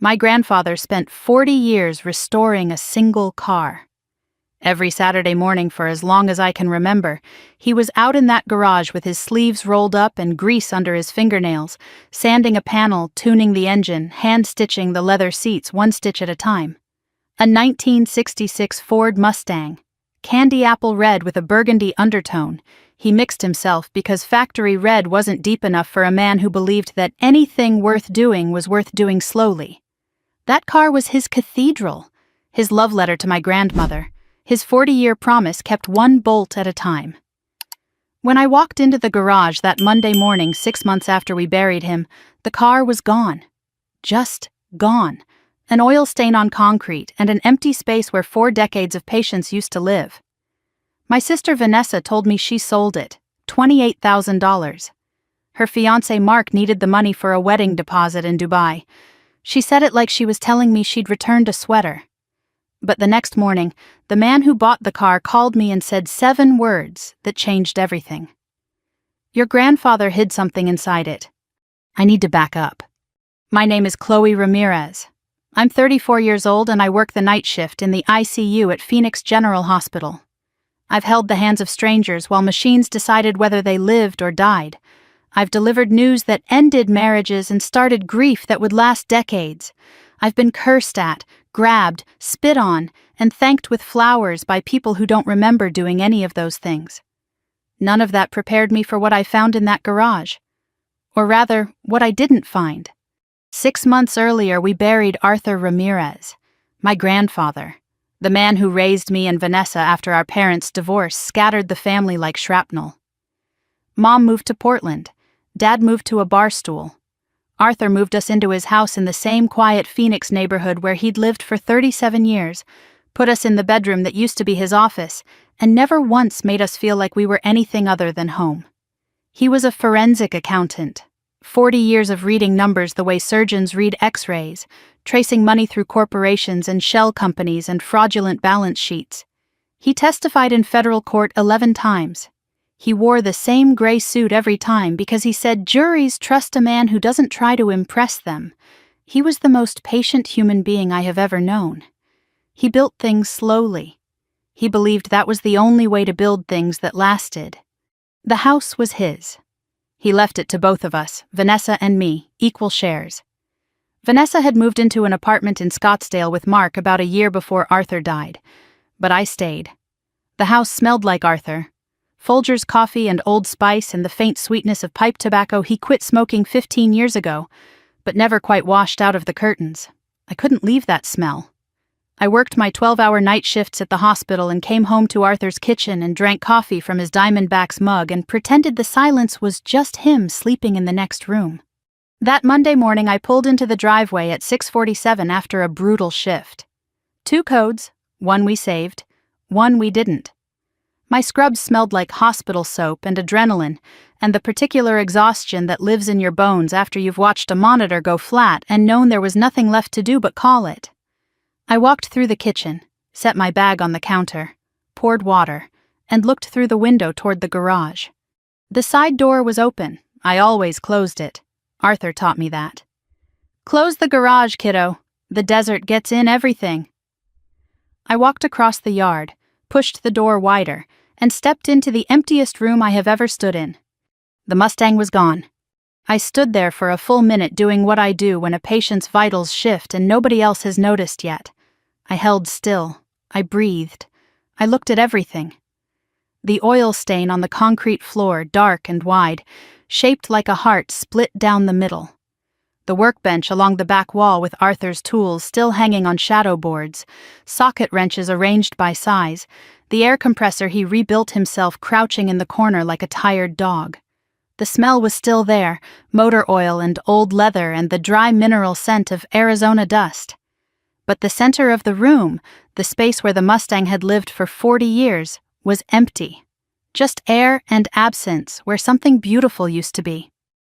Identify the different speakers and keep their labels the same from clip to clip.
Speaker 1: My grandfather spent 40 years restoring a single car. Every Saturday morning for as long as I can remember, he was out in that garage with his sleeves rolled up and grease under his fingernails, sanding a panel, tuning the engine, hand-stitching the leather seats one stitch at a time. A 1966 Ford Mustang, candy apple red with a burgundy undertone. He mixed himself because factory red wasn't deep enough for a man who believed that anything worth doing was worth doing slowly. That car was his cathedral, his love letter to my grandmother, his 40-year promise kept one bolt at a time. When I walked into the garage that Monday morning 6 months after we buried him, the car was gone. Just gone. An oil stain on concrete and an empty space where 4 decades of patients used to live. My sister Vanessa told me she sold it, $28,000. Her fiancé Mark needed the money for a wedding deposit in Dubai. She said it like she was telling me she'd returned a sweater. But the next morning, the man who bought the car called me and said 7 words that changed everything. Your grandfather hid something inside it. I need to back up. My name is Chloe Ramirez. I'm 34 years old and I work the night shift in the ICU at Phoenix General Hospital. I've held the hands of strangers while machines decided whether they lived or died. I've delivered news that ended marriages and started grief that would last decades. I've been cursed at, grabbed, spit on, and thanked with flowers by people who don't remember doing any of those things. None of that prepared me for what I found in that garage. Or rather, what I didn't find. 6 months earlier, we buried Arthur Ramirez, my grandfather. The man who raised me and Vanessa after our parents' divorce scattered the family like shrapnel. Mom moved to Portland. Dad moved to a bar stool. Arthur moved us into his house in the same quiet Phoenix neighborhood where he'd lived for 37 years, put us in the bedroom that used to be his office, and never once made us feel like we were anything other than home. He was a forensic accountant. 40 years of reading numbers the way surgeons read x-rays, tracing money through corporations and shell companies and fraudulent balance sheets. He testified in federal court 11 times. He wore the same gray suit every time because he said juries trust a man who doesn't try to impress them. He was the most patient human being I have ever known. He built things slowly. He believed that was the only way to build things that lasted. The house was his. He left it to both of us, Vanessa and me, equal shares. Vanessa had moved into an apartment in Scottsdale with Mark about a year before Arthur died, but I stayed. The house smelled like Arthur. Folgers coffee and Old Spice and the faint sweetness of pipe tobacco he quit smoking 15 years ago, but never quite washed out of the curtains. I couldn't leave that smell. I worked my 12-hour night shifts at the hospital and came home to Arthur's kitchen and drank coffee from his Diamondback's mug and pretended the silence was just him sleeping in the next room. That Monday morning I pulled into the driveway at 6:47 after a brutal shift. 2 codes, 1 we saved, 1 we didn't. My scrubs smelled like hospital soap and adrenaline, and the particular exhaustion that lives in your bones after you've watched a monitor go flat and known there was nothing left to do but call it. I walked through the kitchen, set my bag on the counter, poured water, and looked through the window toward the garage. The side door was open. I always closed it. Arthur taught me that. Close the garage, kiddo. The desert gets in everything. I walked across the yard, pushed the door wider, and stepped into the emptiest room I have ever stood in. The Mustang was gone. I stood there for a full minute doing what I do when a patient's vitals shift and nobody else has noticed yet. I held still. I breathed. I looked at everything. The oil stain on the concrete floor, dark and wide, shaped like a heart split down the middle. The workbench along the back wall with Arthur's tools still hanging on shadow boards, socket wrenches arranged by size, the air compressor he rebuilt himself crouching in the corner like a tired dog. The smell was still there, motor oil and old leather and the dry mineral scent of Arizona dust. But the center of the room, the space where the Mustang had lived for 40 years, was empty. Just air and absence where something beautiful used to be.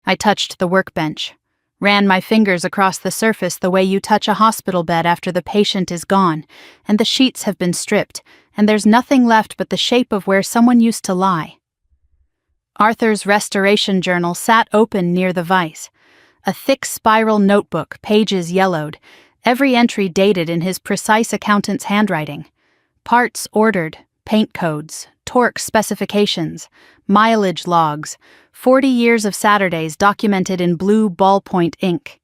Speaker 1: I touched the workbench, ran my fingers across the surface the way you touch a hospital bed after the patient is gone, and the sheets have been stripped, and there's nothing left but the shape of where someone used to lie. Arthur's restoration journal sat open near the vise. A thick spiral notebook, pages yellowed, every entry dated in his precise accountant's handwriting. Parts ordered, paint codes, torque specifications, mileage logs, 40 years of Saturdays documented in blue ballpoint ink.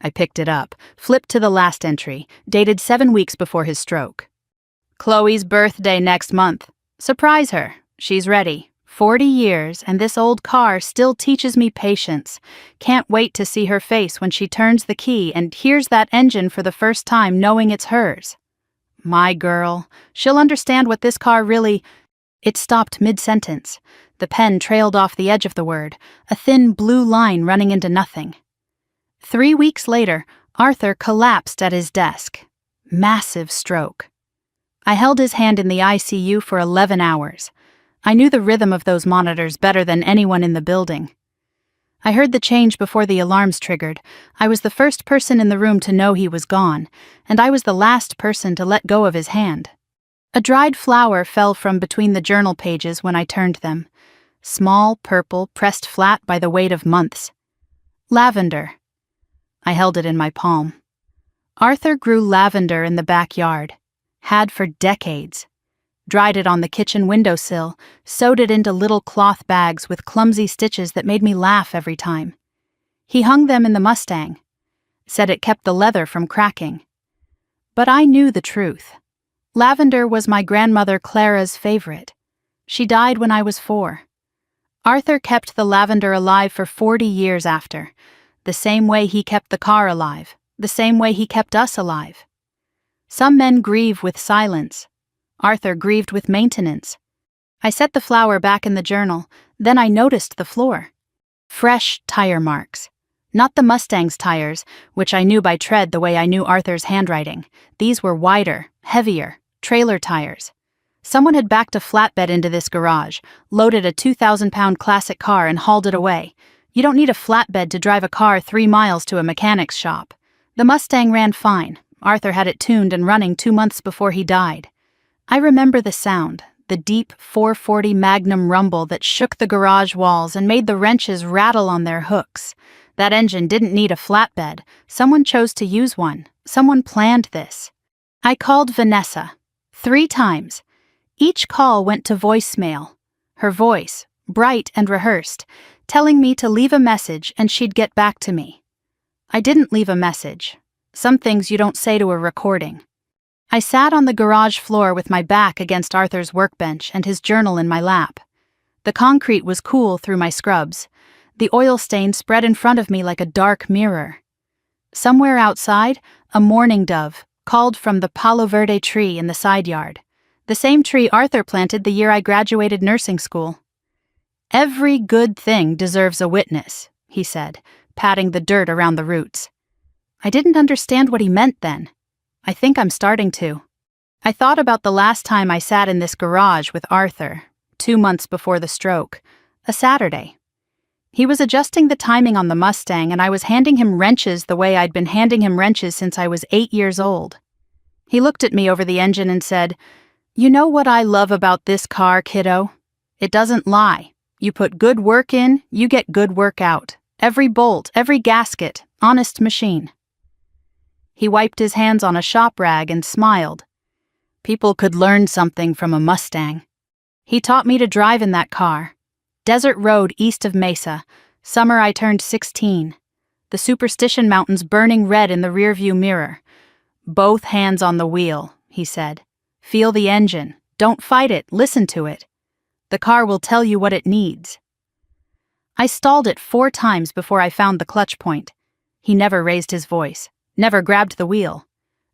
Speaker 1: I picked it up, flipped to the last entry, dated 7 weeks before his stroke. Chloe's birthday next month. Surprise her. She's ready. 40 years, and this old car still teaches me patience. Can't wait to see her face when she turns the key and hears that engine for the first time, knowing it's hers. My girl. She'll understand what this car really... It stopped mid-sentence. The pen trailed off the edge of the word, a thin blue line running into nothing. 3 weeks later, Arthur collapsed at his desk. Massive stroke. I held his hand in the ICU for 11 hours. I knew the rhythm of those monitors better than anyone in the building. I heard the change before the alarms triggered. I was the first person in the room to know he was gone, and I was the last person to let go of his hand. A dried flower fell from between the journal pages when I turned them. Small, purple, pressed flat by the weight of months. Lavender. I held it in my palm. Arthur grew lavender in the backyard. Had for decades. Dried it on the kitchen windowsill, sewed it into little cloth bags with clumsy stitches that made me laugh every time. He hung them in the Mustang. Said it kept the leather from cracking. But I knew the truth. Lavender was my grandmother Clara's favorite. She died when I was 4. Arthur kept the lavender alive for 40 years after, the same way he kept the car alive, the same way he kept us alive. Some men grieve with silence. Arthur grieved with maintenance. I set the flower back in the journal, then I noticed the floor. Fresh tire marks. Not the Mustang's tires, which I knew by tread the way I knew Arthur's handwriting. These were wider, heavier, trailer tires. Someone had backed a flatbed into this garage, loaded a 2,000-pound classic car and hauled it away. You don't need a flatbed to drive a car 3 miles to a mechanic's shop. The Mustang ran fine. Arthur had it tuned and running 2 months before he died. I remember the sound, the deep 440 Magnum rumble that shook the garage walls and made the wrenches rattle on their hooks. That engine didn't need a flatbed. Someone chose to use one. Someone planned this. I called Vanessa. 3 times. Each call went to voicemail. Her voice, bright and rehearsed, telling me to leave a message and she'd get back to me. I didn't leave a message. Some things you don't say to a recording. I sat on the garage floor with my back against Arthur's workbench and his journal in my lap. The concrete was cool through my scrubs. The oil stain spread in front of me like a dark mirror. Somewhere outside, a mourning dove called from the Palo Verde tree in the side yard, the same tree Arthur planted the year I graduated nursing school. Every good thing deserves a witness, he said, patting the dirt around the roots. I didn't understand what he meant then. I think I'm starting to. I thought about the last time I sat in this garage with Arthur, 2 months before the stroke, a Saturday. He was adjusting the timing on the Mustang and I was handing him wrenches the way I'd been handing him wrenches since I was 8 years old. He looked at me over the engine and said, "You know what I love about this car, kiddo? It doesn't lie. You put good work in, you get good work out. Every bolt, every gasket, honest machine." He wiped his hands on a shop rag and smiled. People could learn something from a Mustang. He taught me to drive in that car. Desert road east of Mesa. Summer I turned 16. The Superstition Mountains burning red in the rearview mirror. "Both hands on the wheel," he said. "Feel the engine. Don't fight it. Listen to it. The car will tell you what it needs." I stalled it 4 times before I found the clutch point. He never raised his voice. Never grabbed the wheel.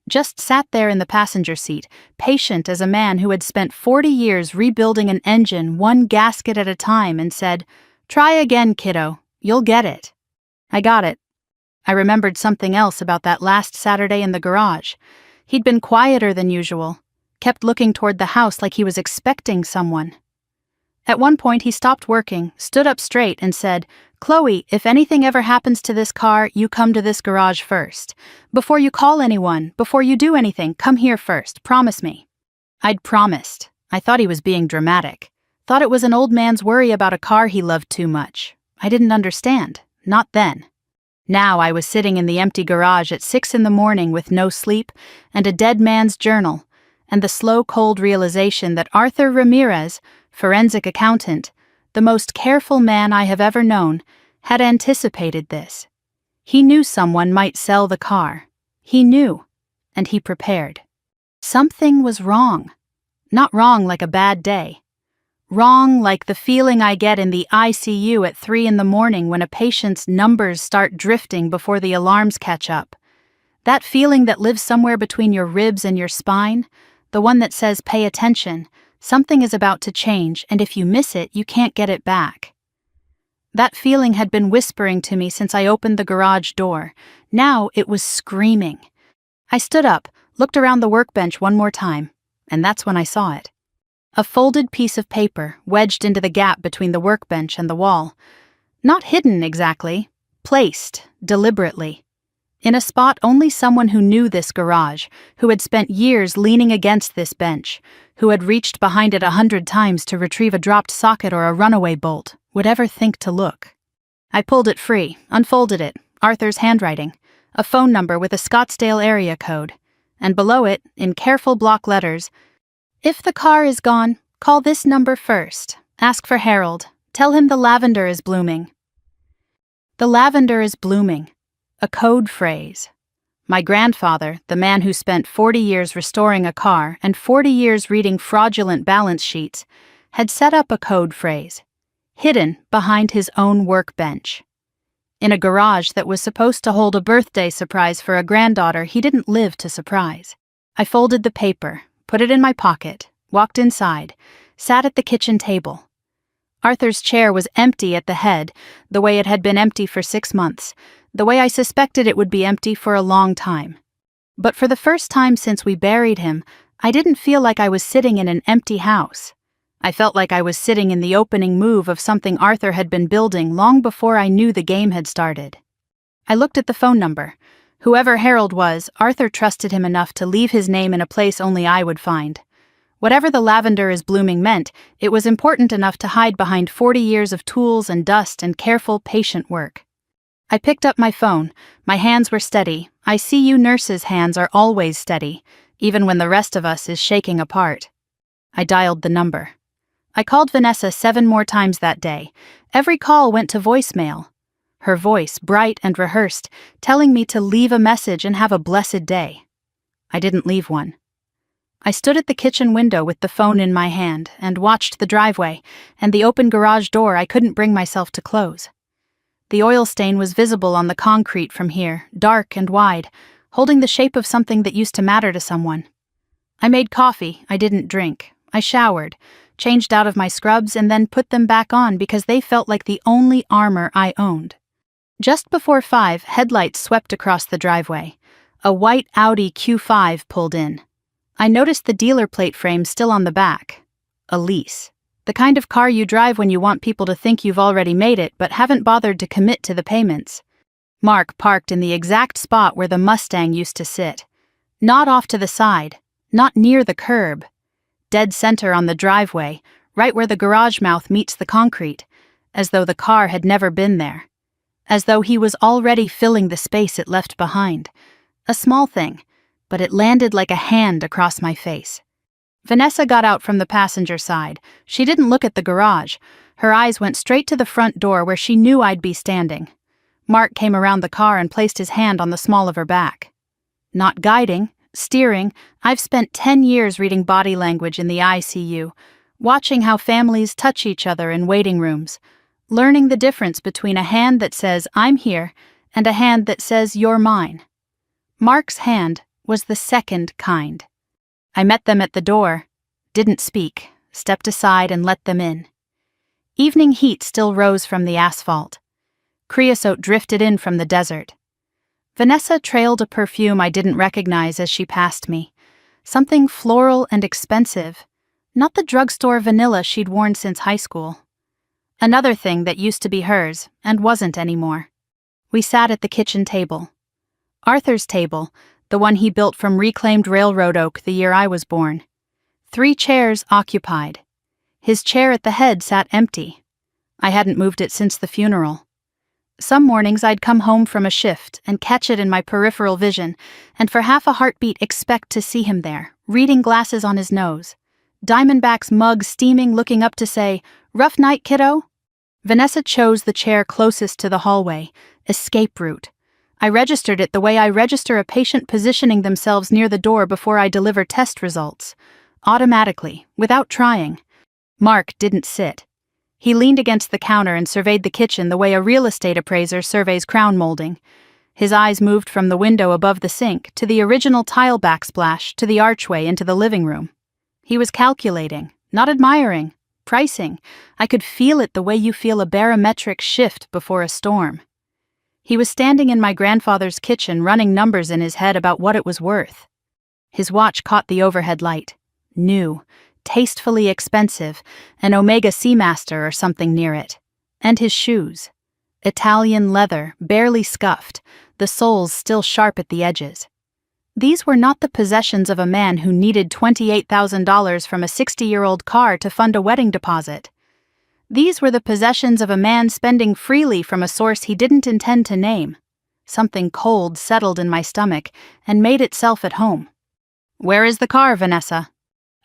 Speaker 1: Just sat there in the passenger seat, patient as a man who had spent 40 years rebuilding an engine 1 gasket at a time and said, "Try again, kiddo. You'll get it." I got it. I remembered something else about that last Saturday in the garage. He'd been quieter than usual, kept looking toward the house like he was expecting someone. At one point he stopped working, stood up straight and said, "Chloe, if anything ever happens to this car, you come to this garage first. Before you call anyone, before you do anything, come here first, promise me." I'd promised. I thought he was being dramatic. Thought it was an old man's worry about a car he loved too much. I didn't understand. Not then. Now I was sitting in the empty garage at 6 in the morning with no sleep and a dead man's journal, and the slow, cold realization that Arthur Ramirez, forensic accountant, the most careful man I have ever known, had anticipated this. He knew someone might sell the car. He knew, and he prepared. Something was wrong. Not wrong like a bad day. Wrong like the feeling I get in the ICU at 3 in the morning when a patient's numbers start drifting before the alarms catch up. That feeling that lives somewhere between your ribs and your spine, the one that says, pay attention, something is about to change, and if you miss it, you can't get it back. That feeling had been whispering to me since I opened the garage door. Now it was screaming. I stood up, looked around the workbench one more time, and that's when I saw it. A folded piece of paper wedged into the gap between the workbench and the wall. Not hidden exactly, placed deliberately. In a spot only someone who knew this garage, who had spent years leaning against this bench, who had reached behind it 100 times to retrieve a dropped socket or a runaway bolt, would ever think to look. I pulled it free, unfolded it, Arthur's handwriting, a phone number with a Scottsdale area code, and below it, in careful block letters, if the car is gone, call this number first. Ask for Harold. Tell him the lavender is blooming. The lavender is blooming. A code phrase. My grandfather, the man who spent 40 years restoring a car and 40 years reading fraudulent balance sheets, had set up a code phrase, hidden behind his own workbench. In a garage that was supposed to hold a birthday surprise for a granddaughter he didn't live to surprise. I folded the paper, put it in my pocket, walked inside, sat at the kitchen table. Arthur's chair was empty at the head, the way it had been empty for 6 months, the way I suspected it would be empty for a long time. But for the first time since we buried him, I didn't feel like I was sitting in an empty house. I felt like I was sitting in the opening move of something Arthur had been building long before I knew the game had started. I looked at the phone number. Whoever Harold was, Arthur trusted him enough to leave his name in a place only I would find. Whatever the lavender is blooming meant, it was important enough to hide behind 40 years of tools and dust and careful, patient work. I picked up my phone. My hands were steady. ICU nurses' hands are always steady, even when the rest of us is shaking apart. I dialed the number. I called Vanessa 7 more times that day. Every call went to voicemail. Her voice, bright and rehearsed, telling me to leave a message and have a blessed day. I didn't leave one. I stood at the kitchen window with the phone in my hand and watched the driveway and the open garage door I couldn't bring myself to close. The oil stain was visible on the concrete from here, dark and wide, holding the shape of something that used to matter to someone. I made coffee I didn't drink. I showered, changed out of my scrubs, and then put them back on because they felt like the only armor I owned. Just before 5, headlights swept across the driveway. A white Audi Q5 pulled in. I noticed the dealer plate frame still on the back. A lease. The kind of car you drive when you want people to think you've already made it but haven't bothered to commit to the payments. Mark parked in the exact spot where the Mustang used to sit. Not off to the side, not near the curb. Dead center on the driveway, right where the garage mouth meets the concrete, as though the car had never been there. As though he was already filling the space it left behind. A small thing, but it landed like a hand across my face. Vanessa got out from the passenger side. She didn't look at the garage. Her eyes went straight to the front door where she knew I'd be standing. Mark came around the car and placed his hand on the small of her back. Not guiding, steering, I've spent 10 years reading body language in the ICU, watching how families touch each other in waiting rooms, learning the difference between a hand that says, I'm here, and a hand that says, you're mine. Mark's hand was the second kind. I met them at the door, didn't speak, stepped aside and let them in. Evening heat still rose from the asphalt. Creosote drifted in from the desert. Vanessa trailed a perfume I didn't recognize as she passed me, something floral and expensive, not the drugstore vanilla she'd worn since high school. Another thing that used to be hers and wasn't anymore. We sat at the kitchen table. Arthur's table, the one he built from reclaimed railroad oak the year I was born. 3 chairs occupied. His chair at the head sat empty. I hadn't moved it since the funeral. Some mornings I'd come home from a shift and catch it in my peripheral vision, and for half a heartbeat expect to see him there, reading glasses on his nose. Diamondback's mug steaming, looking up to say, "Rough night, kiddo?" Vanessa chose the chair closest to the hallway, escape route. I registered it the way I register a patient positioning themselves near the door before I deliver test results. Automatically, without trying. Mark didn't sit. He leaned against the counter and surveyed the kitchen the way a real estate appraiser surveys crown molding. His eyes moved from the window above the sink to the original tile backsplash to the archway into the living room. He was calculating, not admiring, pricing. I could feel it the way you feel a barometric shift before a storm. He was standing in my grandfather's kitchen running numbers in his head about what it was worth. His watch caught the overhead light. New, tastefully expensive, an Omega Seamaster or something near it. And his shoes. Italian leather, barely scuffed, the soles still sharp at the edges. These were not the possessions of a man who needed $28,000 from a 60-year-old car to fund a wedding deposit. These were the possessions of a man spending freely from a source he didn't intend to name. Something cold settled in my stomach and made itself at home. "Where is the car, Vanessa?"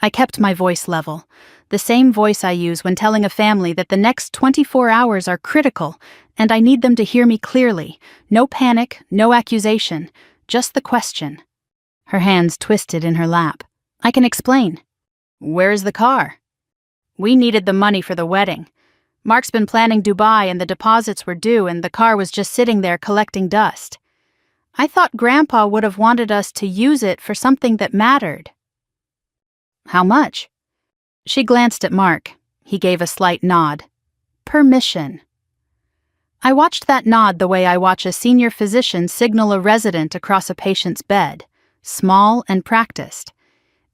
Speaker 1: I kept my voice level, the same voice I use when telling a family that the next 24 hours are critical and I need them to hear me clearly. No panic, no accusation, just the question. Her hands twisted in her lap. "I can explain." "Where's the car?" "We needed the money for the wedding. Mark's been planning Dubai and the deposits were due and the car was just sitting there collecting dust. I thought Grandpa would have wanted us to use it for something that mattered." "How much?" She glanced at Mark. He gave a slight nod. "Permission." I watched that nod the way I watch a senior physician signal a resident across a patient's bed, small and practiced.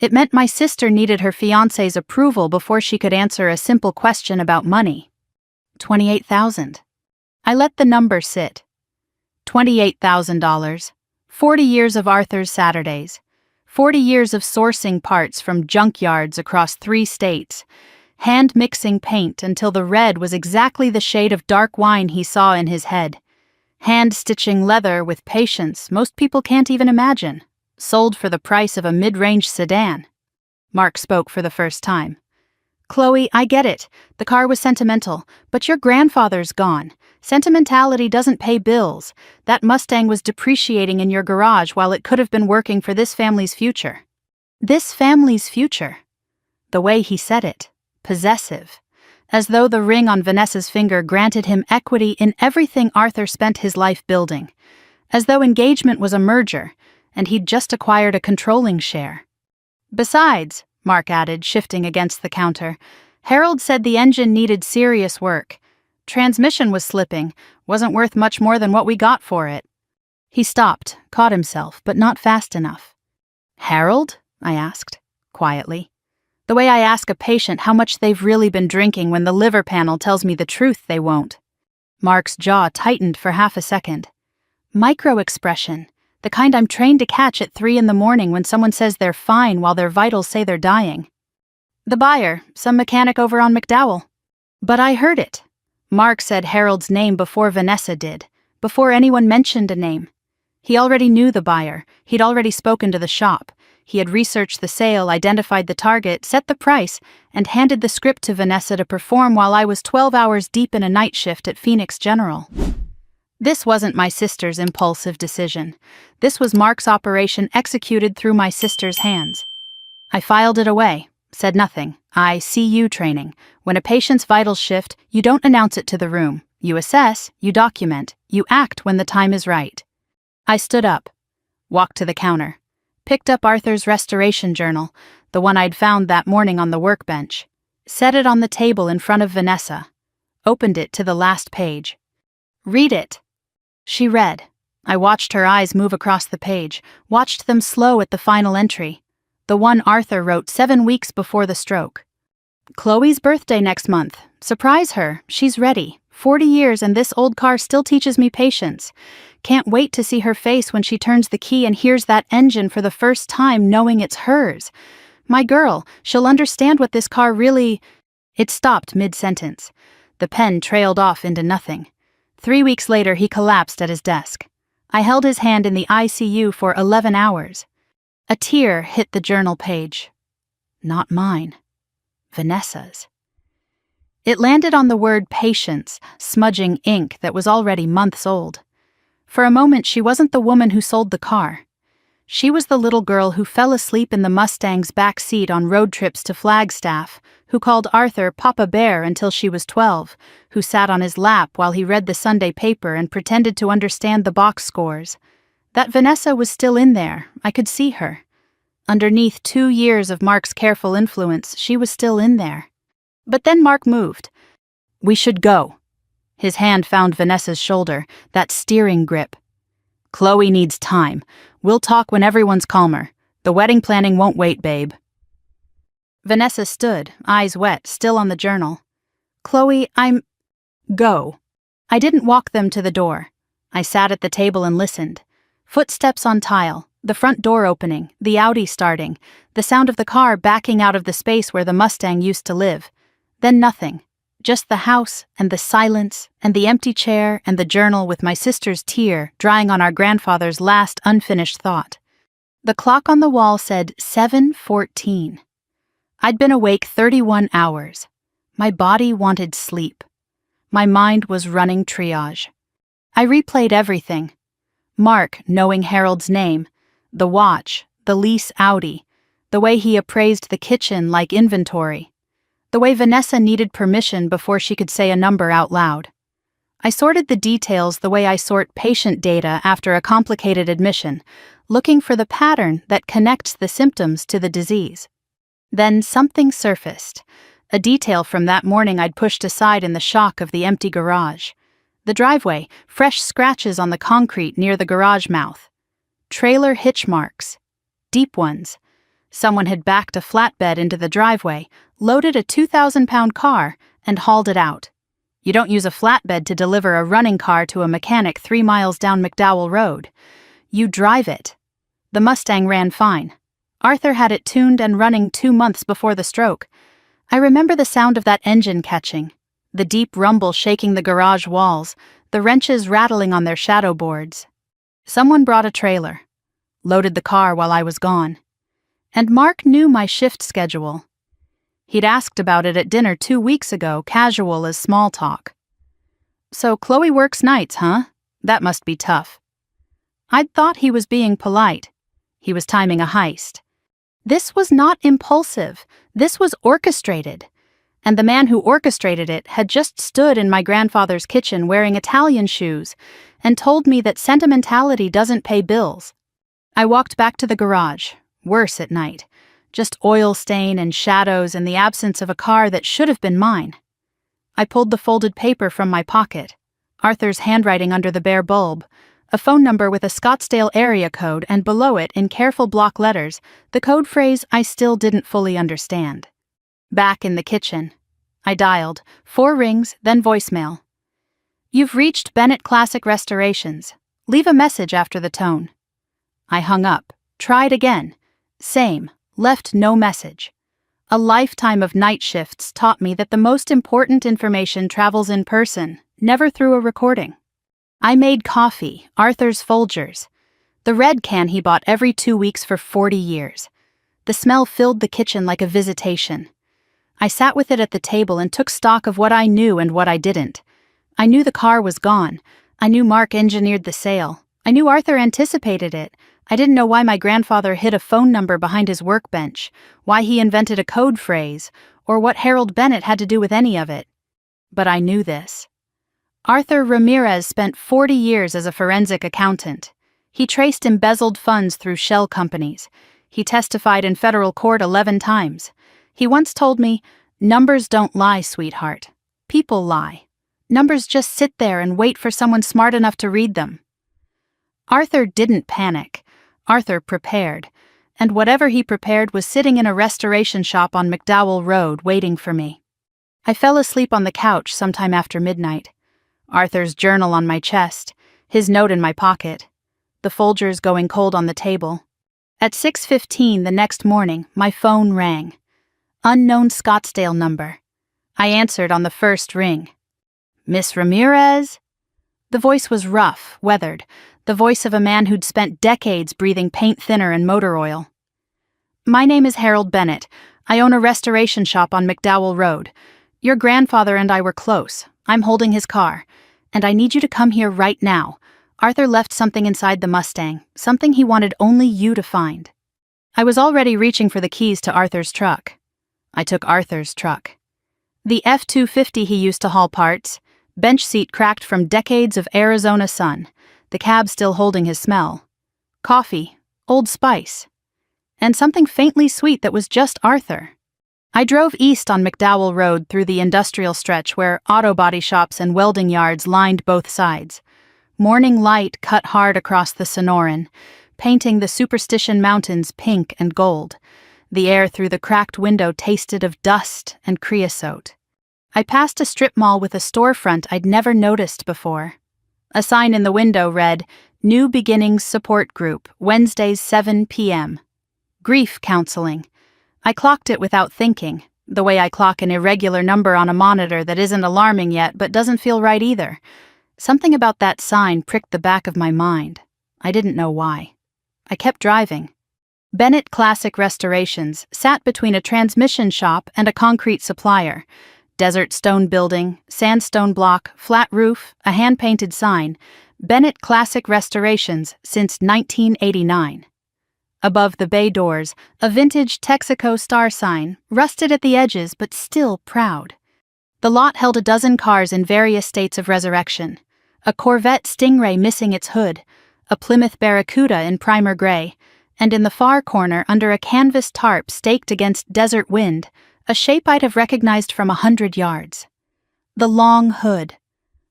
Speaker 1: It meant my sister needed her fiancé's approval before she could answer a simple question about money. 28,000. I let the number sit. $28,000. 40 years of Arthur's Saturdays. 40 years of sourcing parts from junkyards across 3 states. Hand-mixing paint until the red was exactly the shade of dark wine he saw in his head. Hand-stitching leather with patience most people can't even imagine. Sold for the price of a mid-range sedan. Mark spoke for the first time. "Chloe, I get it. The car was sentimental, but your grandfather's gone. Sentimentality doesn't pay bills. That Mustang was depreciating in your garage while it could have been working for this family's future." This family's future. The way he said it. Possessive. As though the ring on Vanessa's finger granted him equity in everything Arthur spent his life building. As though engagement was a merger, and he'd just acquired a controlling share. "Besides," Mark added, shifting against the counter, "Harold said the engine needed serious work. Transmission was slipping, wasn't worth much more than what we got for it." He stopped, caught himself, but not fast enough. "Harold?" I asked, quietly. The way I ask a patient how much they've really been drinking when the liver panel tells me the truth they won't. Mark's jaw tightened for half a second. Micro-expression. The kind I'm trained to catch at 3 a.m. when someone says they're fine while their vitals say they're dying. "The buyer, some mechanic over on McDowell." But I heard it. Mark said Harold's name before Vanessa did, before anyone mentioned a name. He already knew the buyer, he'd already spoken to the shop. He had researched the sale, identified the target, set the price, and handed the script to Vanessa to perform while I was 12 hours deep in a night shift at Phoenix General. This wasn't my sister's impulsive decision. This was Mark's operation executed through my sister's hands. I filed it away, said nothing. ICU training. When a patient's vitals shift, you don't announce it to the room. You assess, you document, you act when the time is right. I stood up, walked to the counter, picked up Arthur's restoration journal, the one I'd found that morning on the workbench, set it on the table in front of Vanessa, opened it to the last page. "Read it." She read. I watched her eyes move across the page, watched them slow at the final entry, the one Arthur wrote 7 weeks before the stroke. "Chloe's birthday next month. Surprise her. She's ready. 40 years and this old car still teaches me patience. Can't wait to see her face when she turns the key and hears that engine for the first time, knowing it's hers. My girl, she'll understand what this car really—" It stopped mid-sentence. The pen trailed off into nothing. 3 weeks later, he collapsed at his desk. I held his hand in the ICU for 11 hours. A tear hit the journal page. Not mine. Vanessa's. It landed on the word patience, smudging ink that was already months old. For a moment, she wasn't the woman who sold the car. She was the little girl who fell asleep in the Mustang's back seat on road trips to Flagstaff, who called Arthur Papa Bear until she was 12, who sat on his lap while he read the Sunday paper and pretended to understand the box scores. That Vanessa was still in there. I could see her. Underneath 2 years of Mark's careful influence, she was still in there. But then Mark moved. We should go. His hand found Vanessa's shoulder, that steering grip. Chloe needs time. We'll talk when everyone's calmer. The wedding planning won't wait, babe. Vanessa stood, eyes wet, still on the journal. Chloe, Go. I didn't walk them to the door. I sat at the table and listened. Footsteps on tile, the front door opening, the Audi starting, the sound of the car backing out of the space where the Mustang used to live. Then nothing. Just the house and the silence and the empty chair and the journal with my sister's tear drying on our grandfather's last unfinished thought. The clock on the wall said 7:14. I'd been awake 31 hours. My body wanted sleep. My mind was running triage. I replayed everything. Mark knowing Harold's name, the watch, the lease Audi, the way he appraised the kitchen like inventory, the way Vanessa needed permission before she could say a number out loud. I sorted the details the way I sort patient data after a complicated admission, looking for the pattern that connects the symptoms to the disease. Then something surfaced, a detail from that morning I'd pushed aside in the shock of the empty garage. The driveway, fresh scratches on the concrete near the garage mouth. Trailer hitch marks. Deep ones. Someone had backed a flatbed into the driveway, loaded a 2,000-pound car, and hauled it out. You don't use a flatbed to deliver a running car to a mechanic 3 miles down McDowell Road. You drive it. The Mustang ran fine. Arthur had it tuned and running 2 months before the stroke. I remember the sound of that engine catching, the deep rumble shaking the garage walls, the wrenches rattling on their shadow boards. Someone brought a trailer, loaded the car while I was gone. And Mark knew my shift schedule. He'd asked about it at dinner 2 weeks ago, casual as small talk. So Chloe works nights, huh? That must be tough. I'd thought he was being polite. He was timing a heist. This was not impulsive. This was orchestrated. And the man who orchestrated it had just stood in my grandfather's kitchen wearing Italian shoes and told me that sentimentality doesn't pay bills. I walked back to the garage, worse at night. Just oil stain and shadows and the absence of a car that should have been mine. I pulled the folded paper from my pocket, Arthur's handwriting under the bare bulb, a phone number with a Scottsdale area code, and below it, in careful block letters, the code phrase I still didn't fully understand. Back in the kitchen. I dialed, 4 rings, then voicemail. You've reached Bennett Classic Restorations. Leave a message after the tone. I hung up, tried again. Same, left no message. A lifetime of night shifts taught me that the most important information travels in person, never through a recording. I made coffee, Arthur's Folgers, the red can he bought every 2 weeks for 40 years. The smell filled the kitchen like a visitation. I sat with it at the table and took stock of what I knew and what I didn't. I knew the car was gone. I knew Mark engineered the sale. I knew Arthur anticipated it. I didn't know why my grandfather hid a phone number behind his workbench, why he invented a code phrase, or what Harold Bennett had to do with any of it. But I knew this. Arthur Ramirez spent 40 years as a forensic accountant. He traced embezzled funds through shell companies. He testified in federal court 11 times. He once told me, "Numbers don't lie, sweetheart. People lie. Numbers just sit there and wait for someone smart enough to read them." Arthur didn't panic. Arthur prepared. And whatever he prepared was sitting in a restoration shop on McDowell Road waiting for me. I fell asleep on the couch sometime after midnight. Arthur's journal on my chest, his note in my pocket, the Folgers going cold on the table. At 6:15 the next morning, my phone rang. Unknown Scottsdale number. I answered on the first ring. "Miss Ramirez?" The voice was rough, weathered, the voice of a man who'd spent decades breathing paint thinner and motor oil. "My name is Harold Bennett. I own a restoration shop on McDowell Road. Your grandfather and I were close. I'm holding his car. And I need you to come here right now. Arthur left something inside the Mustang, something he wanted only you to find." I was already reaching for the keys to Arthur's truck. I took Arthur's truck. The F-250 he used to haul parts, bench seat cracked from decades of Arizona sun, the cab still holding his smell. Coffee, Old Spice, and something faintly sweet that was just Arthur. I drove east on McDowell Road through the industrial stretch where auto body shops and welding yards lined both sides. Morning light cut hard across the Sonoran, painting the Superstition Mountains pink and gold. The air through the cracked window tasted of dust and creosote. I passed a strip mall with a storefront I'd never noticed before. A sign in the window read, "New Beginnings Support Group, Wednesdays 7 p.m. Grief counseling." I clocked it without thinking, the way I clock an irregular number on a monitor that isn't alarming yet but doesn't feel right either. Something about that sign pricked the back of my mind. I didn't know why. I kept driving. Bennett Classic Restorations sat between a transmission shop and a concrete supplier. Desert stone building, sandstone block, flat roof, a hand-painted sign. Bennett Classic Restorations since 1989. Above the bay doors, a vintage Texaco star sign, rusted at the edges but still proud. The lot held a dozen cars in various states of resurrection. A Corvette Stingray missing its hood, a Plymouth Barracuda in primer gray, and in the far corner, under a canvas tarp staked against desert wind, a shape I'd have recognized from 100 yards. The long hood,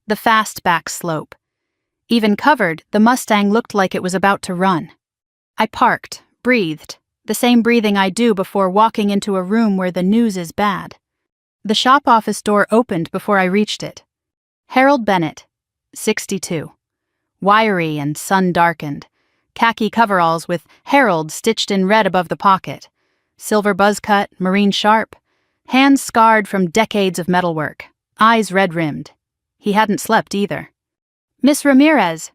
Speaker 1: the fast back slope. Even covered, the Mustang looked like it was about to run. I parked, breathed, the same breathing I do before walking into a room where the news is bad. The shop office door opened before I reached it. Harold Bennett, 62. Wiry and sun-darkened. Khaki coveralls with Harold stitched in red above the pocket. Silver buzz cut, marine sharp. Hands scarred from decades of metalwork. Eyes red-rimmed. He hadn't slept either. "Miss Ramirez."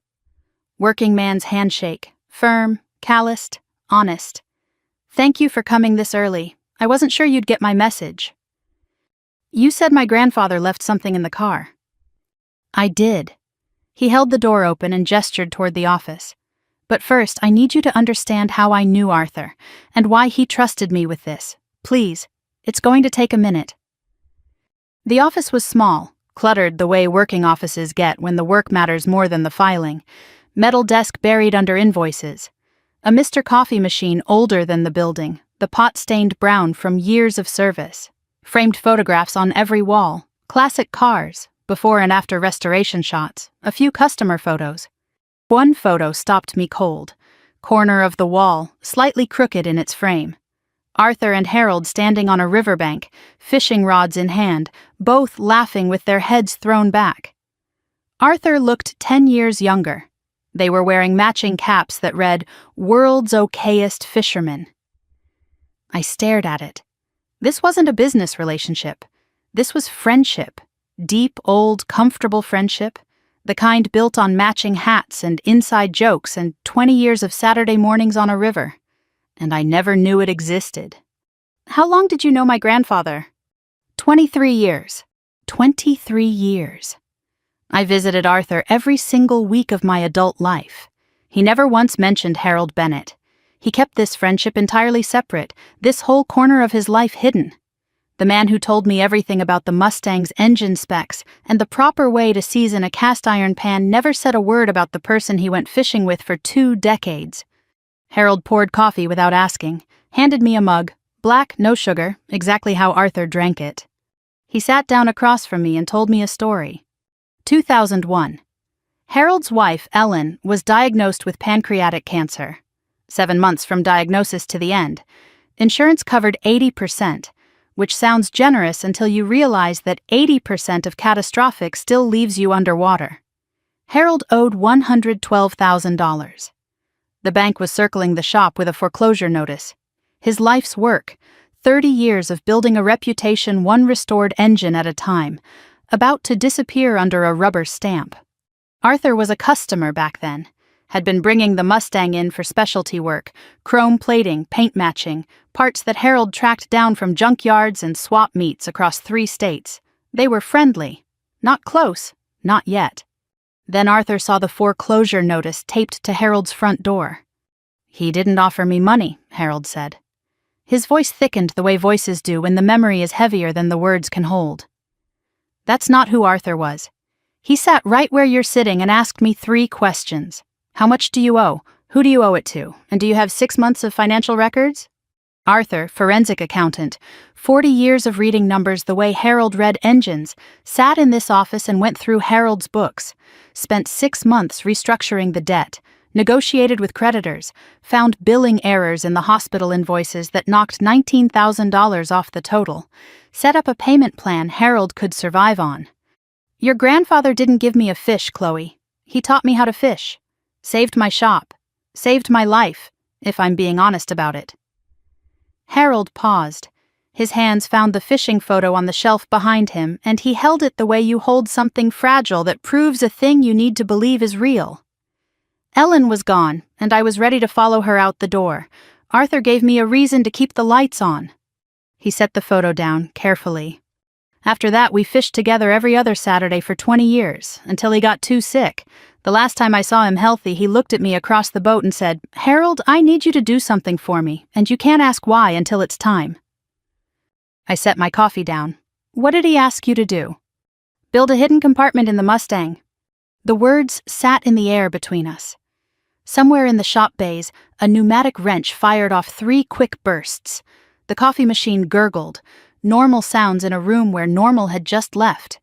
Speaker 1: Working man's handshake, firm, calloused, honest. "Thank you for coming this early. I wasn't sure you'd get my message." "You said my grandfather left something in the car." "I did." He held the door open and gestured toward the office. "But first, I need you to understand how I knew Arthur, and why he trusted me with this. Please, it's going to take a minute." The office was small, cluttered the way working offices get when the work matters more than the filing. Metal desk buried under invoices. A Mr. Coffee machine older than the building, the pot stained brown from years of service. Framed photographs on every wall, classic cars, before and after restoration shots, a few customer photos. One photo stopped me cold. Corner of the wall, slightly crooked in its frame. Arthur and Harold standing on a riverbank, fishing rods in hand, both laughing with their heads thrown back. Arthur looked 10 years younger. They were wearing matching caps that read, "World's Okayest Fisherman." I stared at it. This wasn't a business relationship. This was friendship. Deep, old, comfortable friendship. The kind built on matching hats and inside jokes and 20 years of Saturday mornings on a river. And I never knew it existed. "How long did you know my grandfather?" 23 years. 23 years. I visited Arthur every single week of my adult life. He never once mentioned Harold Bennett. He kept this friendship entirely separate, this whole corner of his life hidden. The man who told me everything about the Mustang's engine specs and the proper way to season a cast iron pan never said a word about the person he went fishing with for 2 decades. Harold poured coffee without asking, handed me a mug, black, no sugar, exactly how Arthur drank it. He sat down across from me and told me a story. 2001. Harold's wife, Ellen, was diagnosed with pancreatic cancer. 7 months from diagnosis to the end. Insurance covered 80%, which sounds generous until you realize that 80% of catastrophic still leaves you underwater. Harold owed $112,000. The bank was circling the shop with a foreclosure notice. His life's work, 30 years of building a reputation one restored engine at a time, about to disappear under a rubber stamp. Arthur was a customer back then, had been bringing the Mustang in for specialty work, chrome plating, paint matching, parts that Harold tracked down from junkyards and swap meets across 3 states. They were friendly. Not close. Not yet. Then Arthur saw the foreclosure notice taped to Harold's front door. "He didn't offer me money," Harold said. His voice thickened the way voices do when the memory is heavier than the words can hold. That's not who Arthur was. He sat right where you're sitting and asked me 3 questions. How much do you owe? Who do you owe it to? And do you have 6 months of financial records? Arthur, forensic accountant, 40 years of reading numbers the way Harold read engines, sat in this office and went through Harold's books, spent 6 months restructuring the debt, negotiated with creditors, found billing errors in the hospital invoices that knocked $19,000 off the total, set up a payment plan Harold could survive on. Your grandfather didn't give me a fish, Chloe. He taught me how to fish. Saved my shop. Saved my life, if I'm being honest about it. Harold paused. His hands found the fishing photo on the shelf behind him, and he held it the way you hold something fragile that proves a thing you need to believe is real. Ellen was gone, and I was ready to follow her out the door. Arthur gave me a reason to keep the lights on. He set the photo down, carefully. After that, we fished together every other Saturday for 20 years, until he got too sick. The last time I saw him healthy, he looked at me across the boat and said, "Harold, I need you to do something for me, and you can't ask why until it's time." I set my coffee down. "What did he ask you to do?" "Build a hidden compartment in the Mustang." The words sat in the air between us. Somewhere in the shop bays, a pneumatic wrench fired off 3 quick bursts. The coffee machine gurgled, normal sounds in a room where normal had just left.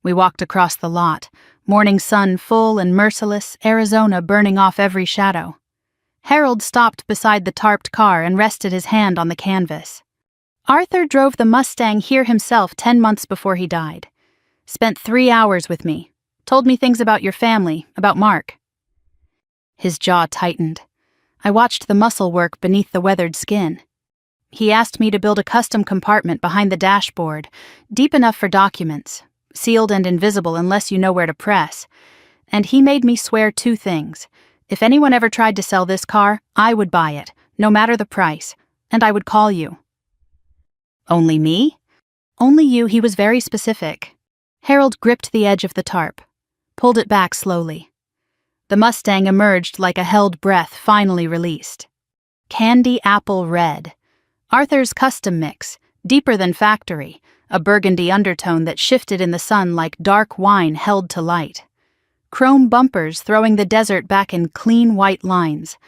Speaker 1: We walked across the lot, morning sun full and merciless, Arizona burning off every shadow. Harold stopped beside the tarped car and rested his hand on the canvas. Arthur drove the Mustang here himself 10 months before he died. Spent 3 hours with me. Told me things about your family, about Mark. His jaw tightened. I watched the muscle work beneath the weathered skin. He asked me to build a custom compartment behind the dashboard, deep enough for documents, sealed and invisible unless you know where to press. And he made me swear 2 things. If anyone ever tried to sell this car, I would buy it, no matter the price, and I would call you. Only me? Only you, he was very specific. Harold gripped the edge of the tarp, pulled it back slowly. The Mustang emerged like a held breath finally released. Candy apple red. Arthur's custom mix, deeper than factory, a burgundy undertone that shifted in the sun like dark wine held to light. Chrome bumpers throwing the desert back in clean white lines.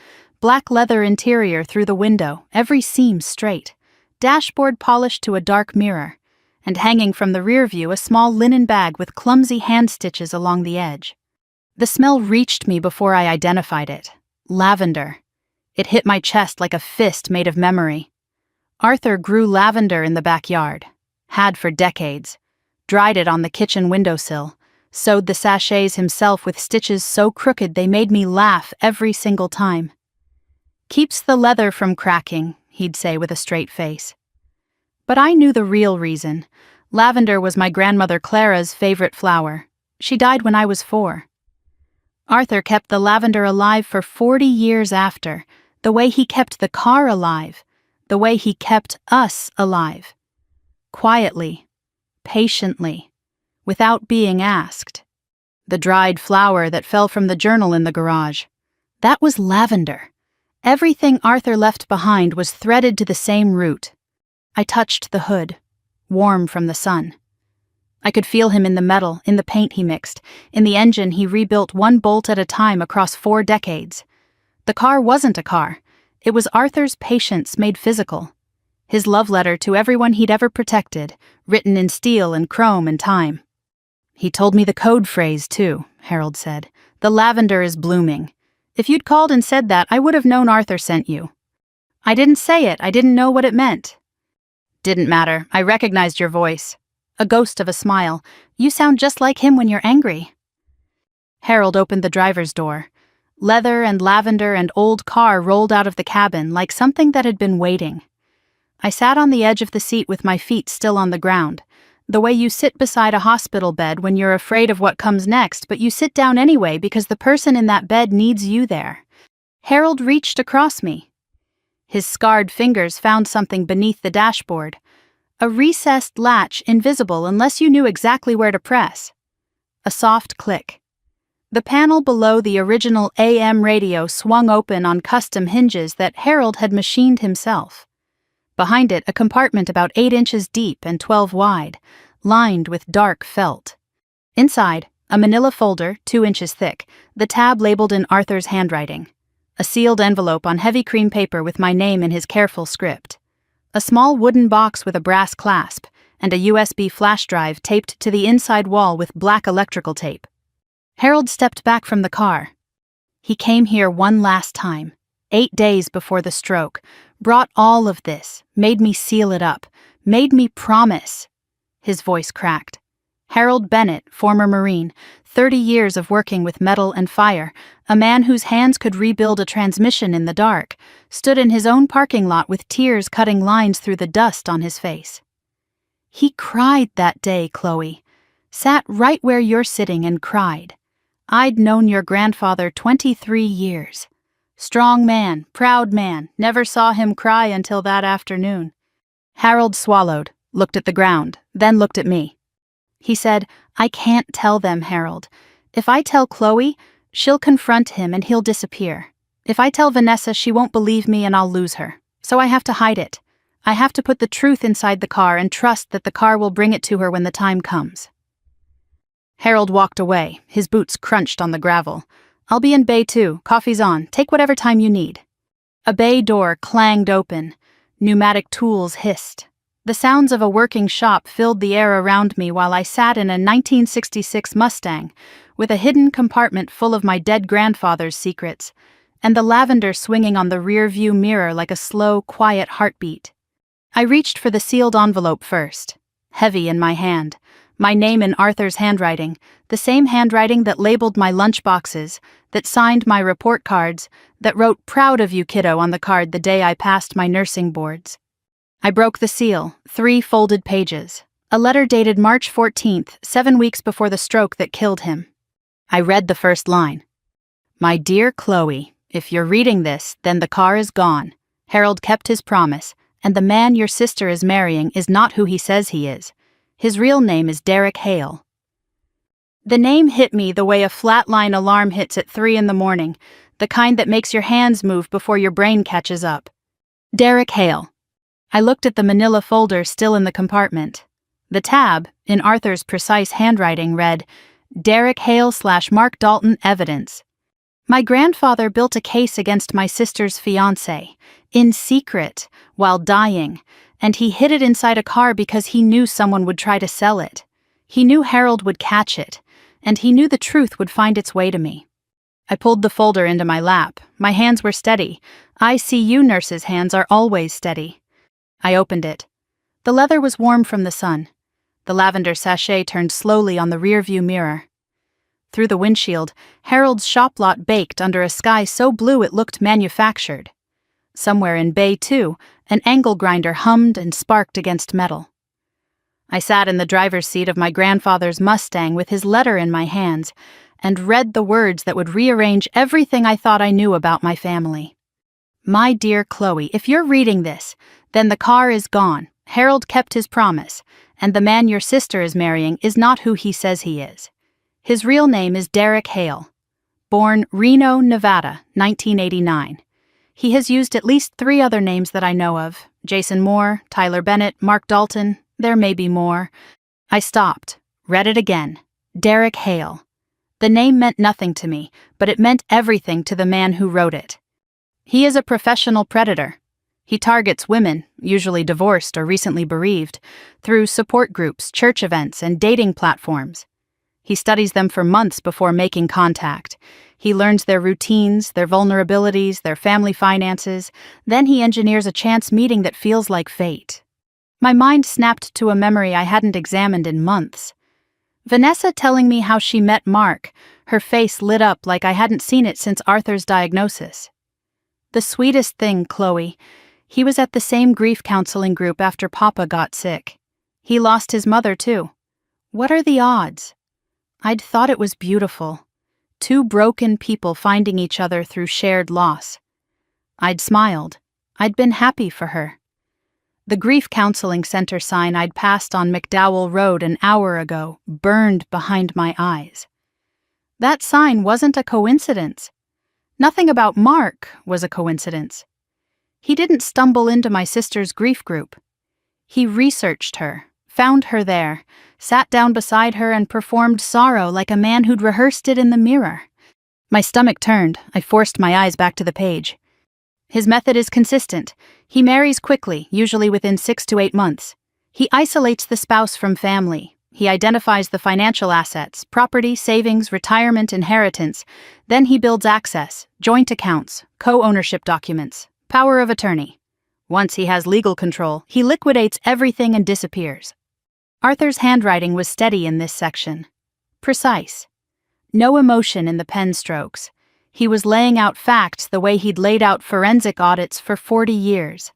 Speaker 1: Black leather interior through the window, every seam straight. Dashboard polished to a dark mirror. And hanging from the rear view a small linen bag with clumsy hand stitches along the edge. The smell reached me before I identified it. Lavender. It hit my chest like a fist made of memory. Arthur grew lavender in the backyard. Had for decades. Dried it on the kitchen windowsill. Sewed the sachets himself with stitches so crooked they made me laugh every single time. "Keeps the leather from cracking," he'd say with a straight face. But I knew the real reason. Lavender was my grandmother Clara's favorite flower. She died when I was 4. Arthur kept the lavender alive for 40 years after, the way he kept the car alive, the way he kept us alive. Quietly, patiently, without being asked. The dried flower that fell from the journal in the garage. That was lavender. Everything Arthur left behind was threaded to the same root. I touched the hood, warm from the sun. I could feel him in the metal, in the paint he mixed, in the engine he rebuilt 1 bolt at a time across 4 decades. The car wasn't a car. It was Arthur's patience made physical. His love letter to everyone he'd ever protected, written in steel and chrome and time. "He told me the code phrase, too," Harold said. "The lavender is blooming. If you'd called and said that, I would have known Arthur sent you." "I didn't say it. I didn't know what it meant." "Didn't matter. I recognized your voice." A ghost of a smile. "You sound just like him when you're angry." Harold opened the driver's door. Leather and lavender and old car rolled out of the cabin like something that had been waiting. I sat on the edge of the seat with my feet still on the ground. The way you sit beside a hospital bed when you're afraid of what comes next, but you sit down anyway because the person in that bed needs you there. Harold reached across me. His scarred fingers found something beneath the dashboard. A recessed latch invisible unless you knew exactly where to press. A soft click. The panel below the original AM radio swung open on custom hinges that Harold had machined himself. Behind it, a compartment about 8 inches deep and 12 wide, lined with dark felt. Inside, a manila folder 2 inches thick, the tab labeled in Arthur's handwriting. A sealed envelope on heavy cream paper with my name in his careful script. A small wooden box with a brass clasp, and a USB flash drive taped to the inside wall with black electrical tape. Harold stepped back from the car. He came here one last time, 8 days before the stroke, brought all of this, made me seal it up, made me promise. His voice cracked. Harold Bennett, former Marine, 30 years of working with metal and fire, a man whose hands could rebuild a transmission in the dark, stood in his own parking lot with tears cutting lines through the dust on his face. He cried that day, Chloe. Sat right where you're sitting and cried. I'd known your grandfather 23 years. Strong man, proud man, never saw him cry until that afternoon. Harold swallowed, looked at the ground, then looked at me. He said, I can't tell them, Harold. If I tell Chloe, she'll confront him and he'll disappear. If I tell Vanessa, she won't believe me and I'll lose her. So I have to hide it. I have to put the truth inside the car and trust that the car will bring it to her when the time comes. Harold walked away, his boots crunched on the gravel. I'll be in Bay 2, coffee's on, take whatever time you need. A bay door clanged open. Pneumatic tools hissed. The sounds of a working shop filled the air around me while I sat in a 1966 Mustang, with a hidden compartment full of my dead grandfather's secrets, and the lavender swinging on the rear-view mirror like a slow, quiet heartbeat. I reached for the sealed envelope first, heavy in my hand. My name in Arthur's handwriting, the same handwriting that labeled my lunch boxes, that signed my report cards, that wrote "Proud of you, kiddo" on the card the day I passed my nursing boards. I broke the seal, 3 folded pages. A letter dated March 14th, 7 weeks before the stroke that killed him. I read the first line. My dear Chloe, if you're reading this, then the car is gone. Harold kept his promise, and the man your sister is marrying is not who he says he is. His real name is Derek Hale. The name hit me the way a flatline alarm hits at 3 in the morning, the kind that makes your hands move before your brain catches up. Derek Hale. I looked at the manila folder still in the compartment. The tab, in Arthur's precise handwriting, read, Derek Hale / Mark Dalton evidence. My grandfather built a case against my sister's fiancé, in secret, while dying, and he hid it inside a car because he knew someone would try to sell it. He knew Harold would catch it, and he knew the truth would find its way to me. I pulled the folder into my lap. My hands were steady. ICU nurses' hands are always steady. I opened it. The leather was warm from the sun. The lavender sachet turned slowly on the rearview mirror. Through the windshield, Harold's shop lot baked under a sky so blue it looked manufactured. Somewhere in Bay 2, an angle grinder hummed and sparked against metal. I sat in the driver's seat of my grandfather's Mustang with his letter in my hands and read the words that would rearrange everything I thought I knew about my family. My dear Chloe, if you're reading this, then the car is gone. Harold kept his promise, and the man your sister is marrying is not who he says he is. His real name is Derek Hale. Born Reno, Nevada, 1989. He has used at least 3 other names that I know of. Jason Moore, Tyler Bennett, Mark Dalton. There may be more. I stopped, read it again. Derek Hale. The name meant nothing to me, but it meant everything to the man who wrote it. He is a professional predator. He targets women, usually divorced or recently bereaved, through support groups, church events, and dating platforms. He studies them for months before making contact. He learns their routines, their vulnerabilities, their family finances. Then he engineers a chance meeting that feels like fate. My mind snapped to a memory I hadn't examined in months. Vanessa telling me how she met Mark, her face lit up like I hadn't seen it since Arthur's diagnosis. The sweetest thing, Chloe, he was at the same grief counseling group after Papa got sick. He lost his mother, too. What are the odds? I'd thought it was beautiful. Two broken people finding each other through shared loss. I'd smiled. I'd been happy for her. The grief counseling center sign I'd passed on McDowell Road an hour ago burned behind my eyes. That sign wasn't a coincidence. Nothing about Mark was a coincidence. He didn't stumble into my sister's grief group. He researched her, found her there, sat down beside her and performed sorrow like a man who'd rehearsed it in the mirror. My stomach turned. I forced my eyes back to the page. His method is consistent. He marries quickly, usually within 6 to 8 months. He isolates the spouse from family. He identifies the financial assets, property, savings, retirement, inheritance. Then he builds access, joint accounts, co-ownership documents, power of attorney. Once he has legal control, he liquidates everything and disappears. Arthur's handwriting was steady in this section. Precise. No emotion in the pen strokes. He was laying out facts the way he'd laid out forensic audits for 40 years,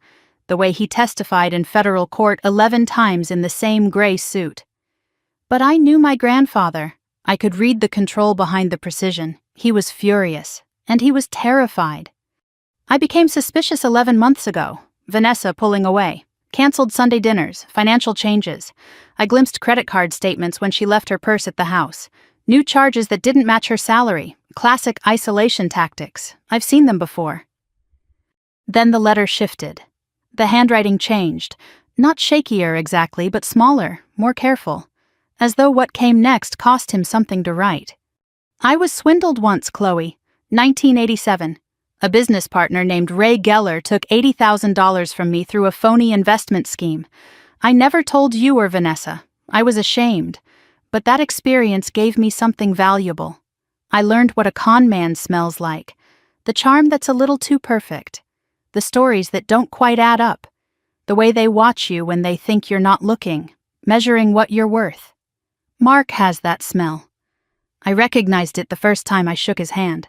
Speaker 1: the way he testified in federal court 11 times in the same gray suit. But I knew my grandfather. I could read the control behind the precision. He was furious, and he was terrified. I became suspicious 11 months ago. Vanessa pulling away. Canceled Sunday dinners, financial changes. I glimpsed credit card statements when she left her purse at the house. New charges that didn't match her salary. Classic isolation tactics. I've seen them before. Then the letter shifted. The handwriting changed. Not shakier exactly, but smaller, more careful. As though what came next cost him something to write. I was swindled once, Chloe. 1987. A business partner named Ray Geller took $80,000 from me through a phony investment scheme. I never told you or Vanessa. I was ashamed. But that experience gave me something valuable. I learned what a con man smells like. The charm that's a little too perfect. The stories that don't quite add up. The way they watch you when they think you're not looking, measuring what you're worth. Mark has that smell. I recognized it the first time I shook his hand.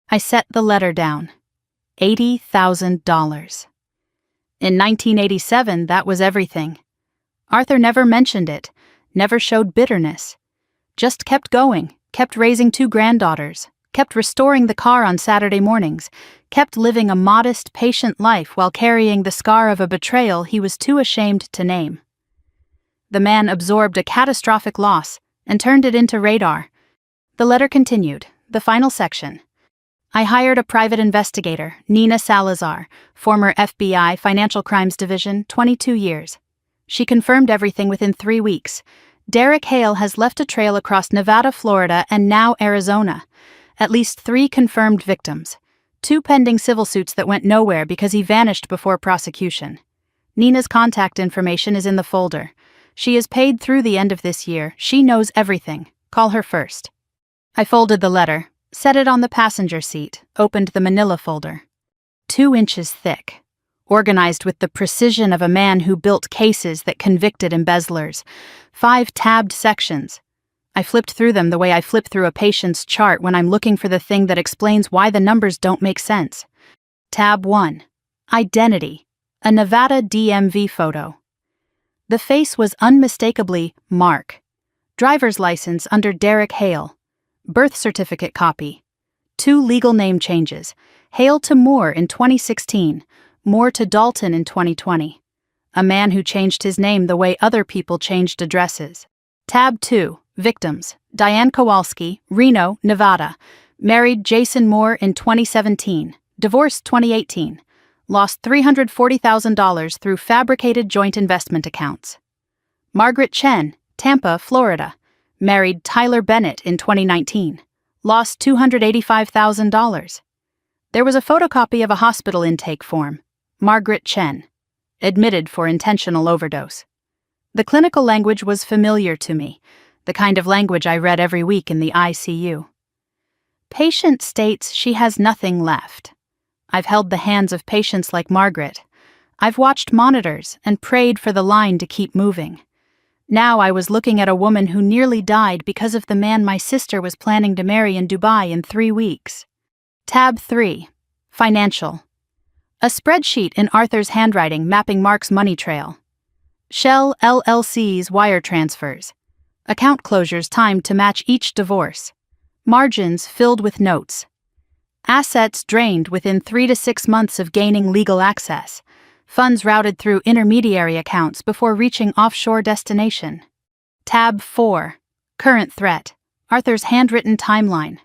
Speaker 1: I set the letter down. $80,000. In 1987, that was everything. Arthur never mentioned it, never showed bitterness. Just kept going, kept raising 2 granddaughters, kept restoring the car on Saturday mornings, kept living a modest, patient life while carrying the scar of a betrayal he was too ashamed to name. The man absorbed a catastrophic loss and turned it into radar. The letter continued, the final section. I hired a private investigator, Nina Salazar, former FBI Financial Crimes Division, 22 years. She confirmed everything within 3 weeks. Derek Hale has left a trail across Nevada, Florida, and now Arizona. At least 3 confirmed victims. 2 pending civil suits that went nowhere because he vanished before prosecution. Nina's contact information is in the folder. She is paid through the end of this year. She knows everything. Call her first. I folded the letter, set it on the passenger seat, opened the manila folder. 2 inches thick. Organized with the precision of a man who built cases that convicted embezzlers. 5 tabbed sections. I flipped through them the way I flip through a patient's chart when I'm looking for the thing that explains why the numbers don't make sense. Tab 1. Identity. A Nevada DMV photo. The face was unmistakably Mark. Driver's license under Derek Hale. Birth certificate copy. 2 legal name changes. Hale to Moore in 2016. Moore to Dalton in 2020. A man who changed his name the way other people changed addresses. Tab 2. Victims. Diane Kowalski, Reno, Nevada. Married Jason Moore in 2017. Divorced 2018. Lost $340,000 through fabricated joint investment accounts. Margaret Chen, Tampa, Florida. Married Tyler Bennett in 2019. Lost $285,000. There was a photocopy of a hospital intake form. Margaret Chen. Admitted for intentional overdose. The clinical language was familiar to me, the kind of language I read every week in the ICU. Patient states she has nothing left. I've held the hands of patients like Margaret. I've watched monitors and prayed for the line to keep moving. Now I was looking at a woman who nearly died because of the man my sister was planning to marry in Dubai in 3 weeks. Tab 3. Financial. A spreadsheet in Arthur's handwriting mapping Mark's money trail. Shell LLC's wire transfers. Account closures timed to match each divorce. Margins filled with notes. Assets drained within 3 to 6 months of gaining legal access. Funds routed through intermediary accounts before reaching offshore destination. Tab 4. Current threat. Arthur's handwritten timeline.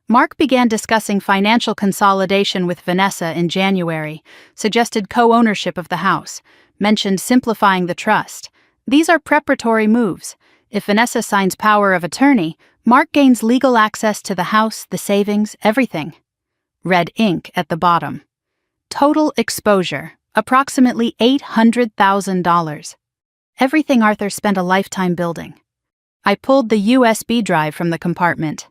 Speaker 1: Mark began discussing financial consolidation with Vanessa in January, suggested co-ownership of the house, mentioned simplifying the trust. These are preparatory moves. If Vanessa signs power of attorney, Mark gains legal access to the house, the savings, everything. Red ink at the bottom. Total exposure, approximately $800,000. Everything Arthur spent a lifetime building. I pulled the USB drive from the compartment,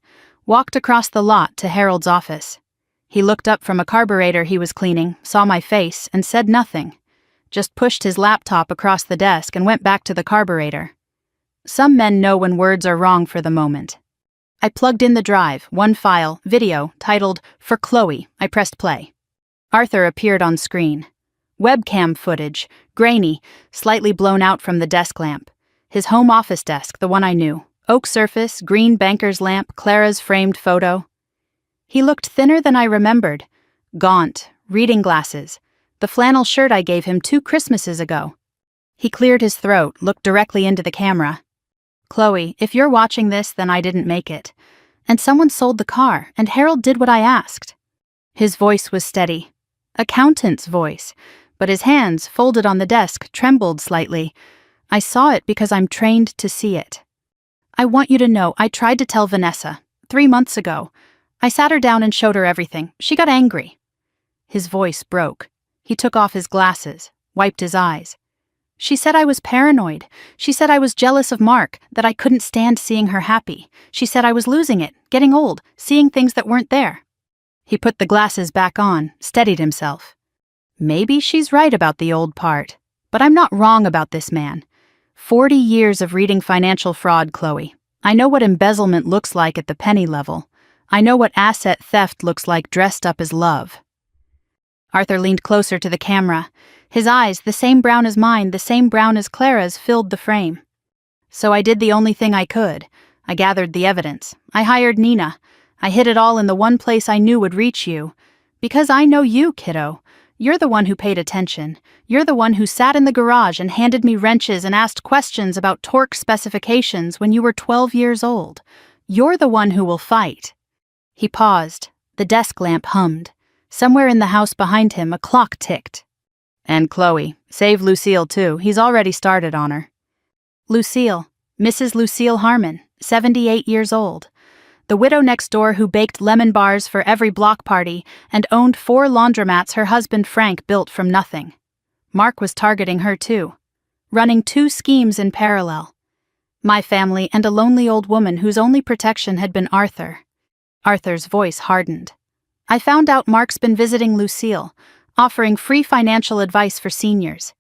Speaker 1: walked across the lot to Harold's office. He looked up from a carburetor he was cleaning, saw my face, and said nothing. Just pushed his laptop across the desk and went back to the carburetor. Some men know when words are wrong for the moment. I plugged in the drive, one file, video, titled, "For Chloe." I pressed play. Arthur appeared on screen. Webcam footage, grainy, slightly blown out from the desk lamp. His home office desk, the one I knew. Oak surface, green banker's lamp, Clara's framed photo. He looked thinner than I remembered. Gaunt, reading glasses. The flannel shirt I gave him 2 Christmases ago. He cleared his throat, looked directly into the camera. "Chloe, if you're watching this, then I didn't make it. And someone sold the car, and Harold did what I asked." His voice was steady. Accountant's voice, but his hands, folded on the desk, trembled slightly. I saw it because I'm trained to see it. "I want you to know I tried to tell Vanessa, 3 months ago. I sat her down and showed her everything. She got angry." His voice broke. He took off his glasses, wiped his eyes. "She said I was paranoid. She said I was jealous of Mark, that I couldn't stand seeing her happy. She said I was losing it, getting old, seeing things that weren't there." He put the glasses back on, steadied himself. "Maybe she's right about the old part, but I'm not wrong about this man. 40 years of reading financial fraud, Chloe. I know what embezzlement looks like at the penny level. I know what asset theft looks like dressed up as love." Arthur leaned closer to the camera. His eyes, the same brown as mine, the same brown as Clara's, filled the frame. "So I did the only thing I could. I gathered the evidence. I hired Nina. I hid it all in the one place I knew would reach you. Because I know you, kiddo. You're the one who paid attention. You're the one who sat in the garage and handed me wrenches and asked questions about torque specifications when you were 12 years old. You're the one who will fight." He paused. The desk lamp hummed. Somewhere in the house behind him, a clock ticked. "And Chloe, save Lucille too. He's already started on her." Lucille, Mrs. Lucille Harmon, 78 years old. The widow next door who baked lemon bars for every block party and owned 4 laundromats her husband Frank built from nothing. Mark was targeting her too, running 2 schemes in parallel. My family and a lonely old woman whose only protection had been Arthur. Arthur's voice hardened. "I found out Mark's been visiting Lucille, offering free financial advice for seniors.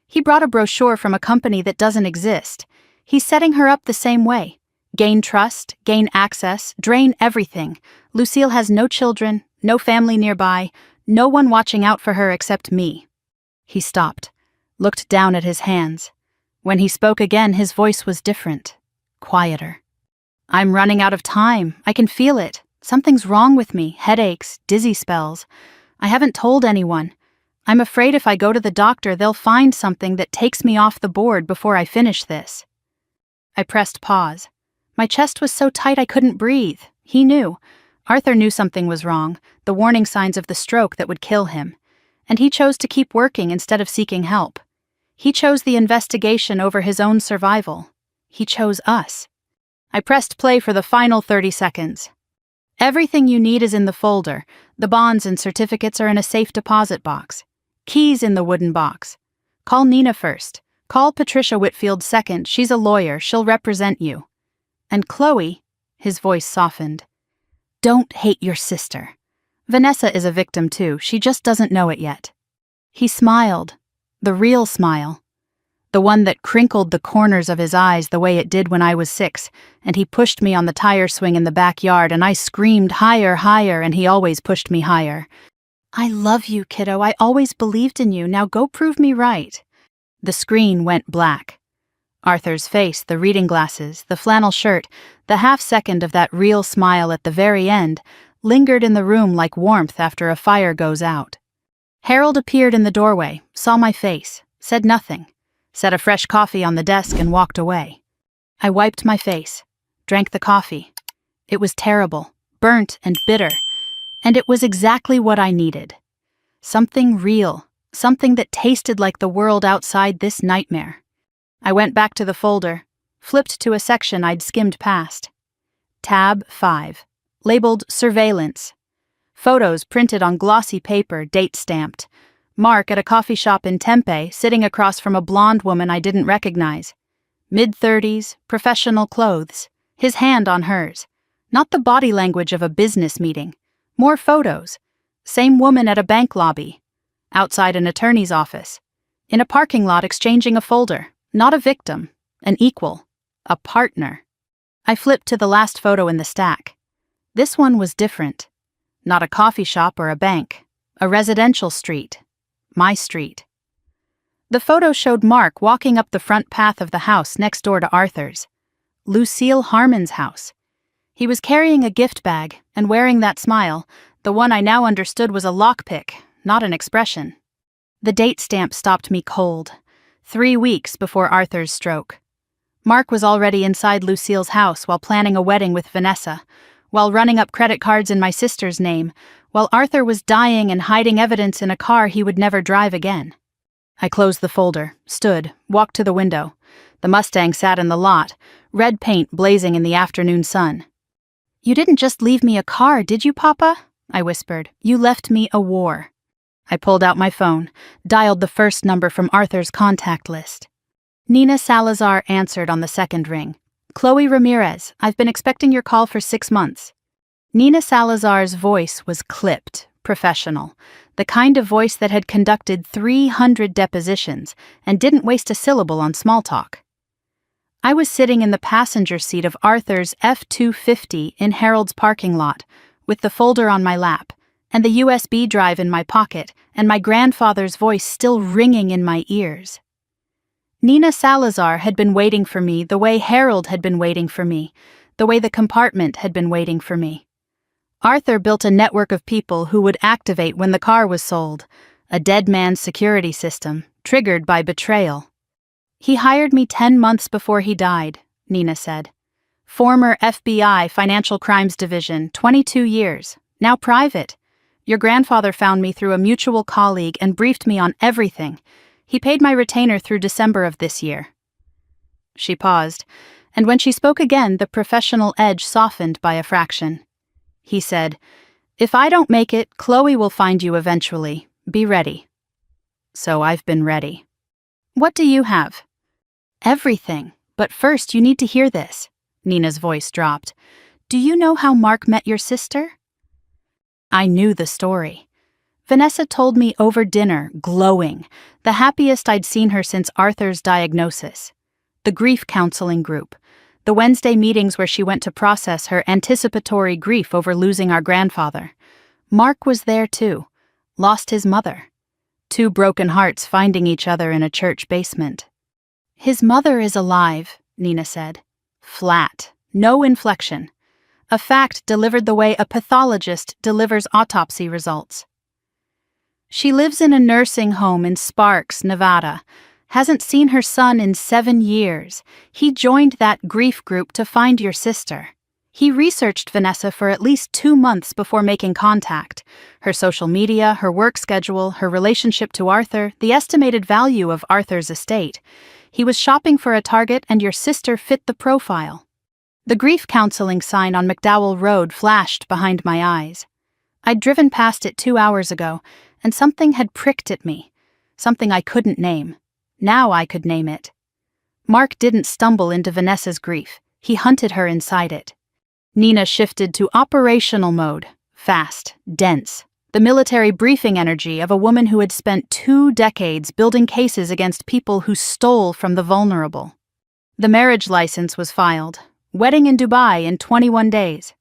Speaker 1: He brought a brochure from a company that doesn't exist. He's setting her up the same way. Gain trust, gain access, drain everything. Lucille has no children, no family nearby, no one watching out for her except me." He stopped, looked down at his hands. When he spoke again, his voice was different, quieter. "I'm running out of time. I can feel it. Something's wrong with me, headaches, dizzy spells. I haven't told anyone. I'm afraid if I go to the doctor, they'll find something that takes me off the board before I finish this." I pressed pause. My chest was so tight I couldn't breathe. He knew. Arthur knew something was wrong, the warning signs of the stroke that would kill him. And he chose to keep working instead of seeking help. He chose the investigation over his own survival. He chose us. I pressed play for the final 30 seconds. "Everything you need is in the folder. The bonds and certificates are in a safe deposit box. Keys in the wooden box. Call Nina first. Call Patricia Whitfield second. She's a lawyer. She'll represent you. And Chloe," his voice softened, "don't hate your sister. Vanessa is a victim too. She just doesn't know it yet." He smiled. The real smile. The one that crinkled the corners of his eyes the way it did when I was 6, and he pushed me on the tire swing in the backyard, and I screamed higher, higher, and he always pushed me higher. "I love you, kiddo. I always believed in you. Now go prove me right." The screen went black. Arthur's face, the reading glasses, the flannel shirt, the half-second of that real smile at the very end, lingered in the room like warmth after a fire goes out. Harold appeared in the doorway, saw my face, said nothing, set a fresh coffee on the desk and walked away. I wiped my face, drank the coffee. It was terrible, burnt and bitter, and it was exactly what I needed. Something real, something that tasted like the world outside this nightmare. I went back to the folder, flipped to a section I'd skimmed past. Tab 5, labeled Surveillance. Photos printed on glossy paper, date-stamped. Mark at a coffee shop in Tempe, sitting across from a blonde woman I didn't recognize. Mid-30s, professional clothes, his hand on hers. Not the body language of a business meeting. More photos. Same woman at a bank lobby. Outside an attorney's office. In a parking lot exchanging a folder. Not a victim. An equal. A partner. I flipped to the last photo in the stack. This one was different. Not a coffee shop or a bank. A residential street. My street. The photo showed Mark walking up the front path of the house next door to Arthur's. Lucille Harmon's house. He was carrying a gift bag and wearing that smile, the one I now understood was a lockpick, not an expression. The date stamp stopped me cold. 3 weeks before Arthur's stroke. Mark was already inside Lucille's house while planning a wedding with Vanessa, while running up credit cards in my sister's name, while Arthur was dying and hiding evidence in a car he would never drive again. I closed the folder, stood, walked to the window. The Mustang sat in the lot, red paint blazing in the afternoon sun. "You didn't just leave me a car, did you, Papa?" I whispered. "You left me a war." I pulled out my phone, dialed the first number from Arthur's contact list. Nina Salazar answered on the second ring. "Chloe Ramirez, I've been expecting your call for 6 months." Nina Salazar's voice was clipped, professional, the kind of voice that had conducted 300 depositions and didn't waste a syllable on small talk. I was sitting in the passenger seat of Arthur's F-250 in Harold's parking lot, with the folder on my lap, and the USB drive in my pocket, and my grandfather's voice still ringing in my ears. Nina Salazar had been waiting for me the way Harold had been waiting for me, the way the compartment had been waiting for me. Arthur built a network of people who would activate when the car was sold, a dead man's security system, triggered by betrayal. "He hired me 10 months before he died," Nina said. "Former FBI Financial Crimes Division, 22 years, now private. Your grandfather found me through a mutual colleague and briefed me on everything. He paid my retainer through December of this year." She paused, and when she spoke again, the professional edge softened by a fraction. He said, "If I don't make it, Chloe will find you eventually. Be ready." So I've been ready. "What do you have?" "Everything, but first you need to hear this." Nina's voice dropped. "Do you know how Mark met your sister?" I knew the story. Vanessa told me over dinner, glowing, the happiest I'd seen her since Arthur's diagnosis. The grief counseling group, the Wednesday meetings where she went to process her anticipatory grief over losing our grandfather. Mark was there too, lost his mother. 2 broken hearts finding each other in a church basement. "His mother is alive," Nina said. Flat, no inflection. A fact delivered the way a pathologist delivers autopsy results. "She lives in a nursing home in Sparks, Nevada. Hasn't seen her son in 7 years. He joined that grief group to find your sister. He researched Vanessa for at least 2 months before making contact. Her social media, her work schedule, her relationship to Arthur, the estimated value of Arthur's estate. He was shopping for a target and your sister fit the profile." The grief counseling sign on McDowell Road flashed behind my eyes. I'd driven past it 2 hours ago, and something had pricked at me. Something I couldn't name. Now I could name it. Mark didn't stumble into Vanessa's grief. He hunted her inside it. Nina shifted to operational mode, fast, dense. The military briefing energy of a woman who had spent 2 decades building cases against people who stole from the vulnerable. The marriage license was filed. Wedding in Dubai in 21 days.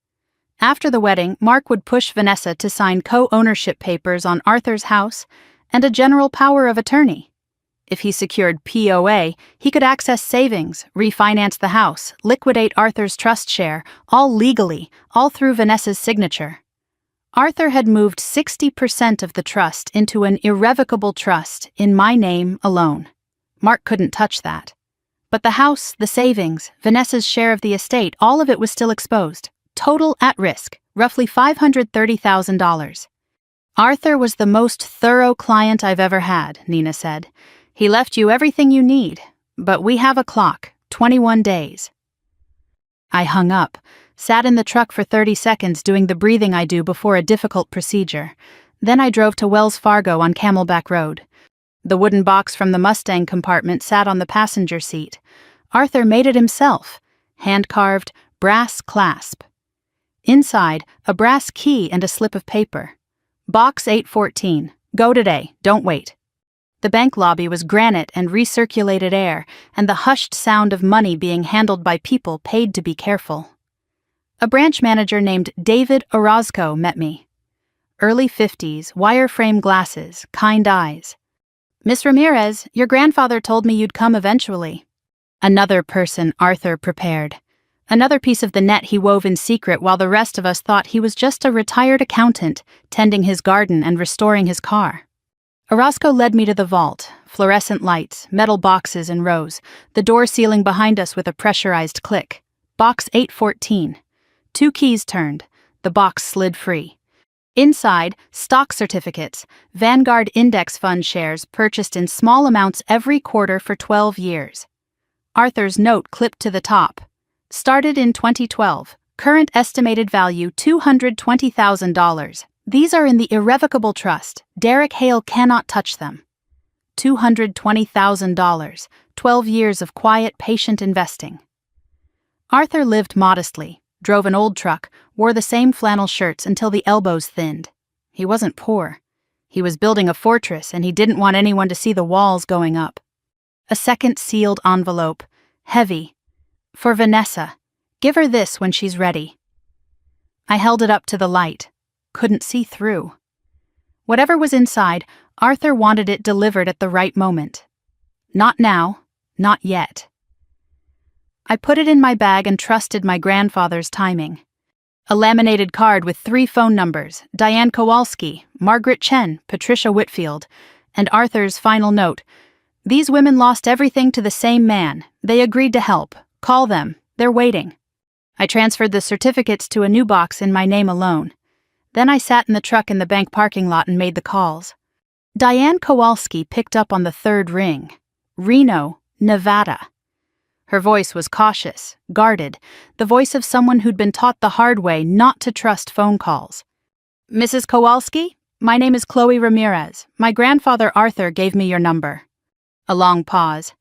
Speaker 1: After the wedding, Mark would push Vanessa to sign co-ownership papers on Arthur's house and a general power of attorney. If he secured POA, he could access savings, refinance the house, liquidate Arthur's trust share, all legally, all through Vanessa's signature. Arthur had moved 60% of the trust into an irrevocable trust in my name alone. Mark couldn't touch that. But the house, the savings, Vanessa's share of the estate, all of it was still exposed. Total at risk, roughly $530,000. Arthur was the most thorough client I've ever had, Nina said. He left you everything you need, but we have a clock, 21 days. I hung up, sat in the truck for 30 seconds doing the breathing I do before a difficult procedure. Then I drove to Wells Fargo on Camelback Road. The wooden box from the Mustang compartment sat on the passenger seat. Arthur made it himself, hand-carved, brass clasp. Inside, a brass key and a slip of paper. Box 814. Go today, don't wait. The bank lobby was granite and recirculated air, and the hushed sound of money being handled by people paid to be careful. A branch manager named David Orozco met me. Early 50s, wireframe glasses, kind eyes. Miss Ramirez, your grandfather told me you'd come eventually. Another person Arthur prepared. Another piece of the net he wove in secret while the rest of us thought he was just a retired accountant, tending his garden and restoring his car. Orozco led me to the vault, fluorescent lights, metal boxes in rows, the door sealing behind us with a pressurized click. Box 814. 2 keys turned. The box slid free. Inside, stock certificates, Vanguard Index Fund shares purchased in small amounts every quarter for 12 years. Arthur's note clipped to the top. Started in 2012. Current estimated value $220,000. These are in the irrevocable trust. Derek Hale cannot touch them. $220,000. 12 years of quiet, patient investing. Arthur lived modestly, drove an old truck, wore the same flannel shirts until the elbows thinned. He wasn't poor. He was building a fortress and he didn't want anyone to see the walls going up. A second sealed envelope. Heavy. For Vanessa. Give her this when she's ready. I held it up to the light. Couldn't see through. Whatever was inside, Arthur wanted it delivered at the right moment. Not now. Not yet. I put it in my bag and trusted my grandfather's timing. A laminated card with 3 phone numbers, Diane Kowalski, Margaret Chen, Patricia Whitfield, and Arthur's final note. These women lost everything to the same man. They agreed to help. Call them. They're waiting. I transferred the certificates to a new box in my name alone. Then I sat in the truck in the bank parking lot and made the calls. Diane Kowalski picked up on the 3rd ring. Reno, Nevada. Her voice was cautious, guarded, the voice of someone who'd been taught the hard way not to trust phone calls. Mrs. Kowalski, my name is Chloe Ramirez. My grandfather Arthur gave me your number. A long pause.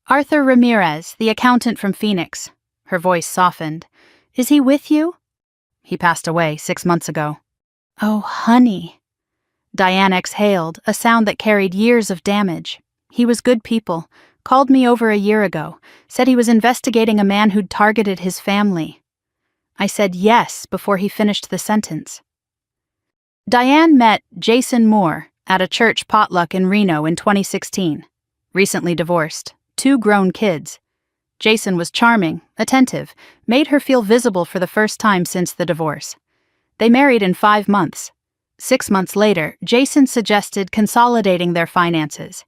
Speaker 1: Arthur Ramirez, the accountant from Phoenix. Her voice softened. Is he with you? He passed away 6 months ago. Oh, honey. Diane exhaled, a sound that carried years of damage. He was good people. Called me over a year ago, said he was investigating a man who'd targeted his family. I said yes before he finished the sentence. Diane met Jason Moore at a church potluck in Reno in 2016. Recently divorced, 2 grown kids. Jason was charming, attentive, made her feel visible for the first time since the divorce. They married in 5 months. 6 months later, Jason suggested consolidating their finances.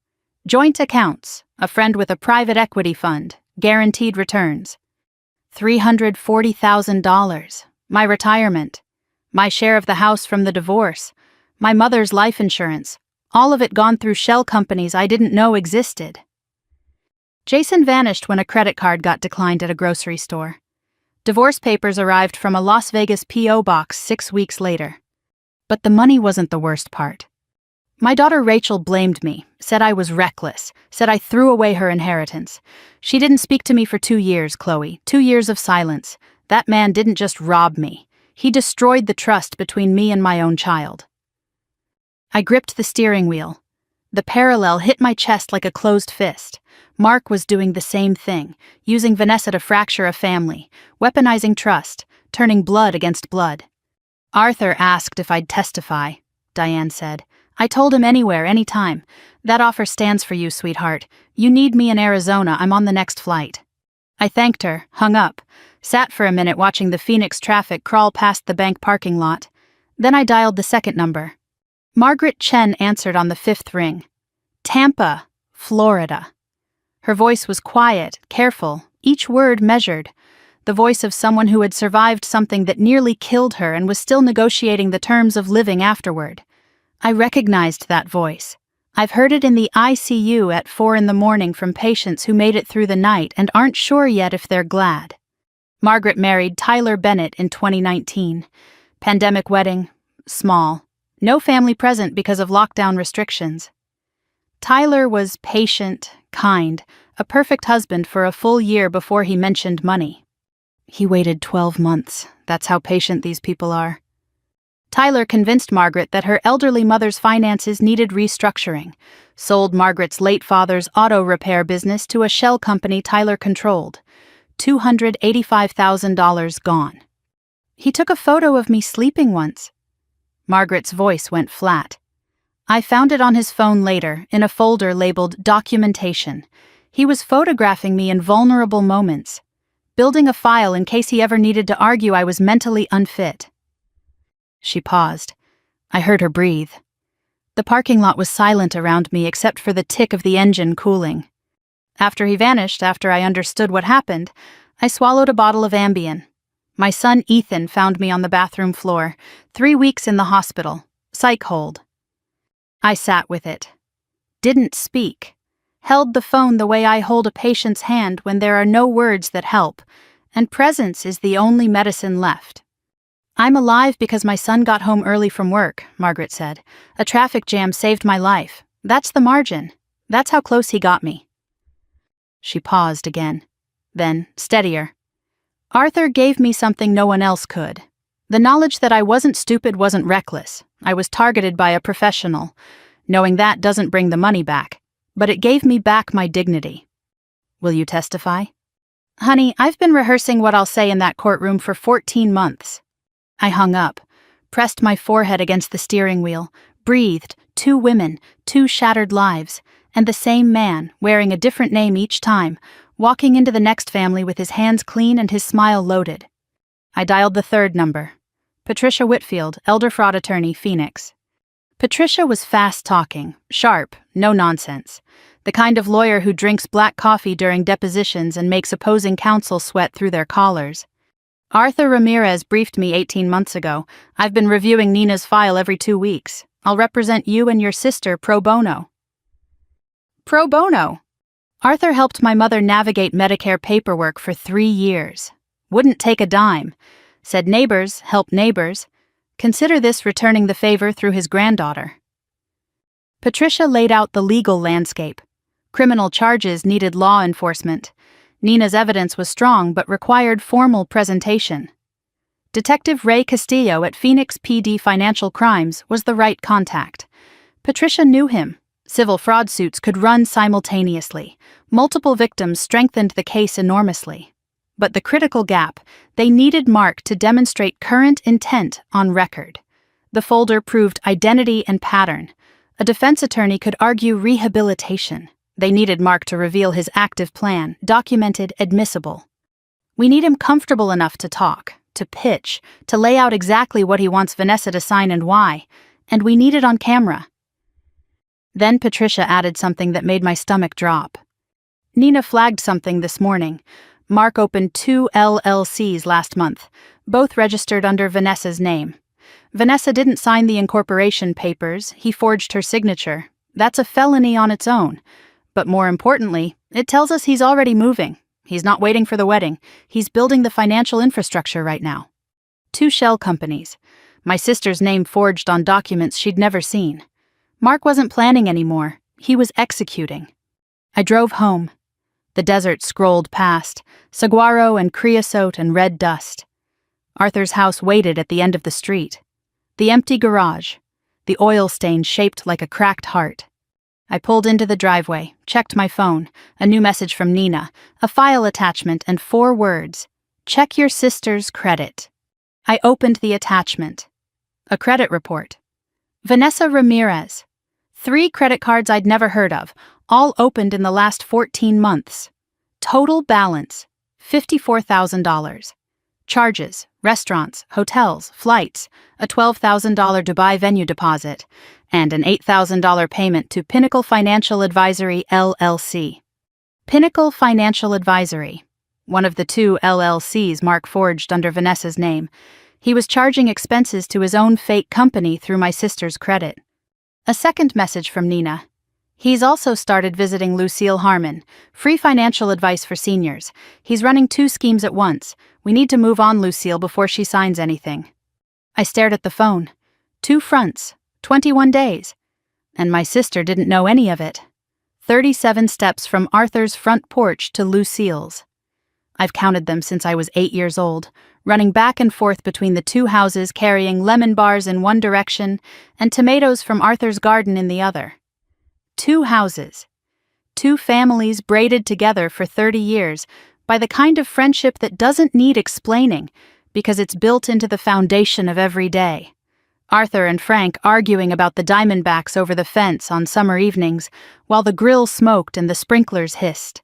Speaker 1: Joint accounts, a friend with a private equity fund, guaranteed returns. $340,000, my retirement, my share of the house from the divorce, my mother's life insurance, all of it gone through shell companies I didn't know existed. Jason vanished when a credit card got declined at a grocery store. Divorce papers arrived from a Las Vegas P.O. box 6 weeks later. But the money wasn't the worst part. My daughter Rachel blamed me, said I was reckless, said I threw away her inheritance. She didn't speak to me for 2 years, Chloe, 2 years of silence. That man didn't just rob me. He destroyed the trust between me and my own child. I gripped the steering wheel. The parallel hit my chest like a closed fist. Mark was doing the same thing, using Vanessa to fracture a family, weaponizing trust, turning blood against blood. Arthur asked if I'd testify, Diane said. I told him anywhere, anytime. That offer stands for you, sweetheart. You need me in Arizona, I'm on the next flight. I thanked her, hung up, sat for a minute watching the Phoenix traffic crawl past the bank parking lot. Then I dialed the second number. Margaret Chen answered on the fifth ring. Tampa, Florida. Her voice was quiet, careful, each word measured. The voice of someone who had survived something that nearly killed her and was still negotiating the terms of living afterward. I recognized that voice. I've heard it in the ICU at 4 a.m. from patients who made it through the night and aren't sure yet if they're glad. Margaret married Tyler Bennett in 2019. Pandemic wedding, small. No family present because of lockdown restrictions. Tyler was patient, kind, a perfect husband for a full year before he mentioned money. He waited 12 months. That's how patient these people are. Tyler convinced Margaret that her elderly mother's finances needed restructuring, sold Margaret's late father's auto repair business to a shell company Tyler controlled. $285,000 gone. He took a photo of me sleeping once. Margaret's voice went flat. I found it on his phone later, in a folder labeled Documentation. He was photographing me in vulnerable moments, building a file in case he ever needed to argue I was mentally unfit. She paused. I heard her breathe. The parking lot was silent around me except for the tick of the engine cooling. After he vanished, after I understood what happened, I swallowed a bottle of Ambien. My son Ethan found me on the bathroom floor, 3 weeks in the hospital, psych hold. I sat with it. Didn't speak. Held the phone the way I hold a patient's hand when there are no words that help, and presence is the only medicine left. I'm alive because my son got home early from work, Margaret said. A traffic jam saved my life. That's the margin. That's how close he got me. She paused again. Then, steadier. Arthur gave me something no one else could. The knowledge that I wasn't stupid wasn't reckless. I was targeted by a professional. Knowing that doesn't bring the money back, but it gave me back my dignity. Will you testify? Honey, I've been rehearsing what I'll say in that courtroom for 14 months. I hung up, pressed my forehead against the steering wheel, breathed, 2 women, 2 shattered lives, and the same man, wearing a different name each time, walking into the next family with his hands clean and his smile loaded. I dialed the third number. Patricia Whitfield, elder fraud attorney, Phoenix. Patricia was fast-talking, sharp, no nonsense. The kind of lawyer who drinks black coffee during depositions and makes opposing counsel sweat through their collars. Arthur Ramirez briefed me 18 months ago. I've been reviewing Nina's file every 2 weeks. I'll represent you and your sister pro bono. Pro bono? Arthur helped my mother navigate Medicare paperwork for 3 years. Wouldn't take a dime. Said neighbors help neighbors. Consider this returning the favor through his granddaughter. Patricia laid out the legal landscape. Criminal charges needed law enforcement. Nina's evidence was strong but required formal presentation. Detective Ray Castillo at Phoenix PD Financial Crimes was the right contact. Patricia knew him. Civil fraud suits could run simultaneously. Multiple victims strengthened the case enormously. But the critical gap, they needed Mark to demonstrate current intent on record. The folder proved identity and pattern. A defense attorney could argue rehabilitation. They needed Mark to reveal his active plan, documented, admissible. We need him comfortable enough to talk, to pitch, to lay out exactly what he wants Vanessa to sign and why, and we need it on camera. Then Patricia added something that made my stomach drop. Nina flagged something this morning. Mark opened 2 LLCs last month, both registered under Vanessa's name. Vanessa didn't sign the incorporation papers, he forged her signature. That's a felony on its own. But more importantly, it tells us he's already moving. He's not waiting for the wedding. He's building the financial infrastructure right now. 2 shell companies. My sister's name forged on documents she'd never seen. Mark wasn't planning anymore. He was executing. I drove home. The desert scrolled past, saguaro and creosote and red dust. Arthur's house waited at the end of the street. The empty garage. The oil stain shaped like a cracked heart. I pulled into the driveway, checked my phone, a new message from Nina, a file attachment, and 4 words. Check your sister's credit. I opened the attachment. A credit report. Vanessa Ramirez. 3 credit cards I'd never heard of, all opened in the last 14 months. Total balance, $54,000. Charges, restaurants, hotels, flights, a $12,000 Dubai venue deposit, and an $8,000 payment to Pinnacle Financial Advisory LLC. Pinnacle Financial Advisory, one of the 2 LLCs Mark forged under Vanessa's name. He was charging expenses to his own fake company through my sister's credit. A second message from Nina. He's also started visiting Lucille Harmon, free financial advice for seniors. He's running 2 schemes at once. We need to move on Lucille before she signs anything. I stared at the phone. 2 fronts, 21 days. And my sister didn't know any of it. 37 steps from Arthur's front porch to Lucille's. I've counted them since I was 8 years old, running back and forth between the 2 houses carrying lemon bars in one direction and tomatoes from Arthur's garden in the other. 2 houses. 2 families braided together for 30 years by the kind of friendship that doesn't need explaining because it's built into the foundation of every day. Arthur and Frank arguing about the Diamondbacks over the fence on summer evenings while the grill smoked and the sprinklers hissed.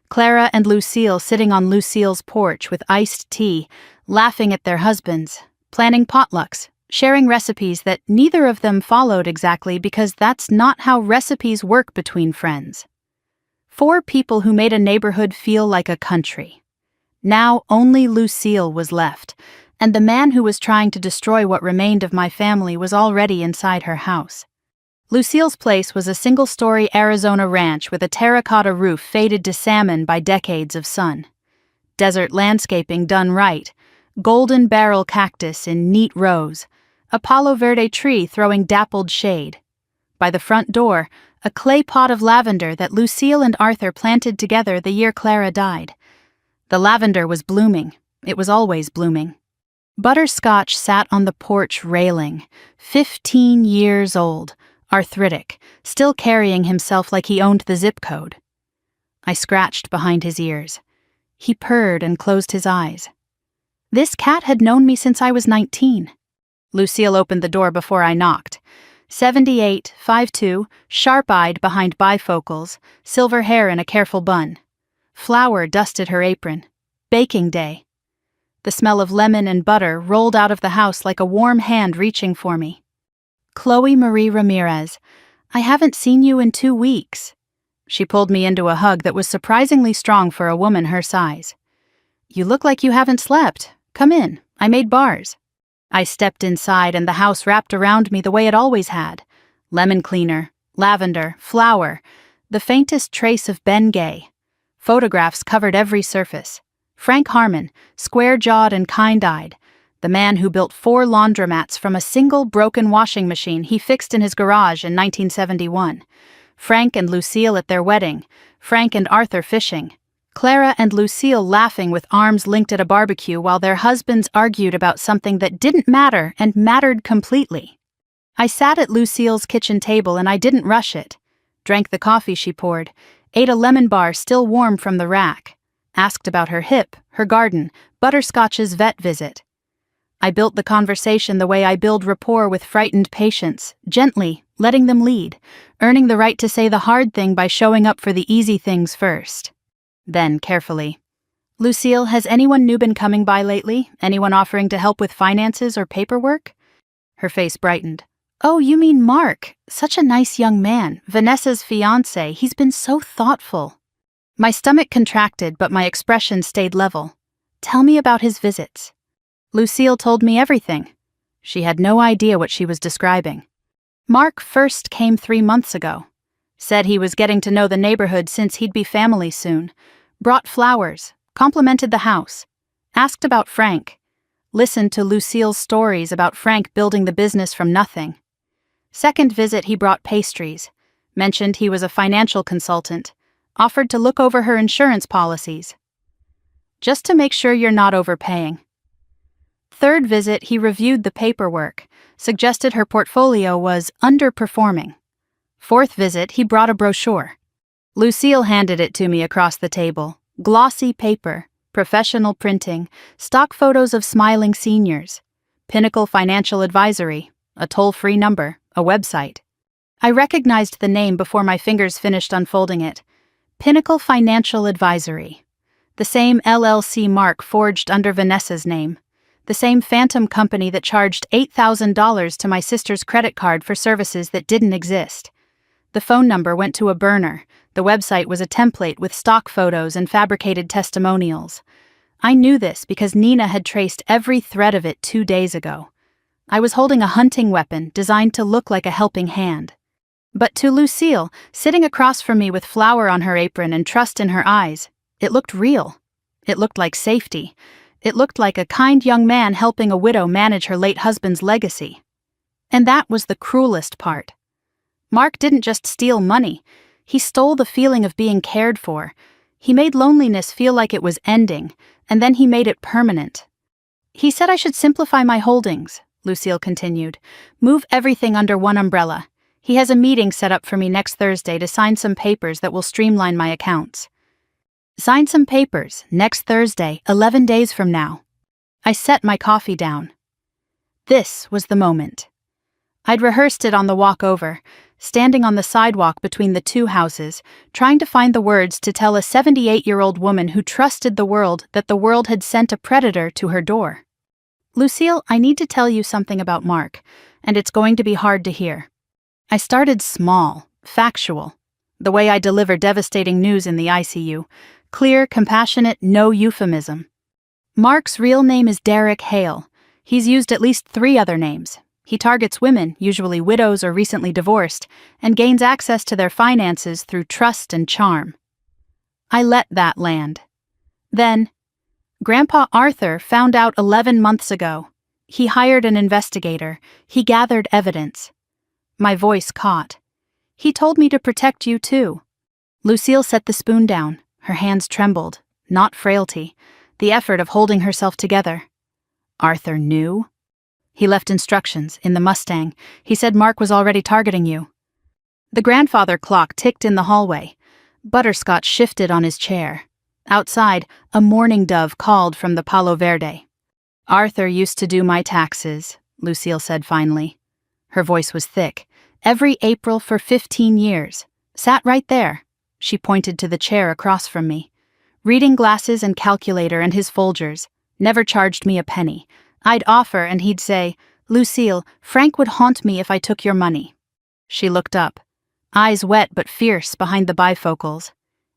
Speaker 1: Clara and Lucille sitting on Lucille's porch with iced tea, laughing at their husbands, planning potlucks, sharing recipes that neither of them followed exactly because that's not how recipes work between friends. 4 people who made a neighborhood feel like a country. Now only Lucille was left, and the man who was trying to destroy what remained of my family was already inside her house. Lucille's place was a single-story Arizona ranch with a terracotta roof faded to salmon by decades of sun. Desert landscaping done right, golden barrel cactus in neat rows, a palo verde tree throwing dappled shade. By the front door, a clay pot of lavender that Lucille and Arthur planted together the year Clara died. The lavender was blooming. It was always blooming. Butterscotch sat on the porch railing, 15 years old, arthritic, still carrying himself like he owned the zip code. I scratched behind his ears. He purred and closed his eyes. This cat had known me since I was 19. Lucille opened the door before I knocked. 78, 5'2", sharp-eyed behind bifocals, silver hair in a careful bun. Flour dusted her apron. Baking day. The smell of lemon and butter rolled out of the house like a warm hand reaching for me. Chloe Marie Ramirez, I haven't seen you in 2 weeks. She pulled me into a hug that was surprisingly strong for a woman her size. You look like you haven't slept. Come in, I made bars. I stepped inside and the house wrapped around me the way it always had. Lemon cleaner, lavender, flour, the faintest trace of Bengay. Photographs covered every surface. Frank Harmon, square-jawed and kind-eyed, the man who built 4 laundromats from a single broken washing machine he fixed in his garage in 1971. Frank and Lucille at their wedding, Frank and Arthur fishing, Clara and Lucille laughing with arms linked at a barbecue while their husbands argued about something that didn't matter and mattered completely. I sat at Lucille's kitchen table and I didn't rush it. Drank the coffee she poured, ate a lemon bar still warm from the rack, asked about her hip, her garden, Butterscotch's vet visit. I built the conversation the way I build rapport with frightened patients, gently, letting them lead, earning the right to say the hard thing by showing up for the easy things first. Then, carefully, Lucille, has anyone new been coming by lately? Anyone offering to help with finances or paperwork? Her face brightened. Oh, you mean Mark. Such a nice young man, Vanessa's fiancé. He's been so thoughtful. My stomach contracted, but my expression stayed level. Tell me about his visits. Lucille told me everything. She had no idea what she was describing. Mark first came 3 months ago. Said he was getting to know the neighborhood since he'd be family soon. Brought flowers, complimented the house. Asked about Frank. Listened to Lucille's stories about Frank building the business from nothing. Second visit he brought pastries. Mentioned he was a financial consultant. Offered to look over her insurance policies. Just to make sure you're not overpaying. Third visit he reviewed the paperwork. Suggested her portfolio was underperforming. Fourth visit he brought a brochure. Lucille handed it to me across the table. Glossy paper, professional printing, stock photos of smiling seniors. Pinnacle Financial Advisory, a toll-free number, A website. I recognized the name before my fingers finished unfolding it. Pinnacle Financial Advisory. The same LLC mark forged under Vanessa's name. The same phantom company that charged $8,000 to my sister's credit card for services that didn't exist. The phone number went to a burner. The website was a template with stock photos and fabricated testimonials. I knew this because Nina had traced every thread of it 2 days ago. I was holding a hunting weapon designed to look like a helping hand. But to Lucille, sitting across from me with flour on her apron and trust in her eyes, it looked real. It looked like safety. It looked like a kind young man helping a widow manage her late husband's legacy. And that was the cruelest part. Mark didn't just steal money. He stole the feeling of being cared for. He made loneliness feel like it was ending, and then he made it permanent. He said I should simplify my holdings, Lucille continued. Move everything under one umbrella. He has a meeting set up for me next Thursday to sign some papers that will streamline my accounts. Sign some papers, next Thursday, 11 days from now. I set my coffee down. This was the moment. I'd rehearsed it on the walk over, standing on the sidewalk between the two houses, trying to find the words to tell a 78-year-old woman who trusted the world that the world had sent a predator to her door. Lucille, I need to tell you something about Mark, and it's going to be hard to hear. I started small, factual, the way I deliver devastating news in the ICU. Clear, compassionate, no euphemism. Mark's real name is Derek Hale. He's used at least 3 other names. He targets women, usually widows or recently divorced, and gains access to their finances through trust and charm. I let that land. Then, Grandpa Arthur found out 11 months ago. He hired an investigator. He gathered evidence. My voice caught. He told me to protect you too. Lucille set the spoon down. Her hands trembled, not frailty, the effort of holding herself together. Arthur knew? He left instructions in the Mustang. He said Mark was already targeting you. The grandfather clock ticked in the hallway. Butterscotch shifted on his chair. Outside, a mourning dove called from the Palo Verde. Arthur used to do my taxes, Lucille said finally. Her voice was thick. Every April for 15 years. Sat right there. She pointed to the chair across from me. Reading glasses and calculator and his Folgers. Never charged me a penny. I'd offer and he'd say, Lucille, Frank would haunt me if I took your money. She looked up. Eyes wet but fierce behind the bifocals.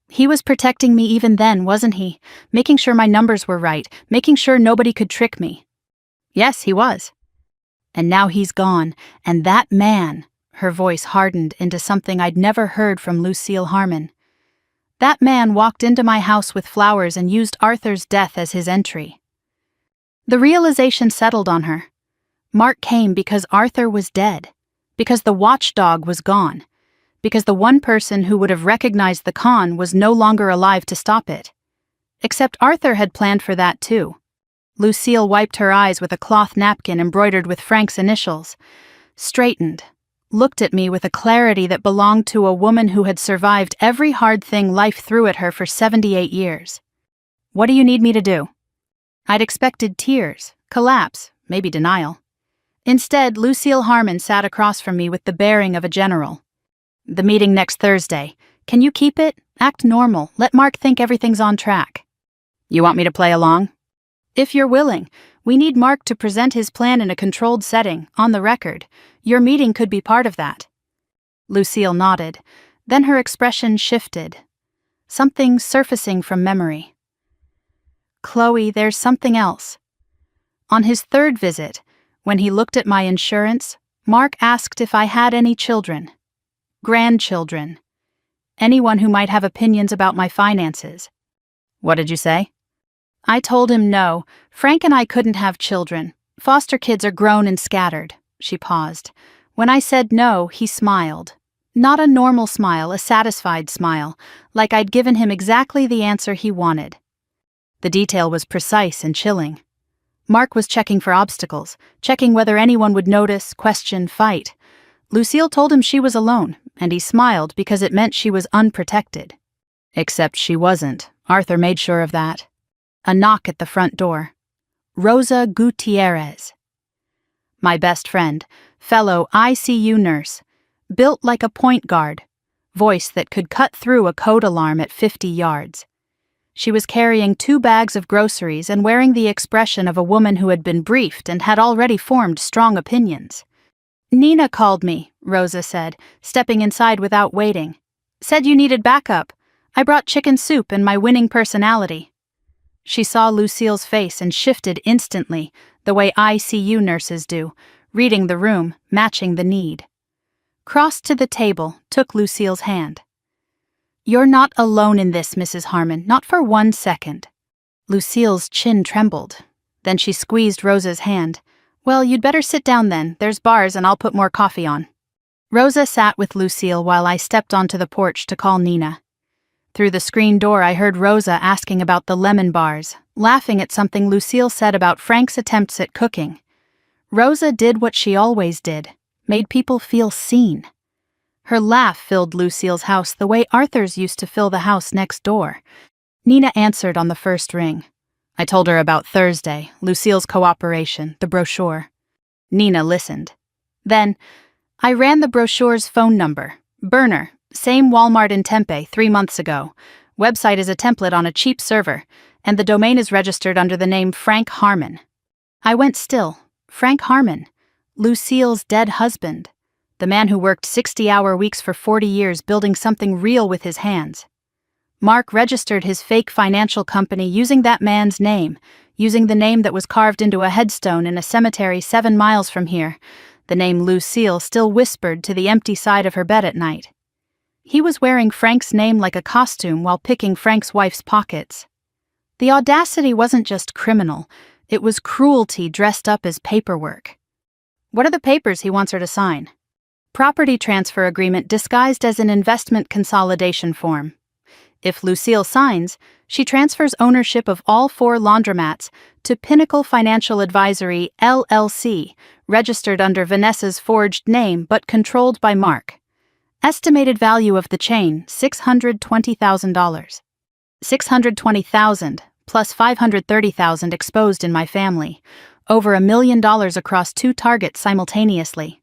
Speaker 1: He was protecting me even then, wasn't he? Making sure my numbers were right. Making sure nobody could trick me. Yes, he was. And now he's gone. And that man... Her voice hardened into something I'd never heard from Lucille Harmon. That man walked into my house with flowers and used Arthur's death as his entry. The realization settled on her. Mark came because Arthur was dead, because the watchdog was gone, because the one person who would have recognized the con was no longer alive to stop it. Except Arthur had planned for that too. Lucille wiped her eyes with a cloth napkin embroidered with Frank's initials, straightened, looked at me with a clarity that belonged to a woman who had survived every hard thing life threw at her for 78 years. What do you need me to do? I'd expected tears, collapse, maybe denial. Instead, Lucille Harmon sat across from me with the bearing of a general. The meeting next Thursday. Can you keep it? Act normal. Let Mark think everything's on track. You want me to play along? If you're willing. We need Mark to present his plan in a controlled setting, on the record. Your meeting could be part of that. Lucille nodded. Then her expression shifted. Something surfacing from memory. Chloe, there's something else. On his 3rd visit, when he looked at my insurance, Mark asked if I had any children. Grandchildren. Anyone who might have opinions about my finances. What did you say? I told him no. Frank and I couldn't have children. Foster kids are grown and scattered. She paused. When I said no, he smiled. Not a normal smile, a satisfied smile, like I'd given him exactly the answer he wanted. The detail was precise and chilling. Mark was checking for obstacles, checking whether anyone would notice, question, fight. Lucille told him she was alone, and he smiled because it meant she was unprotected. Except she wasn't. Arthur made sure of that. A knock at the front door. Rosa Gutierrez. My best friend, fellow ICU nurse, built like a point guard, voice that could cut through a code alarm at 50 yards. She was carrying 2 bags of groceries and wearing the expression of a woman who had been briefed and had already formed strong opinions. "Nina called me," Rosa said, stepping inside without waiting. "Said you needed backup. I brought chicken soup and my winning personality." She saw Lucille's face and shifted instantly, the way ICU nurses do, reading the room, matching the need. Crossed to the table, took Lucille's hand. "You're not alone in this, Mrs. Harmon, not for 1 second." Lucille's chin trembled. Then she squeezed Rosa's hand. "Well, you'd better sit down then. There's bars and I'll put more coffee on." Rosa sat with Lucille while I stepped onto the porch to call Nina. Through the screen door I heard Rosa asking about the lemon bars, laughing at something Lucille said about Frank's attempts at cooking. Rosa did what she always did, made people feel seen. Her laugh filled Lucille's house the way Arthur's used to fill the house next door. Nina answered on the first ring. I told her about Thursday, Lucille's cooperation, the brochure. Nina listened. Then, I ran the brochure's phone number. Burner, same Walmart in Tempe 3 months ago. Website is a template on a cheap server, and the domain is registered under the name Frank Harmon. I went still. Frank Harmon, Lucille's dead husband. The man who worked 60-hour weeks for 40 years building something real with his hands. Mark registered his fake financial company using that man's name, using the name that was carved into a headstone in a cemetery 7 miles from here, the name Lucille still whispered to the empty side of her bed at night. He was wearing Frank's name like a costume while picking Frank's wife's pockets. The audacity wasn't just criminal, it was cruelty dressed up as paperwork. What are the papers he wants her to sign? Property transfer agreement disguised as an investment consolidation form. If Lucille signs, she transfers ownership of all 4 laundromats to Pinnacle Financial Advisory, LLC, registered under Vanessa's forged name but controlled by Mark. Estimated value of the chain, $620,000. $620,000 plus $530,000 exposed in my family. Over $1 million across 2 targets simultaneously.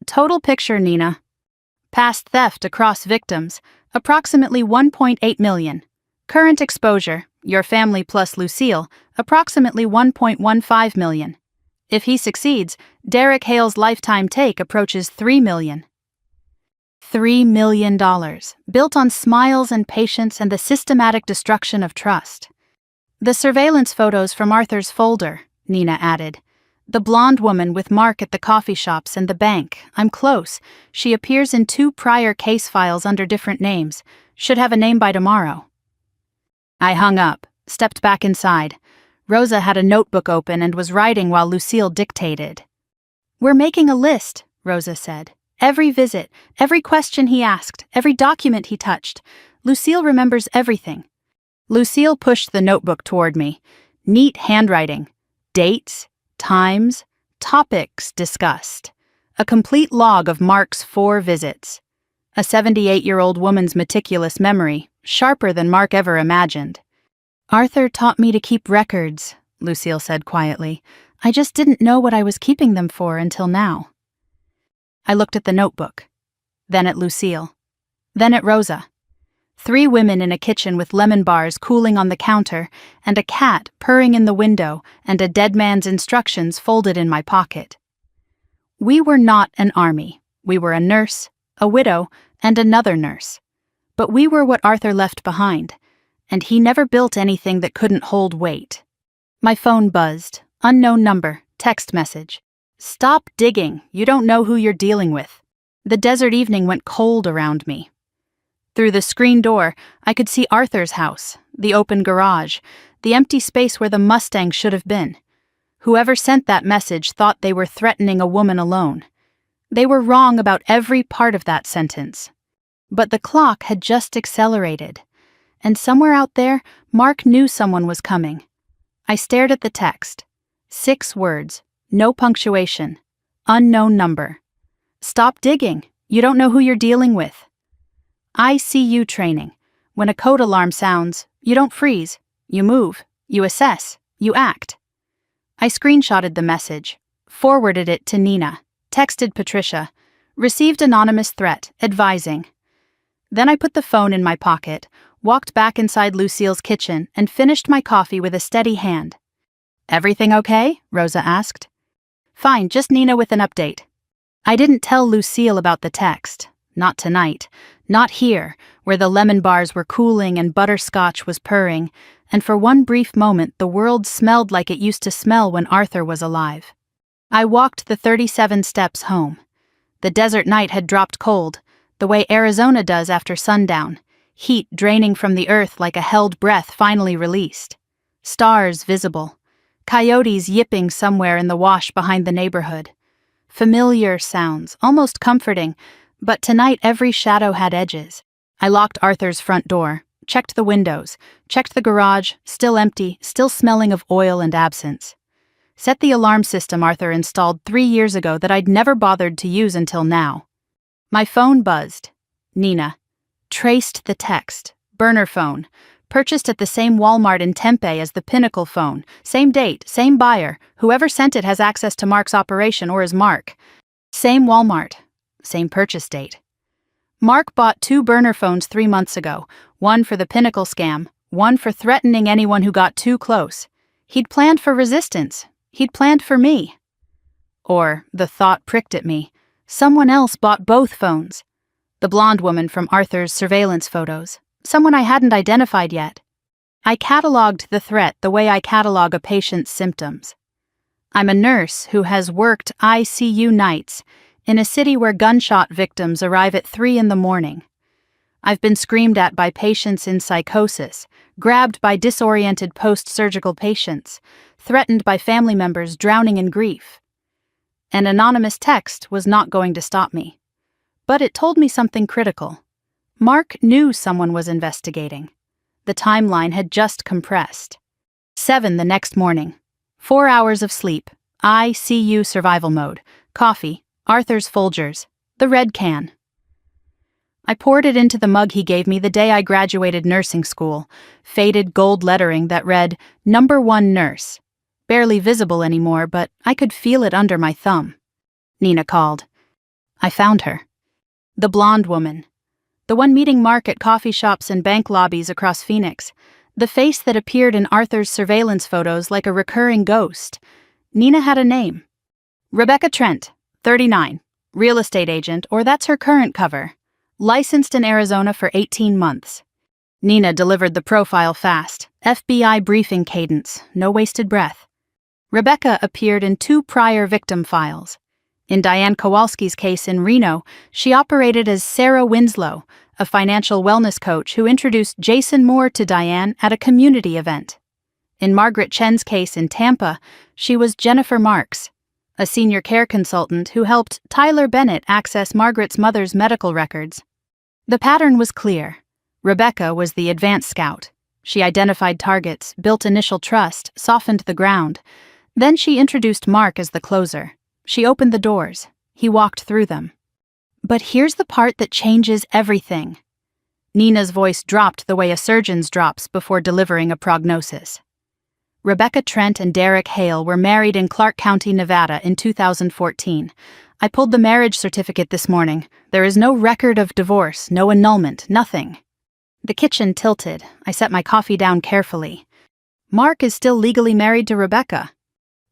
Speaker 1: Total picture, Nina. Past theft across victims, approximately $1.8 million. Current exposure, your family plus Lucille, approximately $1.15 million. If he succeeds, Derek Hale's lifetime take approaches $3 million. $3 million, built on smiles and patience and the systematic destruction of trust. The surveillance photos from Arthur's folder, Nina added. The blonde woman with Mark at the coffee shops and the bank. I'm close. She appears in 2 prior case files under different names. Should have a name by tomorrow. I hung up, stepped back inside. Rosa had a notebook open and was writing while Lucille dictated. "We're making a list," Rosa said. "Every visit, every question he asked, every document he touched. Lucille remembers everything." Lucille pushed the notebook toward me. Neat handwriting. Dates. Times, topics discussed. A complete log of Mark's 4 visits. A 78-year-old woman's meticulous memory, sharper than Mark ever imagined. "Arthur taught me to keep records," Lucille said quietly. "I just didn't know what I was keeping them for until now." I looked at the notebook, then at Lucille, then at Rosa. 3 women in a kitchen with lemon bars cooling on the counter, and a cat purring in the window, and a dead man's instructions folded in my pocket. We were not an army. We were a nurse, a widow, and another nurse. But we were what Arthur left behind, and he never built anything that couldn't hold weight. My phone buzzed. Unknown number, text message. "Stop digging, you don't know who you're dealing with." The desert evening went cold around me. Through the screen door, I could see Arthur's house, the open garage, the empty space where the Mustang should have been. Whoever sent that message thought they were threatening a woman alone. They were wrong about every part of that sentence. But the clock had just accelerated, and somewhere out there, Mark knew someone was coming. I stared at the text. 6 words, no punctuation, unknown number. "Stop digging, you don't know who you're dealing with." ICU training. When a code alarm sounds, you don't freeze, you move, you assess, you act. I screenshotted the message, forwarded it to Nina, Texted Patricia. Received anonymous threat, advising. Then I put the phone in my pocket, walked back inside Lucille's kitchen, and finished my coffee with a steady hand. Everything okay? Rosa asked. Fine, just Nina with an update. I didn't tell Lucille about the text. Not tonight. Not here, where the lemon bars were cooling and butterscotch was purring, and for one brief moment the world smelled like it used to smell when Arthur was alive. I walked the 37 steps home. The desert night had dropped cold, the way Arizona does after sundown, heat draining from the earth like a held breath finally released. Stars visible. Coyotes yipping somewhere in the wash behind the neighborhood. Familiar sounds, almost comforting, but tonight every shadow had edges. I locked Arthur's front door, checked the windows, checked the garage, still empty, still smelling of oil and absence. Set the alarm system Arthur installed 3 years ago that I'd never bothered to use until now. My phone buzzed. Nina. Traced the text. Burner phone. Purchased at the same Walmart in Tempe as the Pinnacle phone. Same date, same buyer. Whoever sent it has access to Mark's operation or is Mark. Same Walmart. Same purchase date. Mark bought 2 burner phones 3 months ago. One for the Pinnacle scam, one for threatening anyone who got too close. He'd planned for resistance. He'd planned for me. Or, the thought pricked at me, someone else bought both phones. The blonde woman from Arthur's surveillance photos. Someone I hadn't identified yet. I cataloged the threat the way I catalog a patient's symptoms. I'm a nurse who has worked ICU nights in a city where gunshot victims arrive at 3 in the morning. I've been screamed at by patients in psychosis, grabbed by disoriented post-surgical patients, threatened by family members drowning in grief. An anonymous text was not going to stop me. But it told me something critical. Mark knew someone was investigating. The timeline had just compressed. 7 the next morning. 4 hours of sleep. ICU survival mode. Coffee. Arthur's Folgers. The red can. I poured it into the mug he gave me the day I graduated nursing school. Faded gold lettering that read, "Number 1 Nurse." Barely visible anymore, but I could feel it under my thumb. Nina called. I found her. The blonde woman. The one meeting Mark at coffee shops and bank lobbies across Phoenix. The face that appeared in Arthur's surveillance photos like a recurring ghost. Nina had a name. Rebecca Trent, 39. Real estate agent, or that's her current cover. Licensed in Arizona for 18 months. Nina delivered the profile fast. FBI briefing cadence, no wasted breath. Rebecca appeared in 2 prior victim files. In Diane Kowalski's case in Reno, she operated as Sarah Winslow, a financial wellness coach who introduced Jason Moore to Diane at a community event. In Margaret Chen's case in Tampa, she was Jennifer Marks, a senior care consultant who helped Tyler Bennett access Margaret's mother's medical records. The pattern was clear. Rebecca was the advanced scout. She identified targets, built initial trust, softened the ground. Then she introduced Mark as the closer. She opened the doors. He walked through them. But here's the part that changes everything. Nina's voice dropped the way a surgeon's drops before delivering a prognosis. Rebecca Trent and Derek Hale were married in Clark County, Nevada in 2014. I pulled the marriage certificate this morning. There is no record of divorce, no annulment, nothing. The kitchen tilted. I set my coffee down carefully. Mark is still legally married to Rebecca.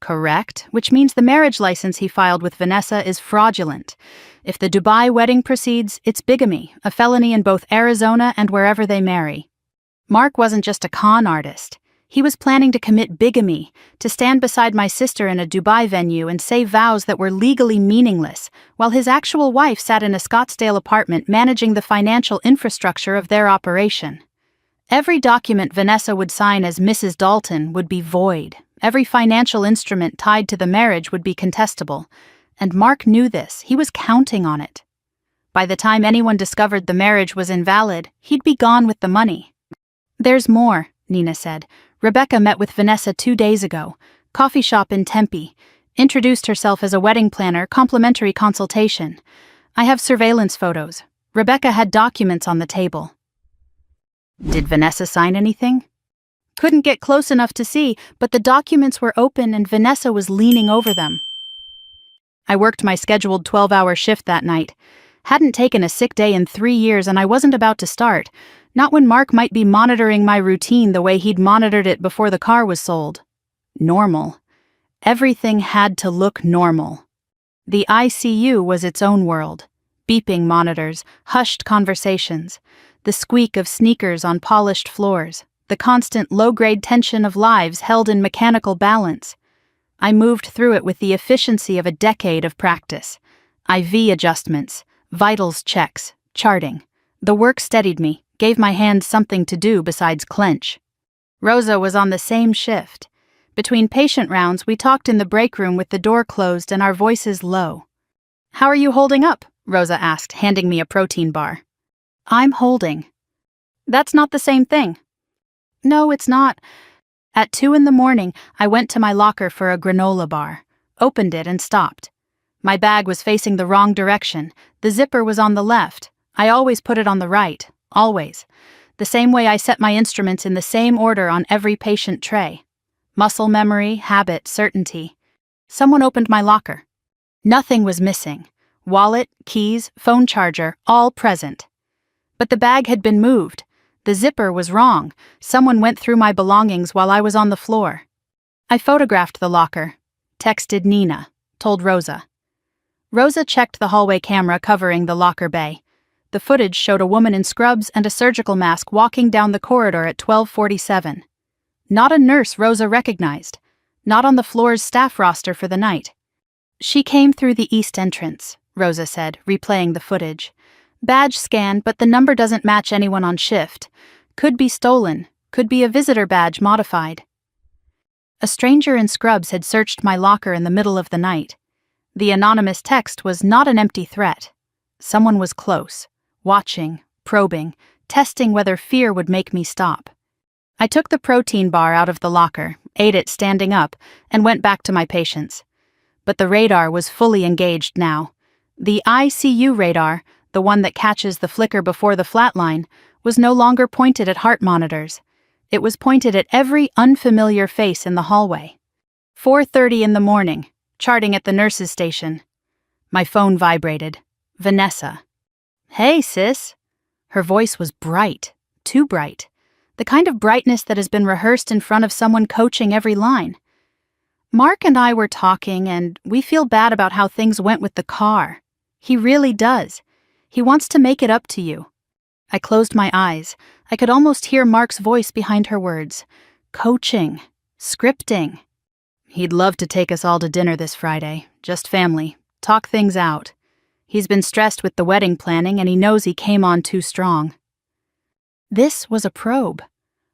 Speaker 1: Correct, which means the marriage license he filed with Vanessa is fraudulent. If the Dubai wedding proceeds, it's bigamy, a felony in both Arizona and wherever they marry. Mark wasn't just a con artist. He was planning to commit bigamy, to stand beside my sister in a Dubai venue and say vows that were legally meaningless, while his actual wife sat in a Scottsdale apartment managing the financial infrastructure of their operation. Every document Vanessa would sign as Mrs. Dalton would be void. Every financial instrument tied to the marriage would be contestable. And Mark knew this. He was counting on it. By the time anyone discovered the marriage was invalid, he'd be gone with the money. There's more, Nina said. Rebecca met with Vanessa 2 days ago. Coffee shop in Tempe. Introduced herself as a wedding planner, complimentary consultation. I have surveillance photos. Rebecca had documents on the table. Did Vanessa sign anything? Couldn't get close enough to see, but the documents were open and Vanessa was leaning over them. I worked my scheduled 12-hour shift that night. Hadn't taken a sick day in 3 years, and I wasn't about to start. Not when Mark might be monitoring my routine the way he'd monitored it before the car was sold. Normal. Everything had to look normal. The ICU was its own world. Beeping monitors, hushed conversations, the squeak of sneakers on polished floors, the constant low-grade tension of lives held in mechanical balance. I moved through it with the efficiency of a decade of practice. IV adjustments, vitals checks, charting. The work steadied me, gave my hands something to do besides clench. Rosa was on the same shift. Between patient rounds, we talked in the break room with the door closed and our voices low. "How are you holding up?" Rosa asked, handing me a protein bar. "I'm holding." "That's not the same thing." "No, it's not." At 2 in the morning, I went to my locker for a granola bar, opened it and stopped. My bag was facing the wrong direction. The zipper was on the left. I always put it on the right, always. The same way I set my instruments in the same order on every patient tray. Muscle memory, habit, certainty. Someone opened my locker. Nothing was missing. Wallet, keys, phone charger, all present. But the bag had been moved. The zipper was wrong. Someone went through my belongings while I was on the floor. I photographed the locker. Texted Nina. Told Rosa. Rosa checked the hallway camera covering the locker bay. The footage showed a woman in scrubs and a surgical mask walking down the corridor at 12:47. Not a nurse Rosa recognized. Not on the floor's staff roster for the night. "She came through the east entrance," Rosa said, replaying the footage. "Badge scan, but the number doesn't match anyone on shift. Could be stolen. Could be a visitor badge modified." A stranger in scrubs had searched my locker in the middle of the night. The anonymous text was not an empty threat. Someone was close, watching, probing, testing whether fear would make me stop. I took the protein bar out of the locker, ate it standing up, and went back to my patients. But the radar was fully engaged now. The ICU radar, the one that catches the flicker before the flatline, was no longer pointed at heart monitors. It was pointed at every unfamiliar face in the hallway. 4:30 in the morning, charting at the nurse's station. My phone vibrated. Vanessa. "Hey, sis." Her voice was bright, too bright. The kind of brightness that has been rehearsed in front of someone coaching every line. "Mark and I were talking, and we feel bad about how things went with the car. He really does. He wants to make it up to you." I closed my eyes. I could almost hear Mark's voice behind her words. Coaching. Scripting. "He'd love to take us all to dinner this Friday. Just family. Talk things out. He's been stressed with the wedding planning, and he knows he came on too strong." This was a probe.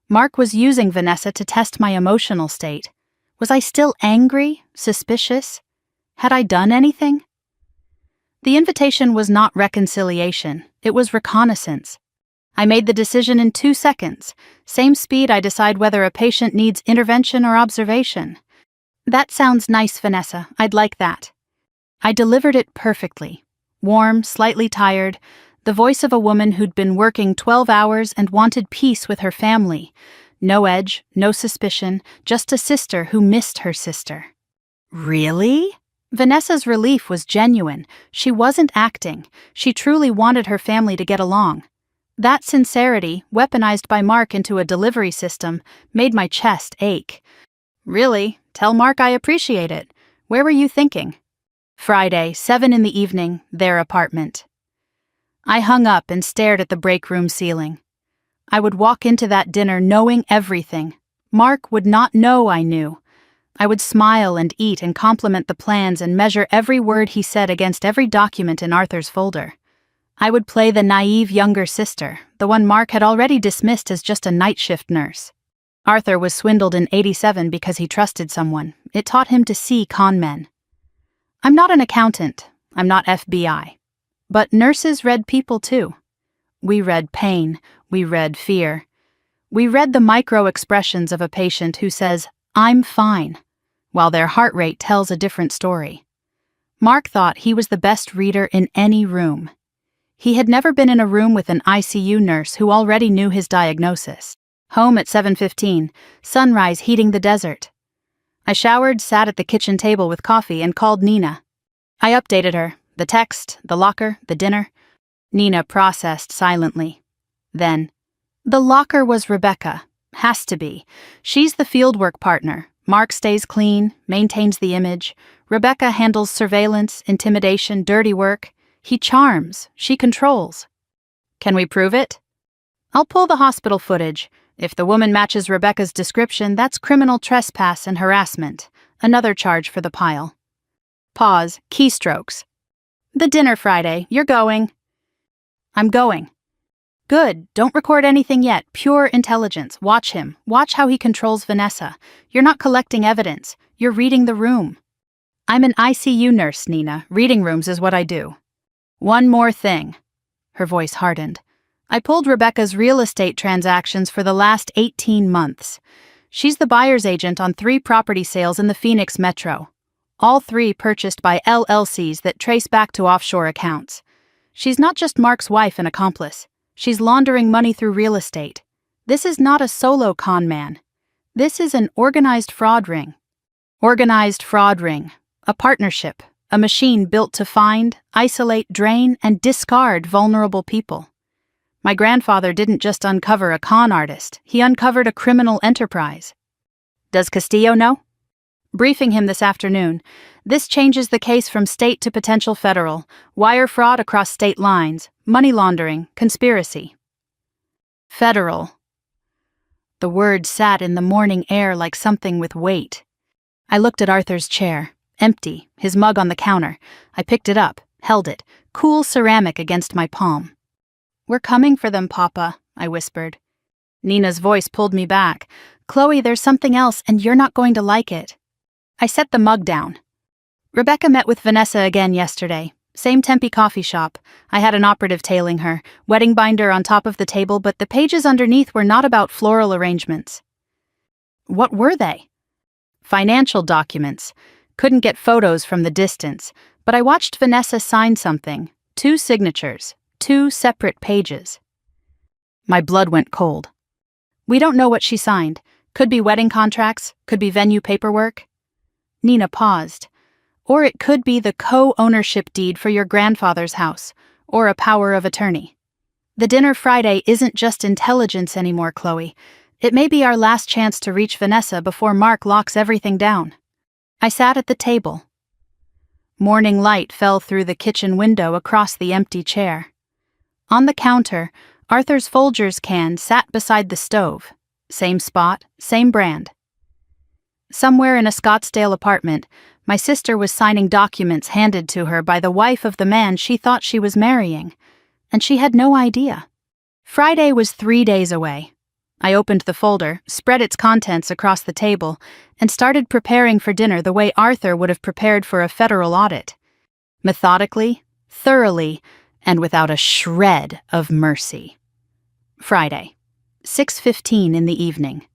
Speaker 1: Mark was using Vanessa to test my emotional state. Was I still angry? Suspicious? Had I done anything? The invitation was not reconciliation. It was reconnaissance. I made the decision in 2 seconds. Same speed I decide whether a patient needs intervention or observation. "That sounds nice, Vanessa. I'd like that." I delivered it perfectly. Warm, slightly tired, the voice of a woman who'd been working 12 hours and wanted peace with her family. No edge, no suspicion, just a sister who missed her sister. "Really?" Vanessa's relief was genuine. She wasn't acting. She truly wanted her family to get along. That sincerity, weaponized by Mark into a delivery system, made my chest ache. "Really? Tell Mark I appreciate it. Where were you thinking?" Friday, 7 in the evening, their apartment. I hung up and stared at the break room ceiling. I would walk into that dinner knowing everything. Mark would not know I knew. I would smile and eat and compliment the plans and measure every word he said against every document in Arthur's folder. I would play the naive younger sister, the one Mark had already dismissed as just a night shift nurse. Arthur was swindled in '87 because he trusted someone. It taught him to see con men. I'm not an accountant. I'm not FBI. But nurses read people too. We read pain. We read fear. We read the micro-expressions of a patient who says, "I'm fine," while their heart rate tells a different story. Mark thought he was the best reader in any room. He had never been in a room with an ICU nurse who already knew his diagnosis. Home at 7:15, sunrise heating the desert. I showered, sat at the kitchen table with coffee, and called Nina. I updated her. The text, the locker, the dinner. Nina processed silently. Then, the locker was Rebecca. Has to be. She's the fieldwork partner. Mark stays clean, maintains the image. Rebecca handles surveillance, intimidation, dirty work. He charms. She controls. Can we prove it? I'll pull the hospital footage. If the woman matches Rebecca's description, that's criminal trespass and harassment. Another charge for the pile. Pause. Keystrokes. The dinner Friday. You're going. I'm going. Good. Don't record anything yet. Pure intelligence. Watch him. Watch how he controls Vanessa. You're not collecting evidence. You're reading the room. I'm an ICU nurse, Nina. Reading rooms is what I do. One more thing. Her voice hardened. I pulled Rebecca's real estate transactions for the last 18 months. She's the buyer's agent on 3 property sales in the Phoenix metro. All 3 purchased by LLCs that trace back to offshore accounts. She's not just Mark's wife and accomplice. She's laundering money through real estate. This is not a solo con man. This is an organized fraud ring. Organized fraud ring. A partnership. A machine built to find, isolate, drain, and discard vulnerable people. My grandfather didn't just uncover a con artist. He uncovered a criminal enterprise. Does Castillo know? Briefing him this afternoon. This changes the case from state to potential federal. Wire fraud across state lines. Money laundering. Conspiracy. Federal. The word sat in the morning air like something with weight. I looked at Arthur's chair. Empty, his mug on the counter. I picked it up, held it, cool ceramic against my palm. We're coming for them, Papa, I whispered. Nina's voice pulled me back. Chloe, there's something else, and you're not going to like it. I set the mug down. Rebecca met with Vanessa again yesterday. Same Tempe coffee shop. I had an operative tailing her, wedding binder on top of the table, but the pages underneath were not about floral arrangements. What were they? Financial documents. Couldn't get photos from the distance, but I watched Vanessa sign something. 2 signatures. 2 separate pages. My blood went cold. We don't know what she signed. Could be wedding contracts, could be venue paperwork. Nina paused. Or it could be the co-ownership deed for your grandfather's house, or a power of attorney. The dinner Friday isn't just intelligence anymore, Chloe. It may be our last chance to reach Vanessa before Mark locks everything down. I sat at the table. Morning light fell through the kitchen window across the empty chair. On the counter, Arthur's Folgers can sat beside the stove. Same spot, same brand. Somewhere in a Scottsdale apartment, my sister was signing documents handed to her by the wife of the man she thought she was marrying, and she had no idea. Friday was 3 days away. I opened the folder, spread its contents across the table, and started preparing for dinner the way Arthur would have prepared for a federal audit. Methodically, thoroughly, and without a shred of mercy. Friday, 6:15 in the evening.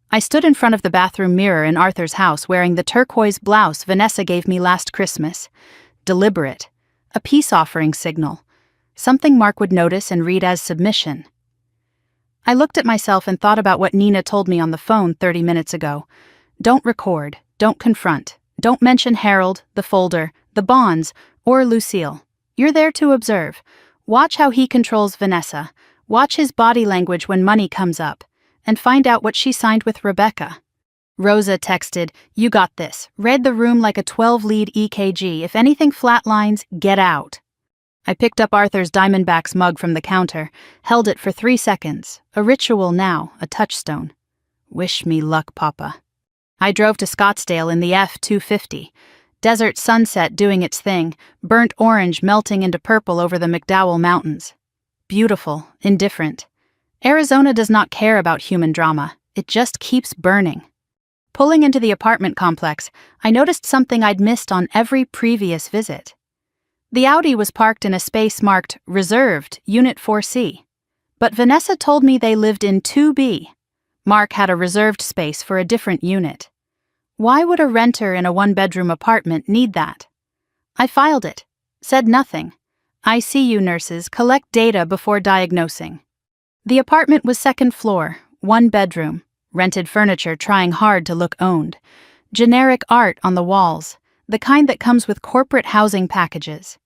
Speaker 1: I stood in front of the bathroom mirror in Arthur's house wearing the turquoise blouse Vanessa gave me last Christmas. Deliberate. A peace offering signal. Something Mark would notice and read as submission. I looked at myself and thought about what Nina told me on the phone 30 minutes ago. Don't record. Don't confront. Don't mention Harold, the folder, the bonds, or Lucille. You're there to observe. Watch how he controls Vanessa. Watch his body language when money comes up. And find out what she signed with Rebecca. Rosa texted, "You got this. Read the room like a 12-lead EKG. If anything flatlines, get out." I picked up Arthur's Diamondbacks mug from the counter, held it for 3 seconds. A ritual now, a touchstone. Wish me luck, Papa. I drove to Scottsdale in the F-250. Desert sunset doing its thing, burnt orange melting into purple over the McDowell Mountains. Beautiful, indifferent. Arizona does not care about human drama. It just keeps burning. Pulling into the apartment complex, I noticed something I'd missed on every previous visit. The Audi was parked in a space marked Reserved, Unit 4C. But Vanessa told me they lived in 2B. Mark had a reserved space for a different unit. Why would a renter in a 1-bedroom apartment need that? I filed it. Said nothing. ICU nurses collect data before diagnosing. The apartment was 2nd floor, 1 bedroom, rented furniture trying hard to look owned. Generic art on the walls. the kind that comes with corporate housing packages.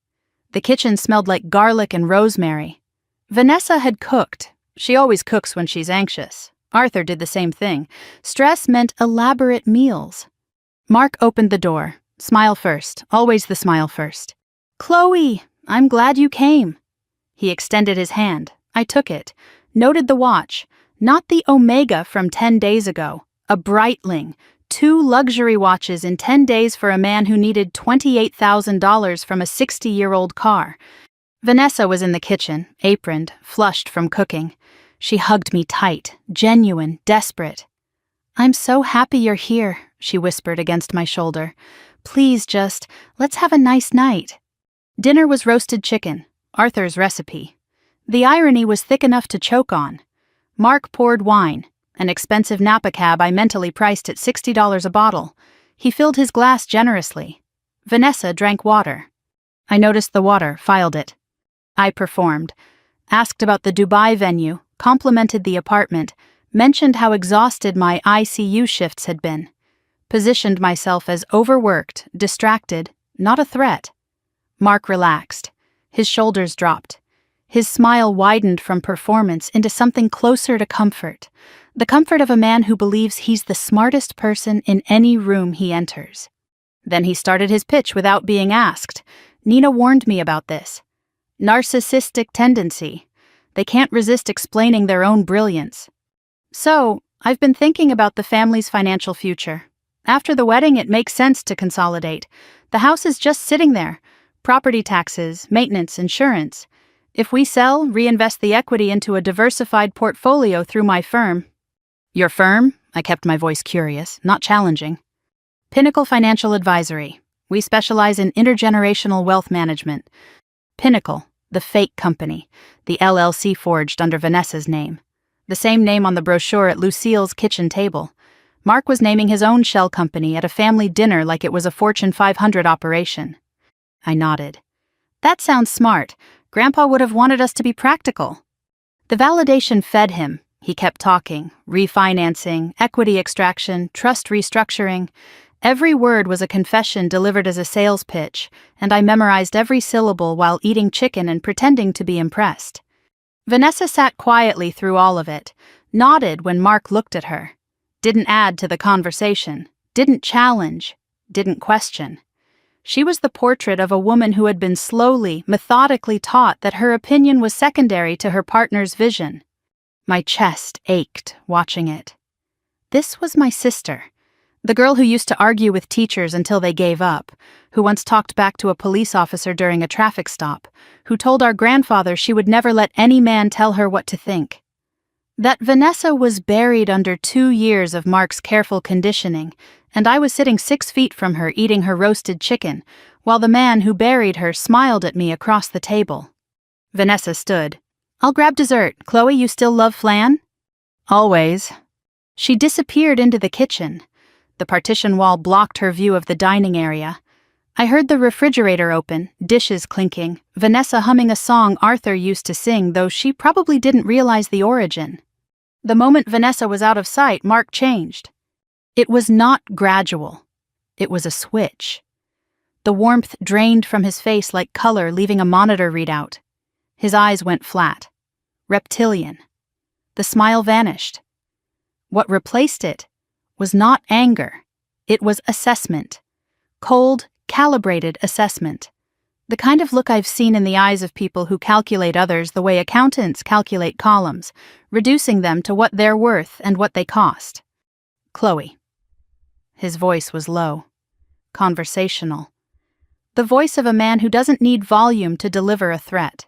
Speaker 1: The kitchen smelled like garlic and rosemary. Vanessa had cooked. She always cooks when she's anxious. Arthur did the same thing. Stress meant elaborate meals. Mark opened the door. Smile first, always the smile first. "Chloe, I'm glad you came." He extended his hand. I took it, noted the watch, not the Omega from 10 days ago, a Breitling, 2 luxury watches in 10 days for a man who needed $28,000 from a 60-year-old car. Vanessa was in the kitchen, aproned, flushed from cooking. She hugged me tight, genuine, desperate. "I'm so happy you're here," she whispered against my shoulder. "Please let's have a nice night." Dinner was roasted chicken, Arthur's recipe. The irony was thick enough to choke on. Mark poured wine, an expensive Napa cab I mentally priced at $60 a bottle. He filled his glass generously. Vanessa drank water. I noticed the water, filed it. I performed. Asked about the Dubai venue, complimented the apartment, mentioned how exhausted my ICU shifts had been. Positioned myself as overworked, distracted, not a threat. Mark relaxed. His shoulders dropped. His smile widened from performance into something closer to comfort. The comfort of a man who believes he's the smartest person in any room he enters. Then he started his pitch without being asked. Nina warned me about this. Narcissistic tendency. They can't resist explaining their own brilliance. "So, I've been thinking about the family's financial future. After the wedding, it makes sense to consolidate. The house is just sitting there. Property taxes, maintenance, insurance. If we sell, reinvest the equity into a diversified portfolio through my firm." "Your firm?" I kept my voice curious, not challenging. "Pinnacle Financial Advisory. We specialize in intergenerational wealth management." Pinnacle, the fake company, the LLC forged under Vanessa's name. The same name on the brochure at Lucille's kitchen table. Mark was naming his own shell company at a family dinner like it was a Fortune 500 operation. I nodded. "That sounds smart. Grandpa would have wanted us to be practical." The validation fed him. He kept talking, refinancing, equity extraction, trust restructuring. Every word was a confession delivered as a sales pitch, and I memorized every syllable while eating chicken and pretending to be impressed. Vanessa sat quietly through all of it, nodded when Mark looked at her. Didn't add to the conversation, didn't challenge, didn't question. She was the portrait of a woman who had been slowly, methodically taught that her opinion was secondary to her partner's vision. My chest ached watching it. This was my sister, the girl who used to argue with teachers until they gave up, who once talked back to a police officer during a traffic stop, who told our grandfather she would never let any man tell her what to think. That Vanessa was buried under 2 years of Mark's careful conditioning, and I was sitting 6 feet from her eating her roasted chicken, while the man who buried her smiled at me across the table. Vanessa stood. "I'll grab dessert. Chloe, you still love flan?" "Always." She disappeared into the kitchen. The partition wall blocked her view of the dining area. I heard the refrigerator open, dishes clinking, Vanessa humming a song Arthur used to sing, though she probably didn't realize the origin. The moment Vanessa was out of sight, Mark changed. It was not gradual. It was a switch. The warmth drained from his face like color leaving a monitor readout. His eyes went flat. Reptilian. The smile vanished. What replaced it was not anger. It was assessment. Cold, calibrated assessment. The kind of look I've seen in the eyes of people who calculate others the way accountants calculate columns, reducing them to what they're worth and what they cost. "Chloe." His voice was low. Conversational. The voice of a man who doesn't need volume to deliver a threat.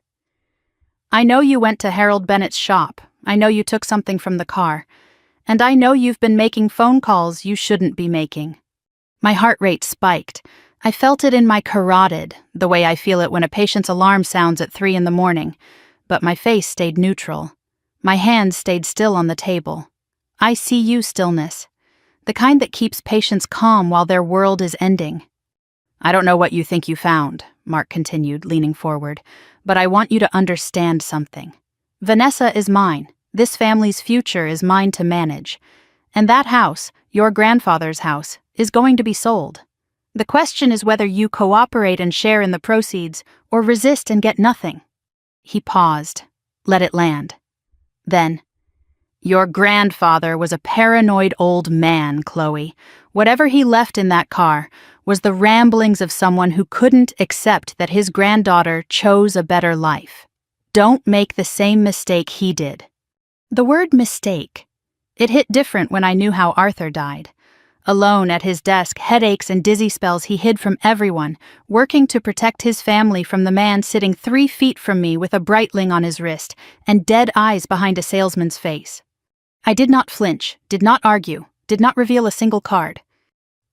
Speaker 1: "I know you went to Harold Bennett's shop. I know you took something from the car. And I know you've been making phone calls you shouldn't be making." My heart rate spiked. I felt it in my carotid, the way I feel it when a patient's alarm sounds at 3 in the morning, but my face stayed neutral. My hands stayed still on the table. ICU stillness, the kind that keeps patients calm while their world is ending. "I don't know what you think you found," Mark continued, leaning forward, "but I want you to understand something. Vanessa is mine. This family's future is mine to manage. And that house, your grandfather's house, is going to be sold. The question is whether you cooperate and share in the proceeds, or resist and get nothing. He paused. Let it land. Then, your grandfather was a paranoid old man, Chloe. Whatever he left in that car was the ramblings of someone who couldn't accept that his granddaughter chose a better life. Don't make the same mistake he did. The word mistake. It hit different when I knew how Arthur died. Alone at his desk, headaches and dizzy spells he hid from everyone, working to protect his family from the man sitting 3 feet from me with a Breitling on his wrist and dead eyes behind a salesman's face. I did not flinch, did not argue, did not reveal a single card.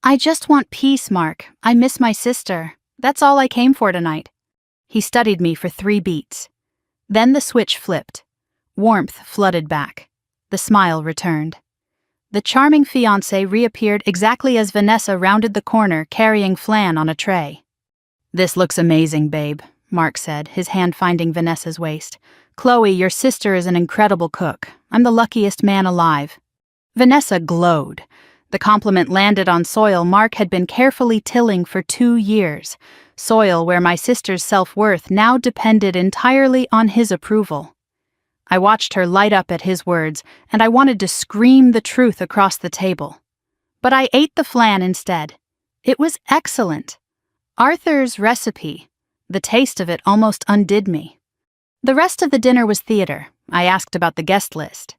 Speaker 1: I just want peace, Mark. I miss my sister. That's all I came for tonight. He studied me for 3 beats. Then the switch flipped. Warmth flooded back. The smile returned. The charming fiancé reappeared exactly as Vanessa rounded the corner carrying flan on a tray. "This looks amazing, babe," Mark said, his hand finding Vanessa's waist. "Chloe, your sister is an incredible cook. I'm the luckiest man alive." Vanessa glowed. The compliment landed on soil Mark had been carefully tilling for 2 years, soil where my sister's self-worth now depended entirely on his approval. I watched her light up at his words, and I wanted to scream the truth across the table. But I ate the flan instead. It was excellent. Arthur's recipe. The taste of it almost undid me. The rest of the dinner was theater. I asked about the guest list.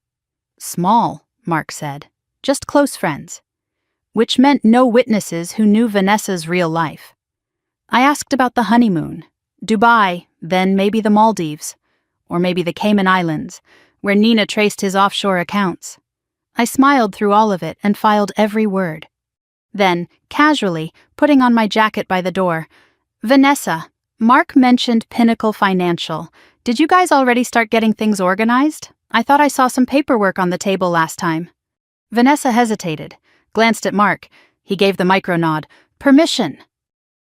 Speaker 1: "Small," Mark said. "Just close friends." Which meant no witnesses who knew Vanessa's real life. I asked about the honeymoon. Dubai, then maybe the Maldives. Or maybe the Cayman Islands, where Nina traced his offshore accounts. I smiled through all of it and filed every word. Then, casually, putting on my jacket by the door, "Vanessa, Mark mentioned Pinnacle Financial. Did you guys already start getting things organized? I thought I saw some paperwork on the table last time." Vanessa hesitated, glanced at Mark. He gave the micro nod. "Permission."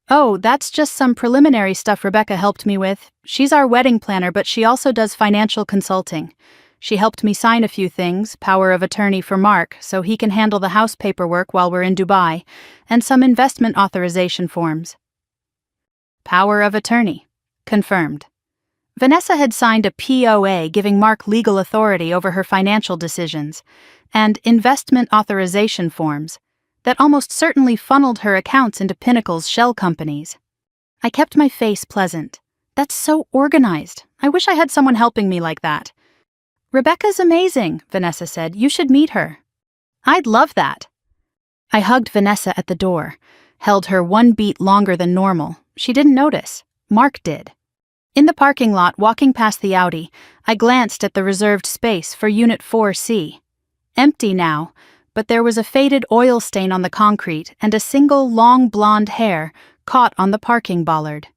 Speaker 1: "Oh, that's just some preliminary stuff Rebecca helped me with. She's our wedding planner, but she also does financial consulting. She helped me sign a few things, power of attorney for Mark, so he can handle the house paperwork while we're in Dubai, and some investment authorization forms." Power of attorney. Confirmed. Vanessa had signed a POA giving Mark legal authority over her financial decisions, and investment authorization forms that almost certainly funneled her accounts into Pinnacle's shell companies. I kept my face pleasant. That's so organized. I wish I had someone helping me like that. "Rebecca's amazing," Vanessa said. "You should meet her." "I'd love that." I hugged Vanessa at the door, held her 1 beat longer than normal. She didn't notice. Mark did. In the parking lot, walking past the Audi, I glanced at the reserved space for Unit 4C. Empty now, but there was a faded oil stain on the concrete and a single long blonde hair caught on the parking bollard.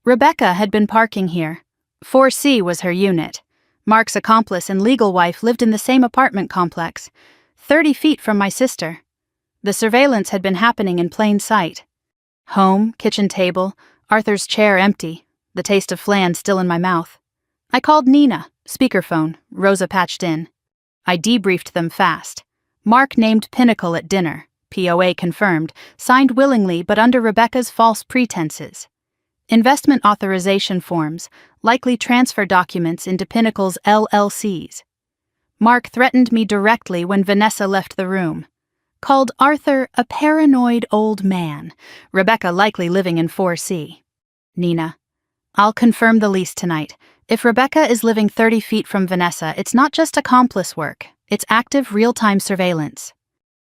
Speaker 1: Rebecca had been parking here. 4C was her unit. Mark's accomplice and legal wife lived in the same apartment complex, 30 feet from my sister. The surveillance had been happening in plain sight. Home, kitchen table, Arthur's chair empty, the taste of flan still in my mouth. I called Nina, speakerphone, Rosa patched in. I debriefed them fast. Mark named Pinnacle at dinner, POA confirmed, signed willingly but under Rebecca's false pretenses. Investment authorization forms, likely transfer documents into Pinnacle's LLCs. Mark threatened me directly when Vanessa left the room. Called Arthur a paranoid old man, Rebecca likely living in 4C. "Nina, I'll confirm the lease tonight. If Rebecca is living 30 feet from Vanessa, it's not just accomplice work. It's active real-time surveillance."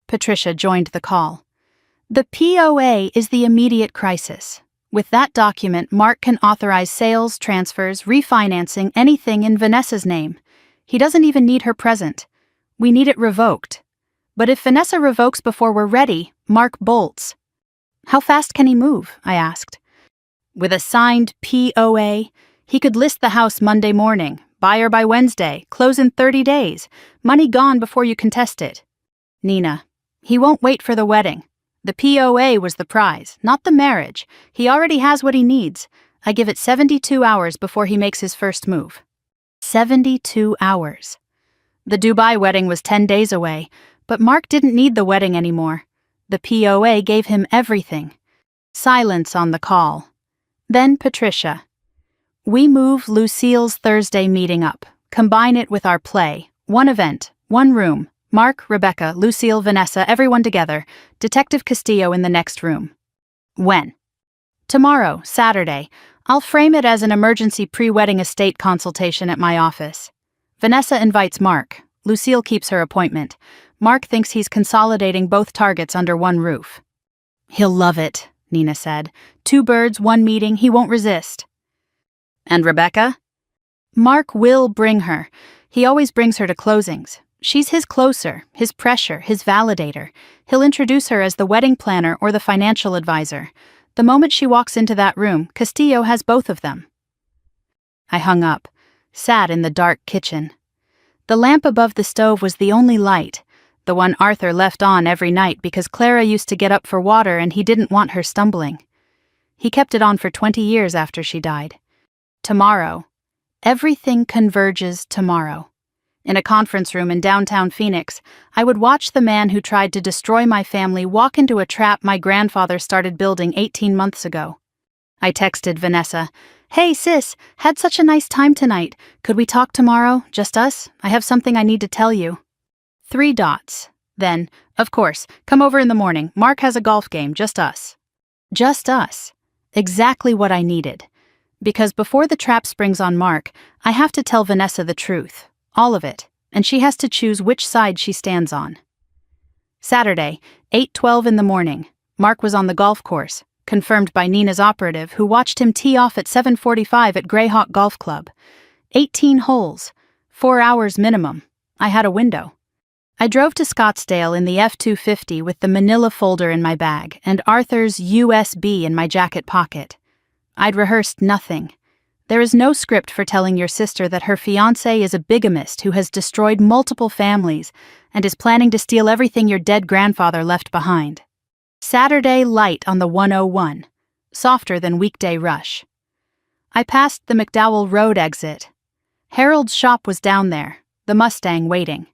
Speaker 1: Patricia joined the call. "The POA is the immediate crisis. With that document, Mark can authorize sales, transfers, refinancing, anything in Vanessa's name. He doesn't even need her present. We need it revoked. But if Vanessa revokes before we're ready, Mark bolts." "How fast can he move?" I asked. "With a signed POA, he could list the house Monday morning, buyer by Wednesday, close in 30 days, money gone before you contest it." "Nina, he won't wait for the wedding. The POA was the prize, not the marriage. He already has what he needs. I give it 72 hours before he makes his first move." 72 hours. The Dubai wedding was 10 days away, but Mark didn't need the wedding anymore. The POA gave him everything. Silence on the call. Then Patricia. We move Lucille's Thursday meeting up. Combine it with our play. One event, one room. Mark, Rebecca, Lucille, Vanessa, everyone together. Detective Castillo in the next room. When? Tomorrow, Saturday. I'll frame it as an emergency pre-wedding estate consultation at my office. Vanessa invites Mark. Lucille keeps her appointment. Mark thinks he's consolidating both targets under one roof. He'll love it, Nina said. 2 birds, 1 meeting, he won't resist. And Rebecca? Mark will bring her. He always brings her to closings. She's his closer, his pressure, his validator. He'll introduce her as the wedding planner or the financial advisor. The moment she walks into that room, Castillo has both of them. I hung up, sat in the dark kitchen. The lamp above the stove was the only light, the one Arthur left on every night because Clara used to get up for water and he didn't want her stumbling. He kept it on for 20 years after she died. Tomorrow. Everything converges tomorrow. In a conference room in downtown Phoenix, I would watch the man who tried to destroy my family walk into a trap my grandfather started building 18 months ago. I texted Vanessa, "Hey sis, had such a nice time tonight. Could we talk tomorrow, just us? I have something I need to tell you." 3 dots. Then, of course, come over in the morning. Mark has a golf game, just us. Just us. Exactly what I needed. Because before the trap springs on Mark, I have to tell Vanessa the truth. All of it, and she has to choose which side she stands on. Saturday, 8:12 in the morning. Mark was on the golf course, confirmed by Nina's operative, who watched him tee off at 7:45 at Greyhawk Golf Club. 18 holes, 4 hours minimum. I had a window. I drove to Scottsdale in the F-250 with the manila folder in my bag and Arthur's USB in my jacket pocket. I'd rehearsed nothing. There is no script for telling your sister that her fiancé is a bigamist who has destroyed multiple families and is planning to steal everything your dead grandfather left behind. Saturday light on the 101, softer than weekday rush. I passed the McDowell Road exit. Harold's shop was down there, the Mustang waiting.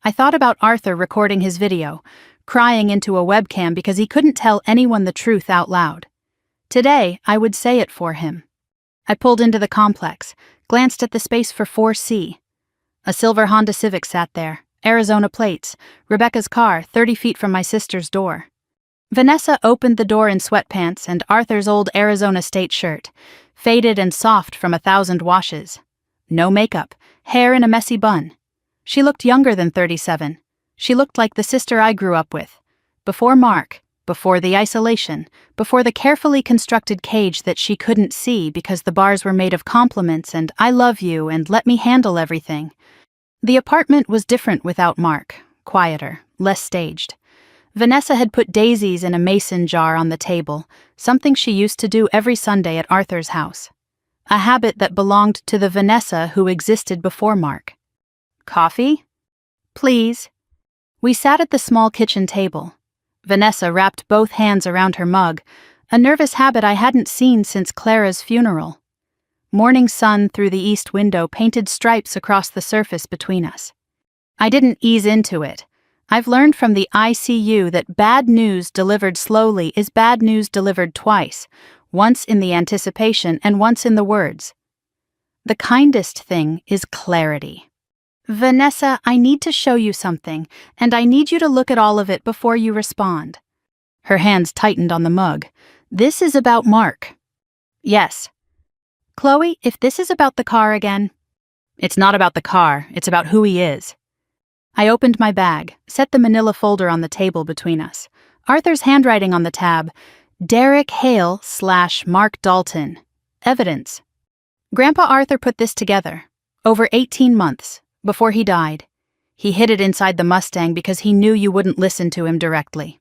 Speaker 1: I thought about Arthur recording his video, crying into a webcam because he couldn't tell anyone the truth out loud. Today, I would say it for him. I pulled into the complex, glanced at the space for 4C. A silver Honda Civic sat there, Arizona plates, Rebecca's car 30 feet from my sister's door. Vanessa opened the door in sweatpants and Arthur's old Arizona State shirt, faded and soft from 1,000 washes. No makeup, hair in a messy bun. She looked younger than 37. She looked like the sister I grew up with. Before Mark, before the isolation, before the carefully constructed cage that she couldn't see because the bars were made of compliments and "I love you" and "let me handle everything." The apartment was different without Mark, quieter, less staged. Vanessa had put daisies in a mason jar on the table, something she used to do every Sunday at Arthur's house. A habit that belonged to the Vanessa who existed before Mark. Coffee? Please. We sat at the small kitchen table. Vanessa wrapped both hands around her mug, a nervous habit I hadn't seen since Clara's funeral. Morning sun through the east window painted stripes across the surface between us. I didn't ease into it. I've learned from the ICU that bad news delivered slowly is bad news delivered twice, once in the anticipation and once in the words. The kindest thing is clarity. Vanessa, I need to show you something, and I need you to look at all of it before you respond. Her hands tightened on the mug. This is about Mark. Yes. Chloe, if this is about the car again. It's not about the car, it's about who he is. I opened my bag, set the manila folder on the table between us. Arthur's handwriting on the tab, Derek Hale / Mark Dalton. Evidence. Grandpa Arthur put this together. Over 18 months. Before he died. He hid it inside the Mustang because he knew you wouldn't listen to him directly.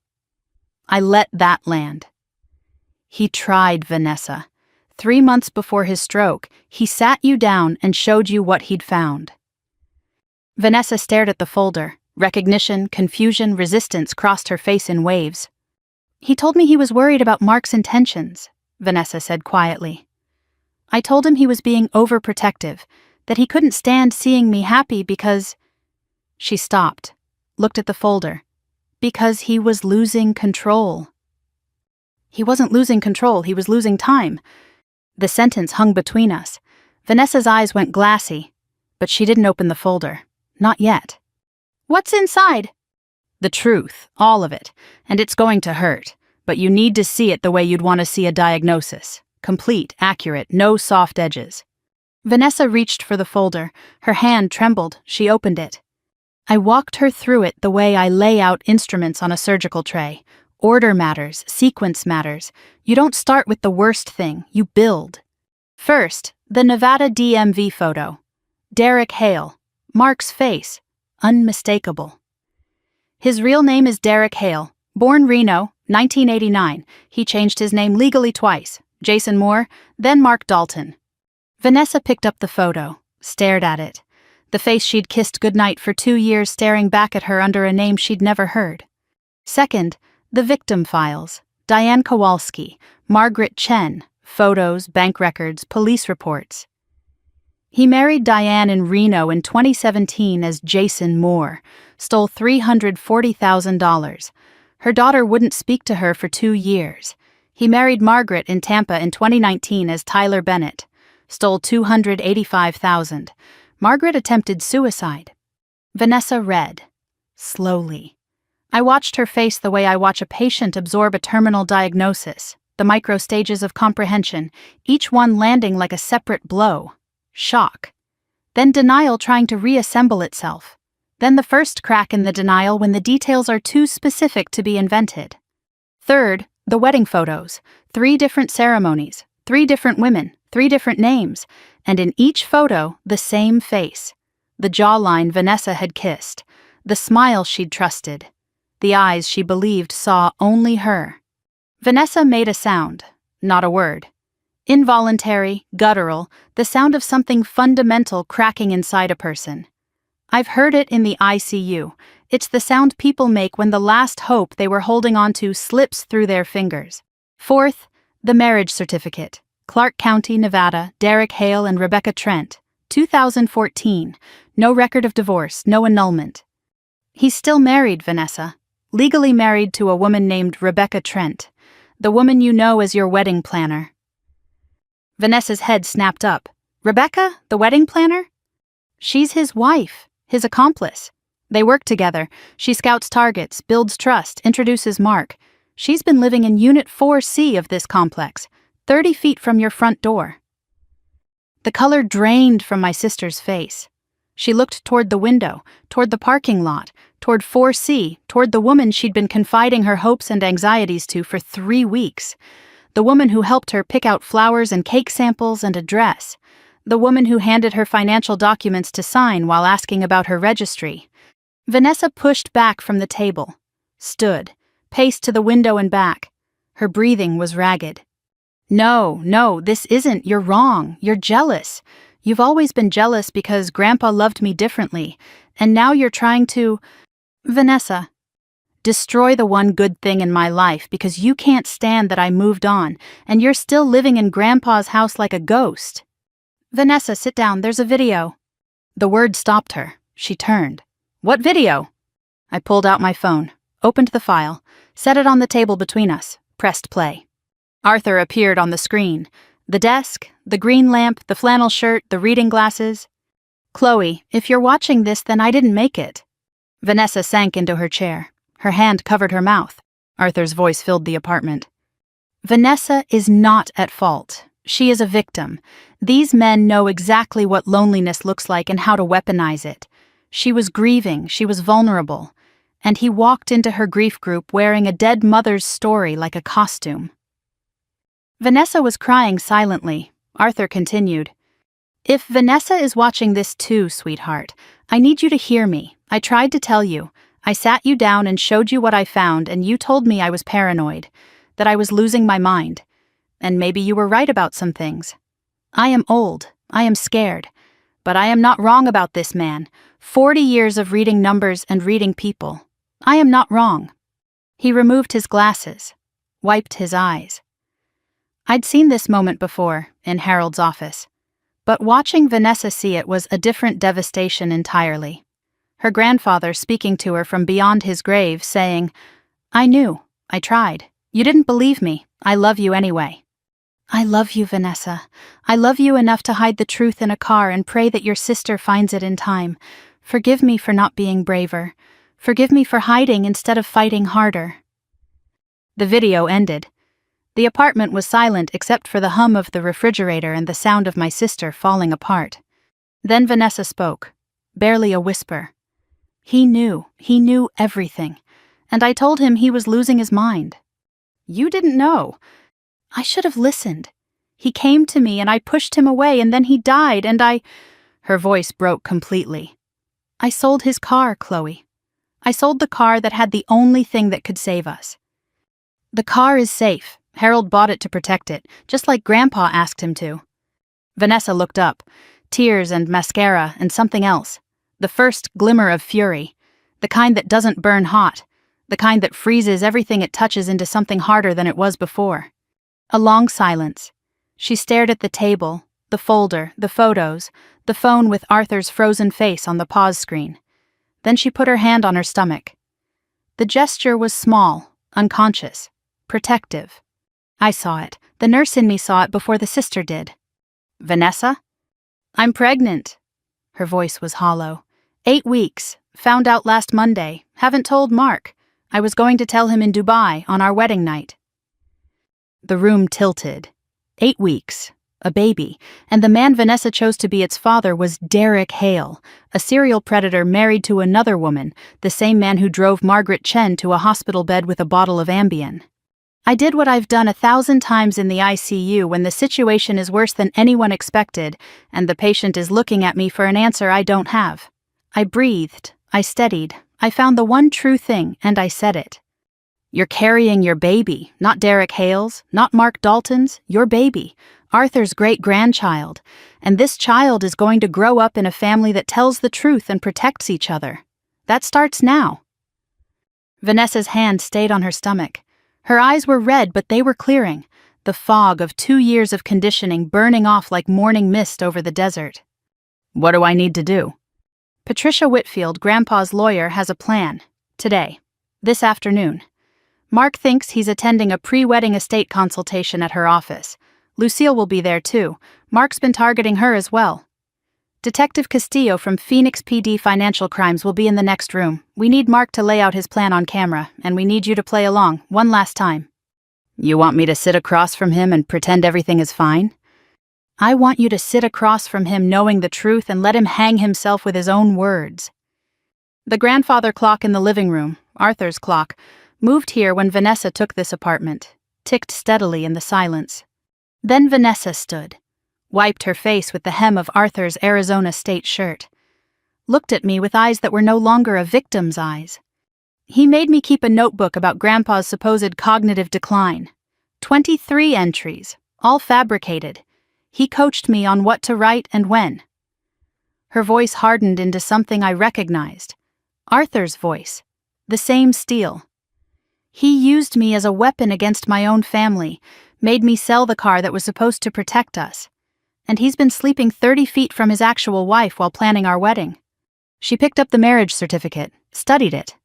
Speaker 1: I let that land. He tried, Vanessa. 3 months before his stroke, he sat you down and showed you what he'd found. Vanessa stared at the folder. Recognition, confusion, resistance crossed her face in waves. He told me he was worried about Mark's intentions, Vanessa said quietly. I told him he was being overprotective, that he couldn't stand seeing me happy because... She stopped, looked at the folder. Because he was losing control. He wasn't losing control, he was losing time. The sentence hung between us. Vanessa's eyes went glassy, but she didn't open the folder. Not yet. What's inside? The truth, all of it, and it's going to hurt, but you need to see it the way you'd want to see a diagnosis. Complete, accurate, no soft edges. Vanessa reached for the folder. Her hand trembled. She opened it. I walked her through it the way I lay out instruments on a surgical tray. Order matters, sequence matters. You don't start with the worst thing, you build. First, the Nevada DMV photo. Derek Hale. Mark's face. Unmistakable. His real name is Derek Hale. Born Reno, 1989. He changed his name legally twice. Jason Moore, then Mark Dalton. Vanessa picked up the photo, stared at it. The face she'd kissed goodnight for 2 years staring back at her under a name she'd never heard. Second, the victim files. Diane Kowalski, Margaret Chen, photos, bank records, police reports. He married Diane in Reno in 2017 as Jason Moore, stole $340,000. Her daughter wouldn't speak to her for 2 years. He married Margaret in Tampa in 2019 as Tyler Bennett, stole $285,000. Margaret attempted suicide. Vanessa read, slowly. I watched her face the way I watch a patient absorb a terminal diagnosis, the micro stages of comprehension, each one landing like a separate blow. Shock. Then denial trying to reassemble itself. Then the first crack in the denial when the details are too specific to be invented. Third, the wedding photos. 3 different ceremonies, 3 different women, 3 different names, and in each photo, the same face. The jawline Vanessa had kissed, the smile she'd trusted, the eyes she believed saw only her. Vanessa made a sound, not a word. Involuntary, guttural, the sound of something fundamental cracking inside a person. I've heard it in the ICU. It's the sound people make when the last hope they were holding on to slips through their fingers. Fourth, the marriage certificate. Clark County, Nevada, Derek Hale and Rebecca Trent, 2014. No record of divorce, no annulment. He's still married, Vanessa. Legally married to a woman named Rebecca Trent, the woman you know as your wedding planner. Vanessa's head snapped up. Rebecca, the wedding planner? She's his wife, his accomplice. They work together. She scouts targets, builds trust, introduces Mark. She's been living in Unit 4C of this complex, 30 feet from your front door. The color drained from my sister's face. She looked toward the window, toward the parking lot, toward 4C, toward the woman she'd been confiding her hopes and anxieties to for 3 weeks. The woman who helped her pick out flowers and cake samples and a dress. The woman who handed her financial documents to sign while asking about her registry. Vanessa pushed back from the table, stood, paced to the window and back. Her breathing was ragged. No, this isn't. You're wrong. You're jealous. You've always been jealous because Grandpa loved me differently, and now you're trying to... Vanessa. Destroy the one good thing in my life because you can't stand that I moved on, and you're still living in Grandpa's house like a ghost. Vanessa, sit down, there's a video. The word stopped her. She turned. What video? I pulled out my phone, opened the file, set it on the table between us, pressed play. Arthur appeared on the screen. The desk, the green lamp, the flannel shirt, the reading glasses. Chloe, if you're watching this, then I didn't make it. Vanessa sank into her chair. Her hand covered her mouth. Arthur's voice filled the apartment. Vanessa is not at fault. She is a victim. These men know exactly what loneliness looks like and how to weaponize it. She was grieving, she was vulnerable, and he walked into her grief group wearing a dead mother's story like a costume. Vanessa was crying silently. Arthur continued. If Vanessa is watching this too, sweetheart, I need you to hear me. I tried to tell you. I sat you down and showed you what I found, and you told me I was paranoid, that I was losing my mind. And maybe you were right about some things. I am old. I am scared. But I am not wrong about this man. 40 years of reading numbers and reading people. I am not wrong. He removed his glasses, wiped his eyes. I'd seen this moment before, in Harold's office. But watching Vanessa see it was a different devastation entirely. Her grandfather speaking to her from beyond his grave, saying, I knew, I tried, You didn't believe me. I love you anyway. I love you, Vanessa. I love you enough to hide the truth in a car and pray that your sister finds it in time. Forgive me for not being braver. Forgive me for hiding instead of fighting harder." The video ended. The apartment was silent except for the hum of the refrigerator and the sound of my sister falling apart. Then Vanessa spoke, barely a whisper. He knew everything, and I told him he was losing his mind. "You didn't know." I should have listened. He came to me and I pushed him away and then he died and I... Her voice broke completely. "I sold his car, Chloe. I sold the car that had the only thing that could save us. The car is safe. Harold bought it to protect it, just like Grandpa asked him to." Vanessa looked up, tears and mascara and something else. The first glimmer of fury. The kind that doesn't burn hot. The kind that freezes everything it touches into something harder than it was before. A long silence. She stared at the table, the folder, the photos, the phone with Arthur's frozen face on the pause screen. Then she put her hand on her stomach. The gesture was small, unconscious, protective. I saw it. The nurse in me saw it before the sister did. "Vanessa?" "I'm pregnant." Her voice was hollow. 8 weeks. Found out last Monday. Haven't told Mark. I was going to tell him in Dubai on our wedding night. The room tilted. 8 weeks. A baby. And the man Vanessa chose to be its father was Derek Hale, a serial predator married to another woman, the same man who drove Margaret Chen to a hospital bed with a bottle of Ambien. I did what I've done 1,000 times in the ICU when the situation is worse than anyone expected, and the patient is looking at me for an answer I don't have. I breathed, I steadied, I found the one true thing, and I said it. "You're carrying your baby, not Derek Hale's, not Mark Dalton's, your baby, Arthur's great-grandchild, and this child is going to grow up in a family that tells the truth and protects each other. That starts now." Vanessa's hand stayed on her stomach. Her eyes were red, but they were clearing, the fog of 2 years of conditioning burning off like morning mist over the desert. "What do I need to do?" "Patricia Whitfield, Grandpa's lawyer, has a plan. Today. This afternoon. Mark thinks he's attending a pre-wedding estate consultation at her office. Lucille will be there too. Mark's been targeting her as well. Detective Castillo from Phoenix PD Financial Crimes will be in the next room. We need Mark to lay out his plan on camera, and we need you to play along, one last time." "You want me to sit across from him and pretend everything is fine?" "I want you to sit across from him knowing the truth and let him hang himself with his own words." The grandfather clock in the living room, Arthur's clock, moved here when Vanessa took this apartment, ticked steadily in the silence. Then Vanessa stood, wiped her face with the hem of Arthur's Arizona State shirt, looked at me with eyes that were no longer a victim's eyes. He made me keep a notebook about Grandpa's supposed cognitive decline. 23 entries, all fabricated. He coached me on what to write and when. Her voice hardened into something I recognized. Arthur's voice. The same steel. He used me as a weapon against my own family, made me sell the car that was supposed to protect us. And he's been sleeping 30 feet from his actual wife while planning our wedding. She picked up the marriage certificate, studied it.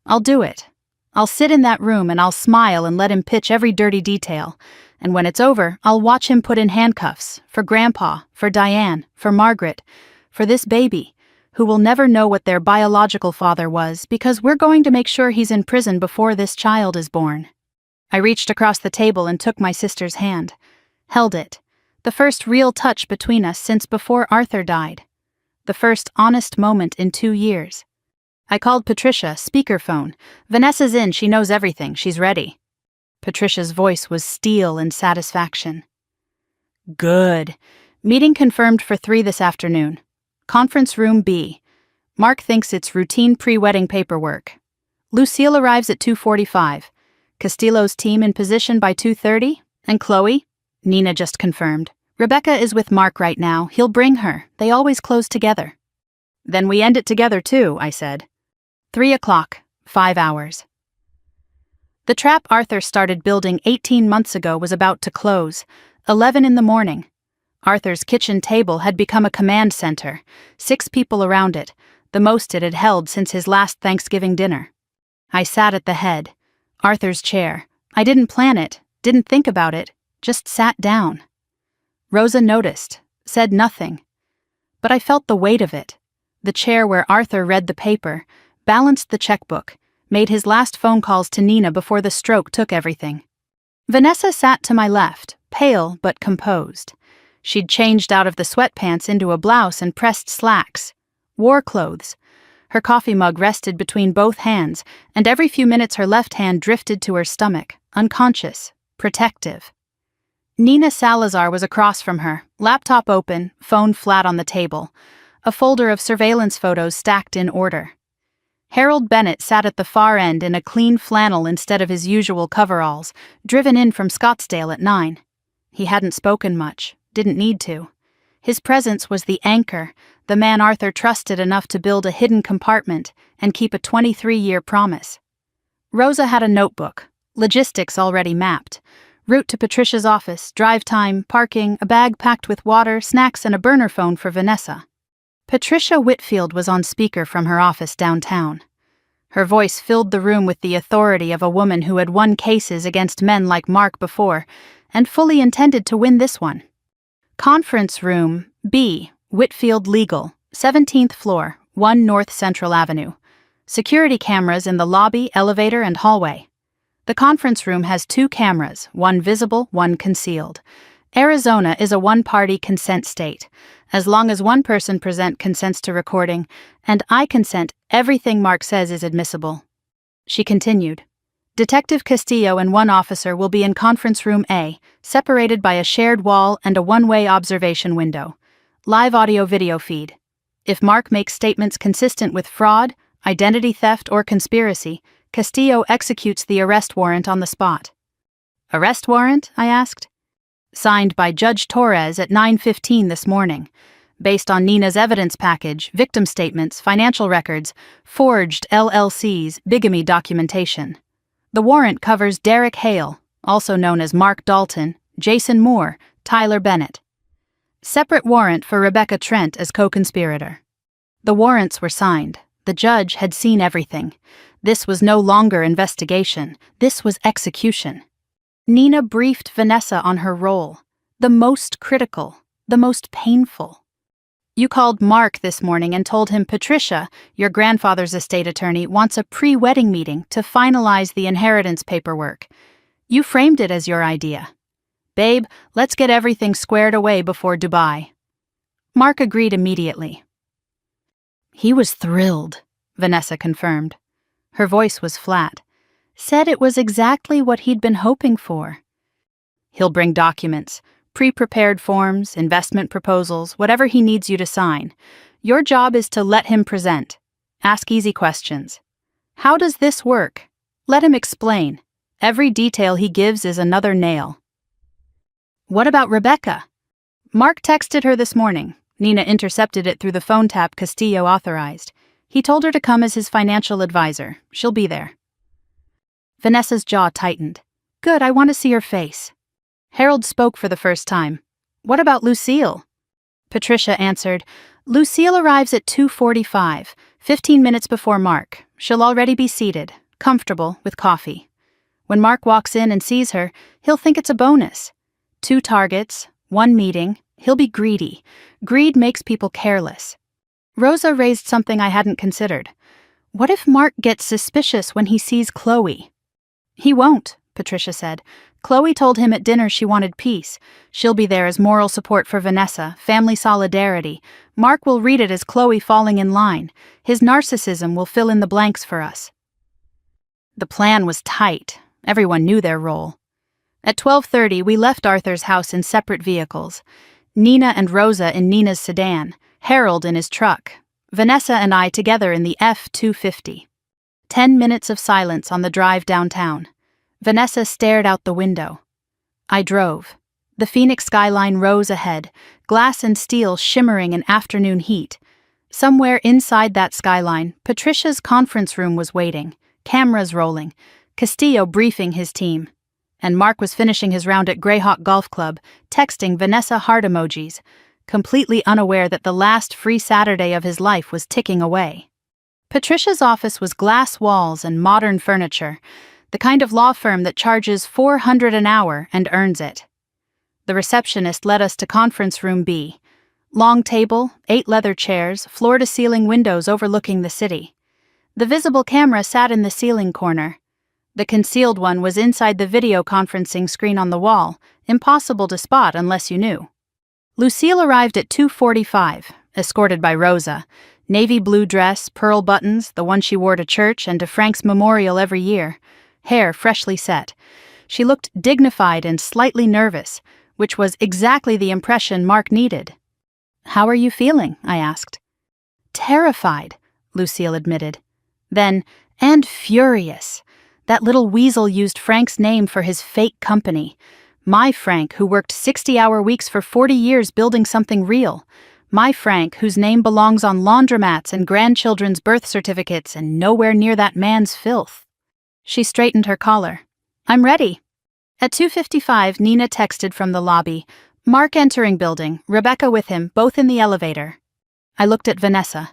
Speaker 1: I'll do it. I'll sit in that room and I'll smile and let him pitch every dirty detail. And when it's over, I'll watch him put in handcuffs, for Grandpa, for Diane, for Margaret, for this baby, who will never know what their biological father was because we're going to make sure he's in prison before this child is born. I reached across the table and took my sister's hand, held it. The first real touch between us since before Arthur died. The first honest moment in 2 years. I called Patricia, speakerphone. "Vanessa's in, she knows everything, she's ready." Patricia's voice was steel in satisfaction. "Good. Meeting confirmed for 3 this afternoon. Conference room B. Mark thinks it's routine pre-wedding paperwork. Lucille arrives at 2:45. Castillo's team in position by 2:30. And Chloe? Nina just confirmed. Rebecca is with Mark right now. He'll bring her. They always close together." "Then we end it together too," I said. 3 o'clock, 5 hours. The trap Arthur started building 18 months ago was about to close. 11 in the morning. Arthur's kitchen table had become a command center. 6 people around it, the most it had held since his last Thanksgiving dinner. I sat at the head, Arthur's chair, I didn't plan it, didn't think about it, just sat down. Rosa noticed, said nothing. But I felt the weight of it. The chair where Arthur read the paper, balanced the checkbook, made his last phone calls to Nina before the stroke took everything. Vanessa sat to my left, pale but composed. She'd changed out of the sweatpants into a blouse and pressed slacks. War clothes. Her coffee mug rested between both hands, and every few minutes her left hand drifted to her stomach, unconscious, protective. Nina Salazar was across from her, laptop open, phone flat on the table, a folder of surveillance photos stacked in order. Harold Bennett sat at the far end in a clean flannel instead of his usual coveralls, driven in from Scottsdale at 9. He hadn't spoken much, didn't need to. His presence was the anchor, the man Arthur trusted enough to build a hidden compartment and keep a 23-year promise. Rosa had a notebook, logistics already mapped. Route to Patricia's office, drive time, parking, a bag packed with water, snacks, and a burner phone for Vanessa. Patricia Whitfield was on speaker from her office downtown. Her voice filled the room with the authority of a woman who had won cases against men like Mark before, and fully intended to win this one. Conference Room B, Whitfield Legal, 17th floor, 1 North Central Avenue. Security cameras in the lobby, elevator, and hallway. The conference room has 2 cameras, one visible, one concealed. Arizona is a one-party consent state. As long as one person present consents to recording, and I consent, everything Mark says is admissible. She continued. Detective Castillo and one officer will be in conference room A, separated by a shared wall and a one-way observation window. Live audio-video feed. If Mark makes statements consistent with fraud, identity theft, or conspiracy, Castillo executes the arrest warrant on the spot. Arrest warrant? I asked. Signed by Judge Torres at 9:15 this morning. Based on Nina's evidence package, victim statements, financial records, forged LLCs, bigamy documentation. The warrant covers Derek Hale, also known as Mark Dalton, Jason Moore, Tyler Bennett. Separate warrant for Rebecca Trent as co-conspirator. The warrants were signed. The judge had seen everything. This was no longer investigation. This was execution. Nina briefed Vanessa on her role. The most critical, the most painful. You called Mark this morning and told him Patricia, your grandfather's estate attorney, wants a pre-wedding meeting to finalize the inheritance paperwork. You framed it as your idea. Babe, let's get everything squared away before Dubai. Mark agreed immediately. He was thrilled, Vanessa confirmed. Her voice was flat. Said it was exactly what he'd been hoping for. He'll bring documents, pre-prepared forms, investment proposals, whatever he needs you to sign. Your job is to let him present. Ask easy questions. How does this work? Let him explain. Every detail he gives is another nail. What about Rebecca? Mark texted her this morning. Nina intercepted it through the phone tap Castillo authorized. He told her to come as his financial advisor. She'll be there. Vanessa's jaw tightened. Good, I want to see her face. Harold spoke for the first time. What about Lucille? Patricia answered, Lucille arrives at 2:45, 15 minutes before Mark. She'll already be seated, comfortable, with coffee. When Mark walks in and sees her, he'll think it's a bonus. 2 targets, 1 meeting, he'll be greedy. Greed makes people careless. Rosa raised something I hadn't considered. What if Mark gets suspicious when he sees Chloe? He won't, Patricia said. Chloe told him at dinner she wanted peace. She'll be there as moral support for Vanessa, family solidarity. Mark will read it as Chloe falling in line. His narcissism will fill in the blanks for us. The plan was tight. Everyone knew their role. At 12:30, we left Arthur's house in separate vehicles. Nina and Rosa in Nina's sedan, Harold in his truck, Vanessa and I together in the F-250. 10 minutes of silence on the drive downtown. Vanessa stared out the window. I drove. The Phoenix skyline rose ahead, glass and steel shimmering in afternoon heat. Somewhere inside that skyline, Patricia's conference room was waiting, cameras rolling, Castillo briefing his team. And Mark was finishing his round at Greyhawk Golf Club, texting Vanessa heart emojis, completely unaware that the last free Saturday of his life was ticking away. Patricia's office was glass walls and modern furniture. the kind of law firm that charges $400 an hour and earns it. The receptionist led us to conference room B. Long table, 8 leather chairs, floor-to-ceiling windows overlooking the city. The visible camera sat in the ceiling corner. The concealed one was inside the video conferencing screen on the wall, impossible to spot unless you knew. Lucille arrived at 2:45, escorted by Rosa. Navy blue dress, pearl buttons, the one she wore to church and to Frank's memorial every year. Hair freshly set. She looked dignified and slightly nervous, which was exactly the impression Mark needed. "How are you feeling?" I asked. "Terrified," Lucille admitted. Then, "and furious. That little weasel used Frank's name for his fake company. My Frank, who worked 60-hour weeks for 40 years building something real. My Frank, whose name belongs on laundromats and grandchildren's birth certificates and nowhere near that man's filth." She straightened her collar. "I'm ready." At 2:55, Nina texted from the lobby. Mark entering building, Rebecca with him, both in the elevator. I looked at Vanessa.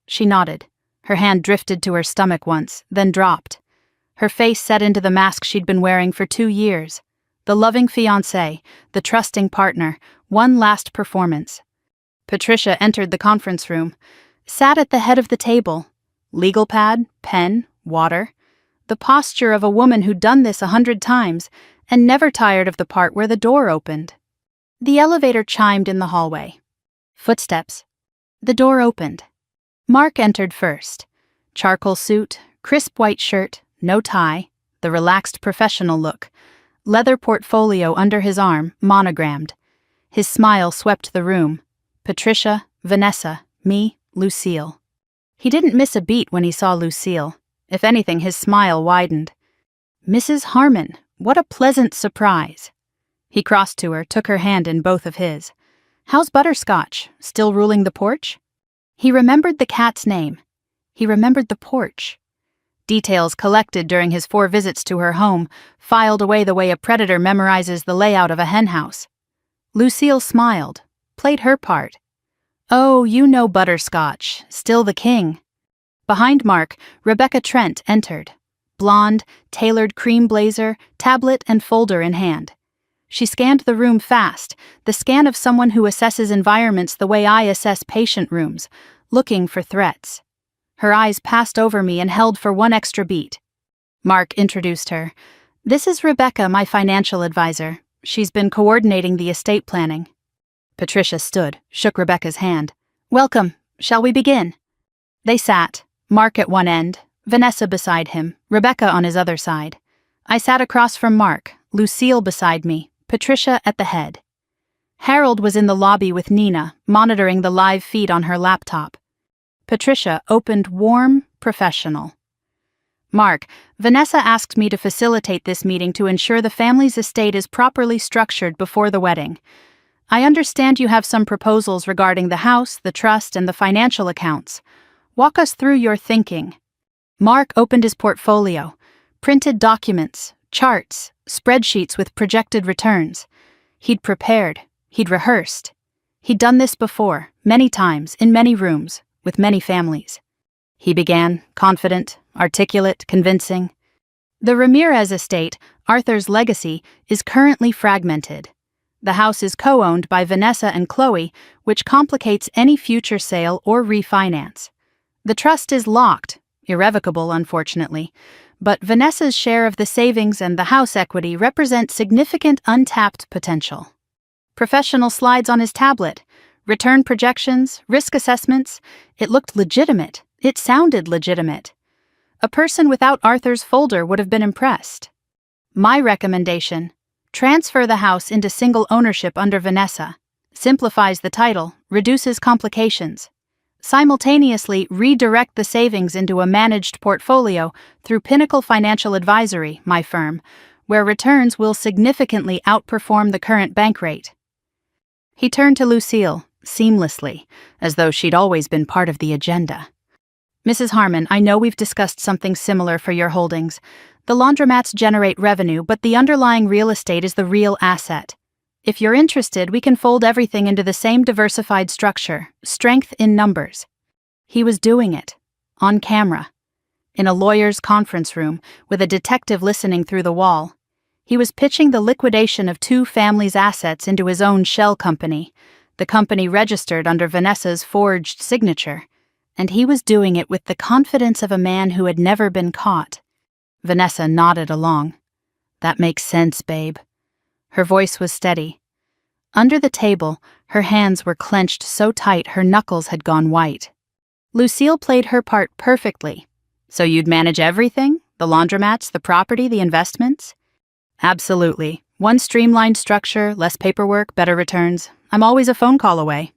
Speaker 1: She nodded. Her hand drifted to her stomach once, then dropped. Her face set into the mask she'd been wearing for 2 years. The loving fiancé, the trusting partner, one last performance. Patricia entered the conference room, sat at the head of the table. Legal pad, pen, water. The posture of a woman who'd done this 100 times and never tired of the part where the door opened. The elevator chimed in the hallway. Footsteps. The door opened. Mark entered first. Charcoal suit, crisp white shirt, no tie, the relaxed professional look. Leather portfolio under his arm, monogrammed. His smile swept the room. Patricia, Vanessa, me, Lucille. He didn't miss a beat when he saw Lucille. If anything, his smile widened. "Mrs. Harmon, what a pleasant surprise." He crossed to her, took her hand in both of his. "How's Butterscotch? Still ruling the porch?" He remembered the cat's name. He remembered the porch. Details collected during his 4 visits to her home, filed away the way a predator memorizes the layout of a henhouse. Lucille smiled, played her part. "Oh, you know Butterscotch, still the king." Behind Mark, Rebecca Trent entered. Blonde, tailored cream blazer, tablet and folder in hand. She scanned the room fast, the scan of someone who assesses environments the way I assess patient rooms, looking for threats. Her eyes passed over me and held for one extra beat. Mark introduced her. "This is Rebecca, my financial advisor. She's been coordinating the estate planning." Patricia stood, shook Rebecca's hand. "Welcome. Shall we begin?" They sat, Mark at one end, Vanessa beside him, Rebecca on his other side. I sat across from Mark, Lucille beside me, Patricia at the head. Harold was in the lobby with Nina, monitoring the live feed on her laptop. Patricia opened warm, professional. "Mark, Vanessa asked me to facilitate this meeting to ensure the family's estate is properly structured before the wedding. I understand you have some proposals regarding the house, the trust, and the financial accounts. Walk us through your thinking." Mark opened his portfolio, printed documents, charts, spreadsheets with projected returns. He'd prepared, he'd rehearsed. He'd done this before, many times, in many rooms, with many families. He began, confident, articulate, convincing. "The Ramirez estate, Arthur's legacy, is currently fragmented. The house is co-owned by Vanessa and Chloe, which complicates any future sale or refinance. The trust is locked, irrevocable unfortunately, but Vanessa's share of the savings and the house equity represent significant untapped potential." Professional slides on his tablet, return projections, risk assessments. It looked legitimate. It sounded legitimate. A person without Arthur's folder would have been impressed. My recommendation: transfer the house into single ownership under Vanessa. Simplifies the title, reduces complications. Simultaneously redirect the savings into a managed portfolio through Pinnacle Financial Advisory, my firm, where returns will significantly outperform the current bank rate. He turned to Lucille, seamlessly, as though she'd always been part of the agenda. "Mrs. Harmon, I know we've discussed something similar for your holdings. The laundromats generate revenue, but the underlying real estate is the real asset. If you're interested, we can fold everything into the same diversified structure, strength in numbers." He was doing it, on camera. in a lawyer's conference room, with a detective listening through the wall. He was pitching the liquidation of two families' assets into his own shell company, the company registered under Vanessa's forged signature, and he was doing it with the confidence of a man who had never been caught. Vanessa nodded along. "That makes sense, babe." Her voice was steady. Under the table, her hands were clenched so tight her knuckles had gone white. Lucille played her part perfectly. "So you'd manage everything? The laundromats, the property, the investments?" "Absolutely. One streamlined structure, less paperwork, better returns. I'm always a phone call away."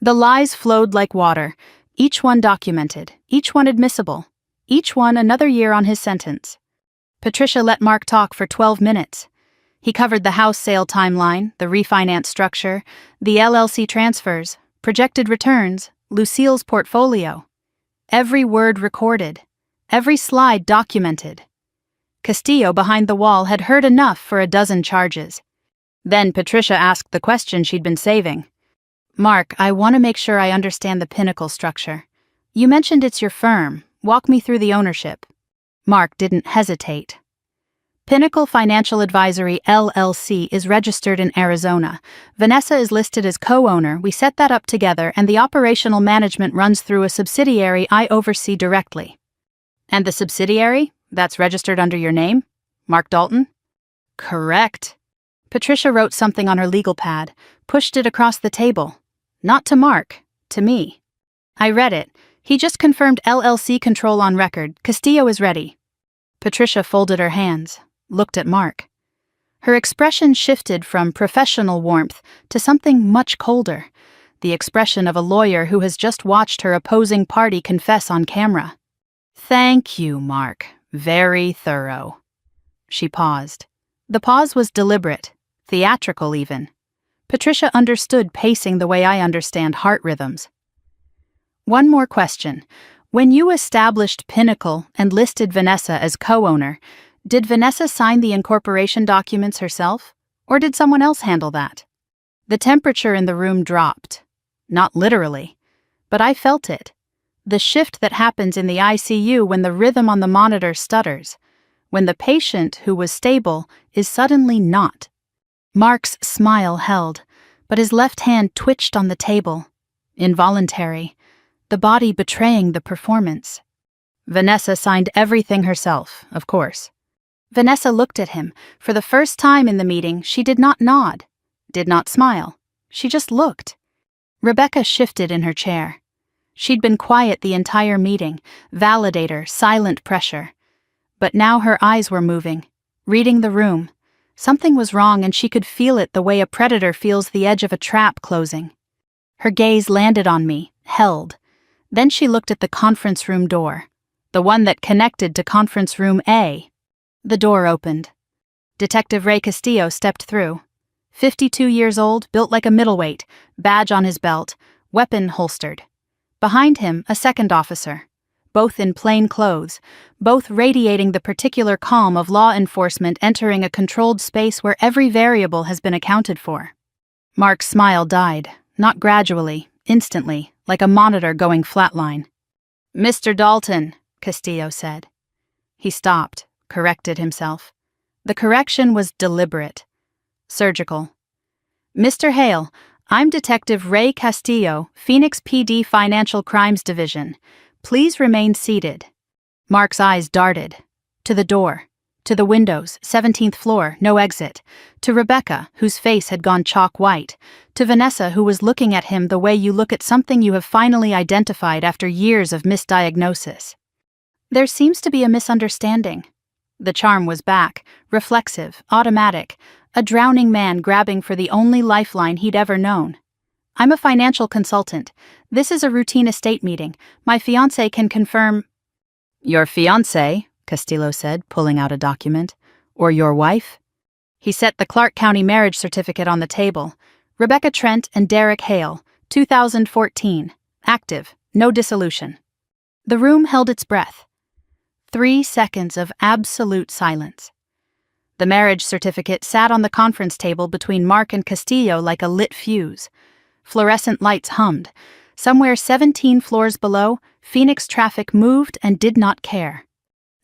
Speaker 1: The lies flowed like water, each one documented, each one admissible, each one another year on his sentence. Patricia let Mark talk for 12 minutes. He covered the house sale timeline, the refinance structure, the LLC transfers, projected returns, Lucille's portfolio. Every word recorded, every slide documented. Castillo behind the wall had heard enough for a dozen charges. Then Patricia asked the question she'd been saving. "Mark, I want to make sure I understand the Pinnacle structure. You mentioned it's your firm. Walk me through the ownership." Mark didn't hesitate. Pinnacle Financial Advisory LLC is registered in Arizona. Vanessa is listed as co-owner. We set that up together, and the operational management runs through a subsidiary I oversee directly. "And the subsidiary? That's registered under your name? Mark Dalton?" "Correct." Patricia wrote something on her legal pad, pushed it across the table. "Not to Mark, to me." I read it. "He just confirmed LLC control on record. Castillo is ready." Patricia folded her hands, looked at Mark. Her expression shifted from professional warmth to something much colder, the expression of a lawyer who has just watched her opposing party confess on camera. "Thank you, Mark. Very thorough." She paused. The pause was deliberate, theatrical even. Patricia understood pacing the way I understand heart rhythms. "One more question. When you established Pinnacle and listed Vanessa as co-owner, did Vanessa sign the incorporation documents herself, or did someone else handle that?" The temperature in the room dropped. Not literally, but I felt it. The shift that happens in the ICU when the rhythm on the monitor stutters, when the patient who was stable is suddenly not. Mark's smile held, but his left hand twitched on the table. Involuntary, the body betraying the performance. "Vanessa signed everything herself, of course." Vanessa looked at him. For the first time in the meeting, she did not nod, did not smile. She just looked. Rebecca shifted in her chair. She'd been quiet the entire meeting, validator, silent pressure. But now her eyes were moving, reading the room. Something was wrong, and she could feel it the way a predator feels the edge of a trap closing. Her gaze landed on me, held. Then she looked at the conference room door, the one that connected to conference room A. The door opened. Detective Ray Castillo stepped through. 52 years old, built like a middleweight, badge on his belt, weapon holstered. Behind him, a second officer, both in plain clothes, both radiating the particular calm of law enforcement entering a controlled space where every variable has been accounted for. Mark's smile died, not gradually, instantly, like a monitor going flatline. "Mr. Dalton," Castillo said. He stopped, corrected himself. The correction was deliberate, surgical. "Mr. Hale, I'm Detective Ray Castillo, Phoenix PD Financial Crimes Division. Please remain seated." Mark's eyes darted. To the door. To the windows, 17th floor, no exit. To Rebecca, whose face had gone chalk white. To Vanessa, who was looking at him the way you look at something you have finally identified after years of misdiagnosis. "There seems to be a misunderstanding." The charm was back, reflexive, automatic, a drowning man grabbing for the only lifeline he'd ever known. "I'm a financial consultant. This is a routine estate meeting. My fiancé can confirm—" "Your fiancé," Castillo said, pulling out a document. "Or your wife?" He set the Clark County marriage certificate on the table. "Rebecca Trent and Derek Hale, 2014. Active, no dissolution." The room held its breath. 3 seconds of absolute silence. The marriage certificate sat on the conference table between Mark and Castillo like a lit fuse. Fluorescent lights hummed. Somewhere 17 floors below, Phoenix traffic moved and did not care.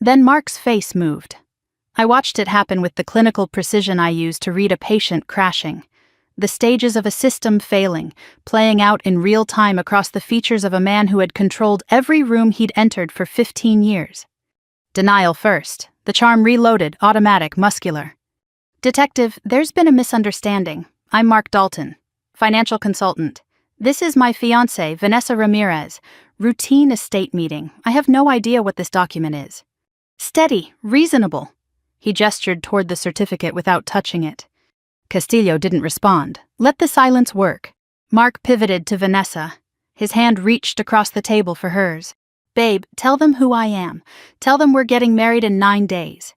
Speaker 1: Then Mark's face moved. I watched it happen with the clinical precision I use to read a patient crashing. The stages of a system failing, playing out in real time across the features of a man who had controlled every room he'd entered for 15 years. Denial first, the charm reloaded, automatic, muscular. Detective, there's been a misunderstanding. I'm Mark Dalton, financial consultant. This is my fiancée, Vanessa Ramirez. Routine estate meeting. I have no idea what this document is. Steady, reasonable. He gestured toward the certificate without touching it. Castillo didn't respond. Let the silence work. Mark pivoted to Vanessa. His hand reached across the table for hers. Babe, tell them who I am. Tell them we're getting married in 9 days.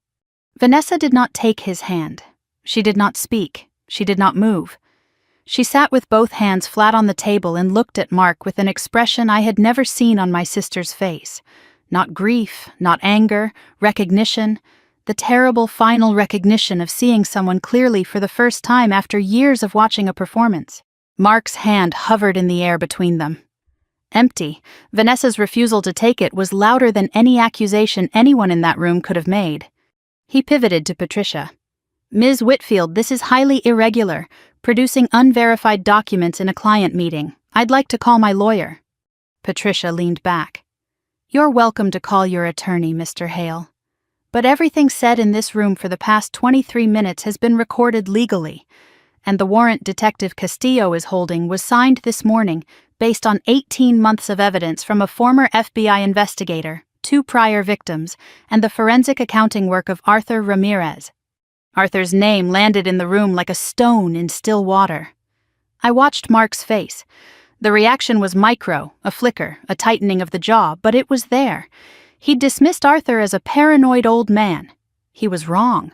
Speaker 1: Vanessa did not take his hand. She did not speak. She did not move. She sat with both hands flat on the table and looked at Mark with an expression I had never seen on my sister's face. Not grief, not anger, recognition. The terrible final recognition of seeing someone clearly for the first time after years of watching a performance. Mark's hand hovered in the air between them. Empty. Vanessa's refusal to take it was louder than any accusation anyone in that room could have made. He pivoted to Patricia. Ms. Whitfield, this is highly irregular, producing unverified documents in a client meeting. I'd like to call my lawyer. Patricia leaned back. You're welcome to call your attorney, Mr. Hale. But everything said in this room for the past 23 minutes has been recorded legally, and the warrant Detective Castillo is holding was signed this morning based on 18 months of evidence from a former FBI investigator, 2 prior victims, and the forensic accounting work of Arthur Ramirez. Arthur's name landed in the room like a stone in still water. I watched Mark's face. The reaction was micro, a flicker, a tightening of the jaw, but it was there. He'd dismissed Arthur as a paranoid old man. He was wrong.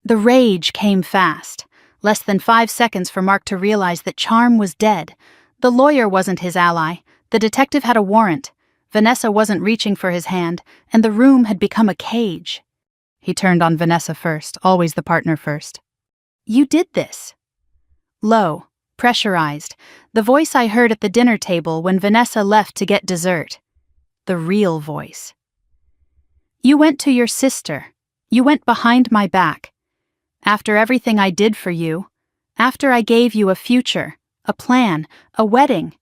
Speaker 1: The rage came fast. Less than 5 seconds for Mark to realize that Charm was dead. The lawyer wasn't his ally. The detective had a warrant. Vanessa wasn't reaching for his hand, and the room had become a cage. He turned on Vanessa first, always the partner first. You did this. Low, pressurized, the voice I heard at the dinner table when Vanessa left to get dessert. The real voice. You went to your sister. You went behind my back. After everything I did for you, after I gave you a future, a plan, a wedding,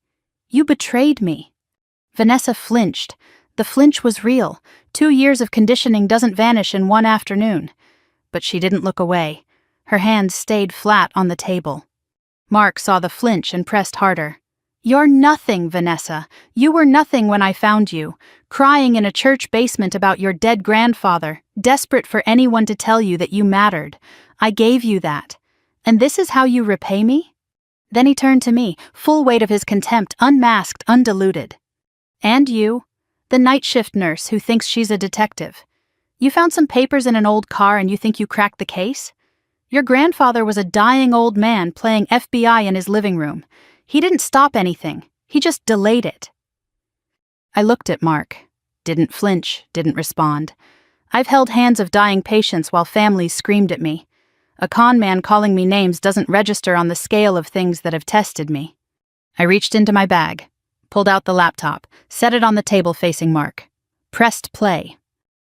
Speaker 1: you betrayed me. Vanessa flinched. The flinch was real. 2 years of conditioning doesn't vanish in one afternoon. But she didn't look away. Her hands stayed flat on the table. Mark saw the flinch and pressed harder. You're nothing, Vanessa. You were nothing when I found you, crying in a church basement about your dead grandfather, desperate for anyone to tell you that you mattered. I gave you that. And this is how you repay me? Then he turned to me, full weight of his contempt, unmasked, undiluted. And you, the night shift nurse who thinks she's a detective. You found some papers in an old car and you think you cracked the case? Your grandfather was a dying old man playing FBI in his living room. He didn't stop anything. He just delayed it. I looked at Mark. Didn't flinch, didn't respond. I've held hands of dying patients while families screamed at me. A con man calling me names doesn't register on the scale of things that have tested me. I reached into my bag, pulled out the laptop, set it on the table facing Mark. Pressed play.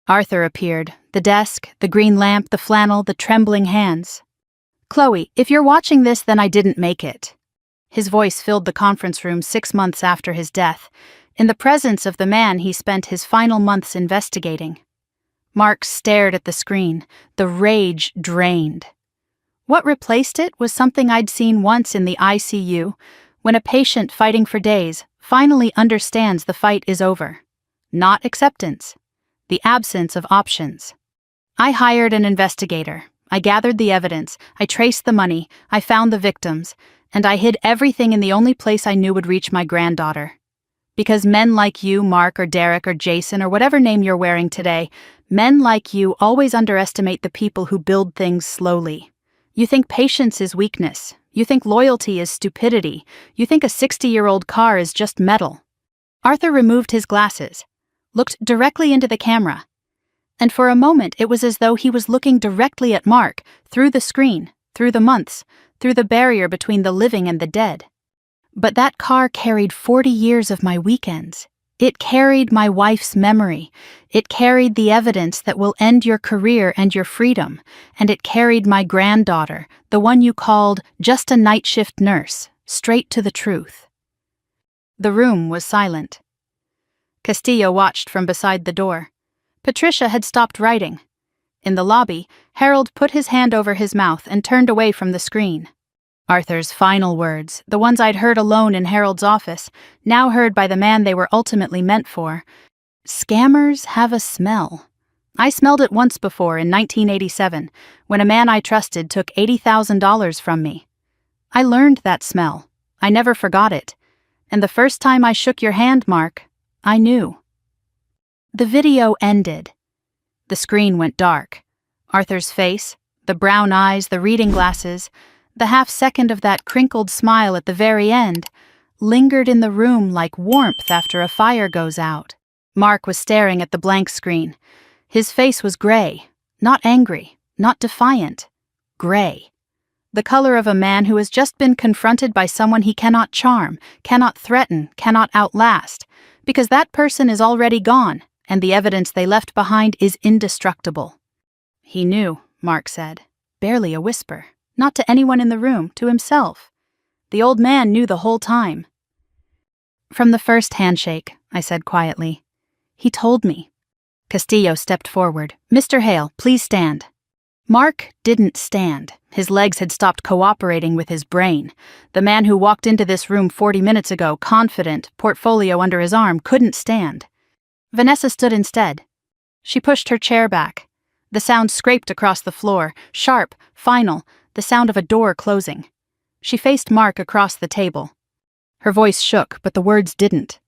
Speaker 1: Arthur appeared, the desk, the green lamp, the flannel, the trembling hands. Chloe, if you're watching this, then I didn't make it. His voice filled the conference room 6 months after his death, in the presence of the man he spent his final months investigating. Mark stared at the screen, the rage drained. What replaced it was something I'd seen once in the ICU, when a patient fighting for days finally understands the fight is over. Not acceptance. The absence of options. I hired an investigator. I gathered the evidence. I traced the money. I found the victims. And I hid everything in the only place I knew would reach my granddaughter. Because men like you, Mark or Derek or Jason or whatever name you're wearing today, men like you always underestimate the people who build things slowly. You think patience is weakness. You think loyalty is stupidity. You think a 60-year-old car is just metal. Arthur removed his glasses, looked directly into the camera, and for a moment it was as though he was looking directly at Mark, through the screen, through the months, through the barrier between the living and the dead. But that car carried 40 years of my weekends. It carried my wife's memory. It carried the evidence that will end your career and your freedom. And it carried my granddaughter, the one you called just a night shift nurse, straight to the truth. The room was silent. Castillo watched from beside the door. Patricia had stopped writing. In the lobby, Harold put his hand over his mouth and turned away from the screen. Arthur's final words, the ones I'd heard alone in Harold's office, now heard by the man they were ultimately meant for. Scammers have a smell. I smelled it once before in 1987, when a man I trusted took $80,000 from me. I learned that smell. I never forgot it. And the first time I shook your hand, Mark, I knew. The video ended. The screen went dark. Arthur's face, the brown eyes, the reading glasses, the half-second of that crinkled smile at the very end, lingered in the room like warmth after a fire goes out. Mark was staring at the blank screen. His face was gray, not angry, not defiant. Gray. The color of a man who has just been confronted by someone he cannot charm, cannot threaten, cannot outlast, because that person is already gone, and the evidence they left behind is indestructible. He knew, Mark said, barely a whisper. Not to anyone in the room, to himself. The old man knew the whole time. From the first handshake, I said quietly. He told me. Castillo stepped forward. Mr. Hale, please stand. Mark didn't stand. His legs had stopped cooperating with his brain. The man who walked into this room 40 minutes ago, confident, portfolio under his arm, couldn't stand. Vanessa stood instead. She pushed her chair back. The sound scraped across the floor, sharp, final, the sound of a door closing. She faced Mark across the table. Her voice shook, but the words didn't.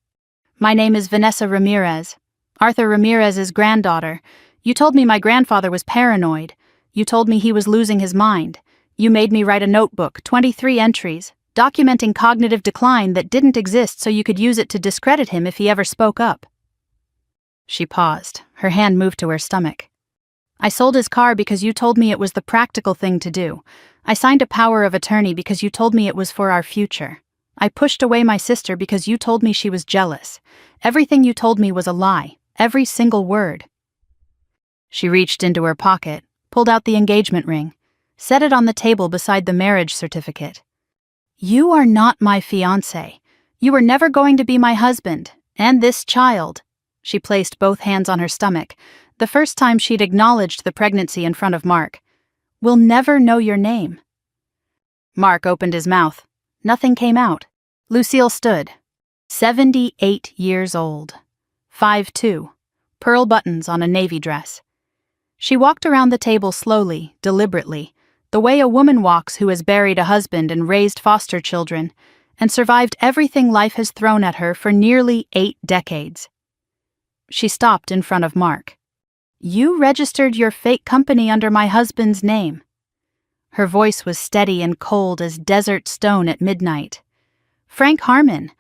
Speaker 1: My name is Vanessa Ramirez. Arthur Ramirez's granddaughter. You told me my grandfather was paranoid. You told me he was losing his mind. You made me write a notebook, 23 entries, documenting cognitive decline that didn't exist so you could use it to discredit him if he ever spoke up. She paused. Her hand moved to her stomach. I sold his car because you told me it was the practical thing to do. I signed a power of attorney because you told me it was for our future. I pushed away my sister because you told me she was jealous. Everything you told me was a lie. Every single word. She reached into her pocket, pulled out the engagement ring, set it on the table beside the marriage certificate. You are not my fiancé. You were never going to be my husband, and this child. She placed both hands on her stomach, the first time she'd acknowledged the pregnancy in front of Mark. Will never know your name. Mark opened his mouth. Nothing came out. Lucille stood. 78 years old. 5'2", pearl buttons on a navy dress. She walked around the table slowly, deliberately, the way a woman walks who has buried a husband and raised foster children, and survived everything life has thrown at her for nearly 8 decades. She stopped in front of Mark. You registered your fake company under my husband's name. Her voice was steady and cold as desert stone at midnight. Frank Harmon,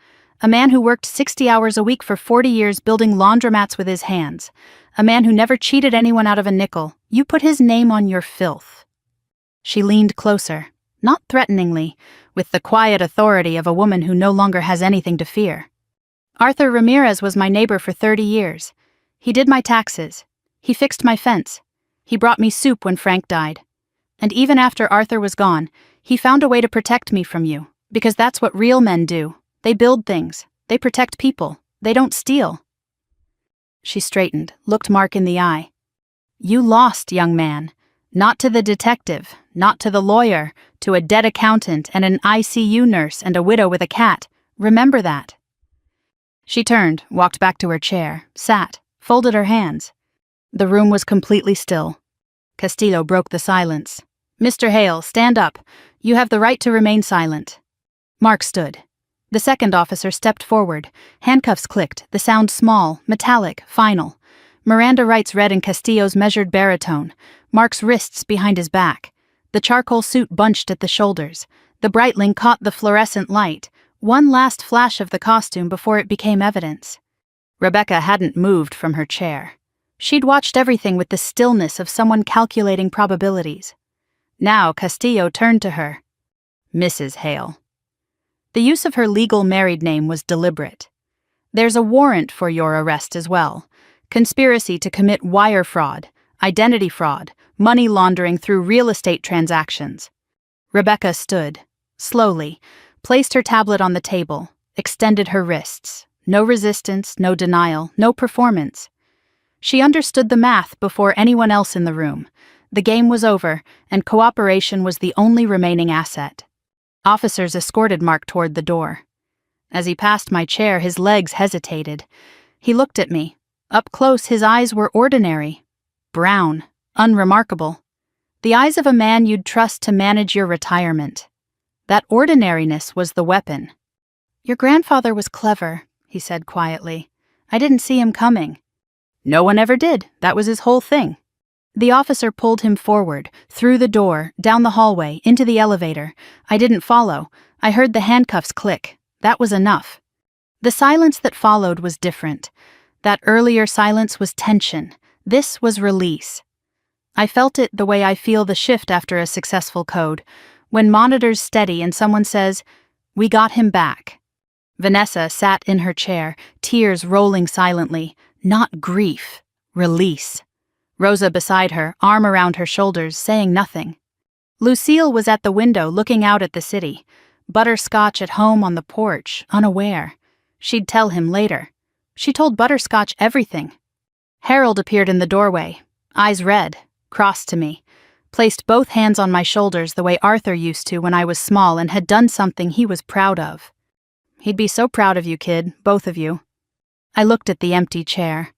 Speaker 1: a man who worked 60 hours a week for 40 years building laundromats with his hands, a man who never cheated anyone out of a nickel, you put his name on your filth. She leaned closer, not threateningly, with the quiet authority of a woman who no longer has anything to fear. Arthur Ramirez was my neighbor for 30 years. He did my taxes. He fixed my fence. He brought me soup when Frank died. And even after Arthur was gone, he found a way to protect me from you, because that's what real men do. They build things. They protect people. They don't steal. She straightened, looked Mark in the eye. You lost, young man. Not to the detective, not to the lawyer, to a dead accountant and an ICU nurse and a widow with a cat. Remember that. She turned, walked back to her chair, sat, folded her hands. The room was completely still. Castillo broke the silence. Mr. Hale, stand up. You have the right to remain silent. Mark stood. The second officer stepped forward. Handcuffs clicked, the sound small, metallic, final. Miranda rights read in Castillo's measured baritone. Mark's wrists behind his back. The charcoal suit bunched at the shoulders. The Breitling caught the fluorescent light. One last flash of the costume before it became evidence. Rebecca hadn't moved from her chair. She'd watched everything with the stillness of someone calculating probabilities. Now Castillo turned to her. Mrs. Hale. The use of her legal married name was deliberate. There's a warrant for your arrest as well. Conspiracy to commit wire fraud, identity fraud, money laundering through real estate transactions. Rebecca stood, slowly, placed her tablet on the table, extended her wrists. No resistance, no denial, no performance. She understood the math before anyone else in the room. The game was over, and cooperation was the only remaining asset. Officers escorted Mark toward the door. As he passed my chair, his legs hesitated. He looked at me. Up close, his eyes were ordinary. Brown, unremarkable. The eyes of a man you'd trust to manage your retirement. That ordinariness was the weapon. "Your grandfather was clever," he said quietly. "I didn't see him coming." "No one ever did. That was his whole thing." The officer pulled him forward, through the door, down the hallway, into the elevator. I didn't follow. I heard the handcuffs click. That was enough. The silence that followed was different. That earlier silence was tension. This was release. I felt it the way I feel the shift after a successful code, when monitors steady and someone says, "We got him back." Vanessa sat in her chair, tears rolling silently. Not grief, release. Rosa beside her, arm around her shoulders, saying nothing. Lucille was at the window looking out at the city. Butterscotch at home on the porch, unaware. She'd tell him later. She told Butterscotch everything. Harold appeared in the doorway, eyes red, crossed to me, placed both hands on my shoulders the way Arthur used to when I was small and had done something he was proud of. "He'd be so proud of you, kid, both of you." I looked at the empty chair.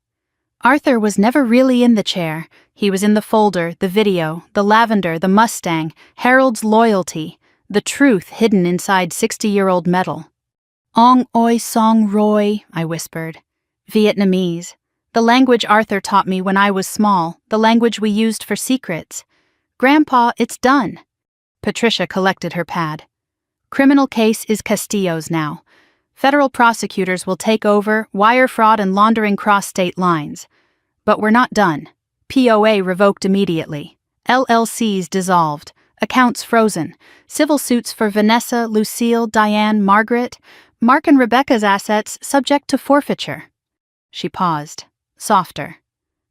Speaker 1: Arthur was never really in the chair. He was in the folder, the video, the lavender, the Mustang, Harold's loyalty, the truth hidden inside 60-year-old metal. "Ong oi song roy," I whispered. Vietnamese. The language Arthur taught me when I was small, the language we used for secrets. "Grandpa, it's done." Patricia collected her pad. "Criminal case is Castillo's now. Federal prosecutors will take over, wire fraud and laundering cross state lines. But we're not done. POA revoked immediately. LLCs dissolved. Accounts frozen. Civil suits for Vanessa, Lucille, Diane, Margaret. Mark and Rebecca's assets subject to forfeiture." She paused. Softer.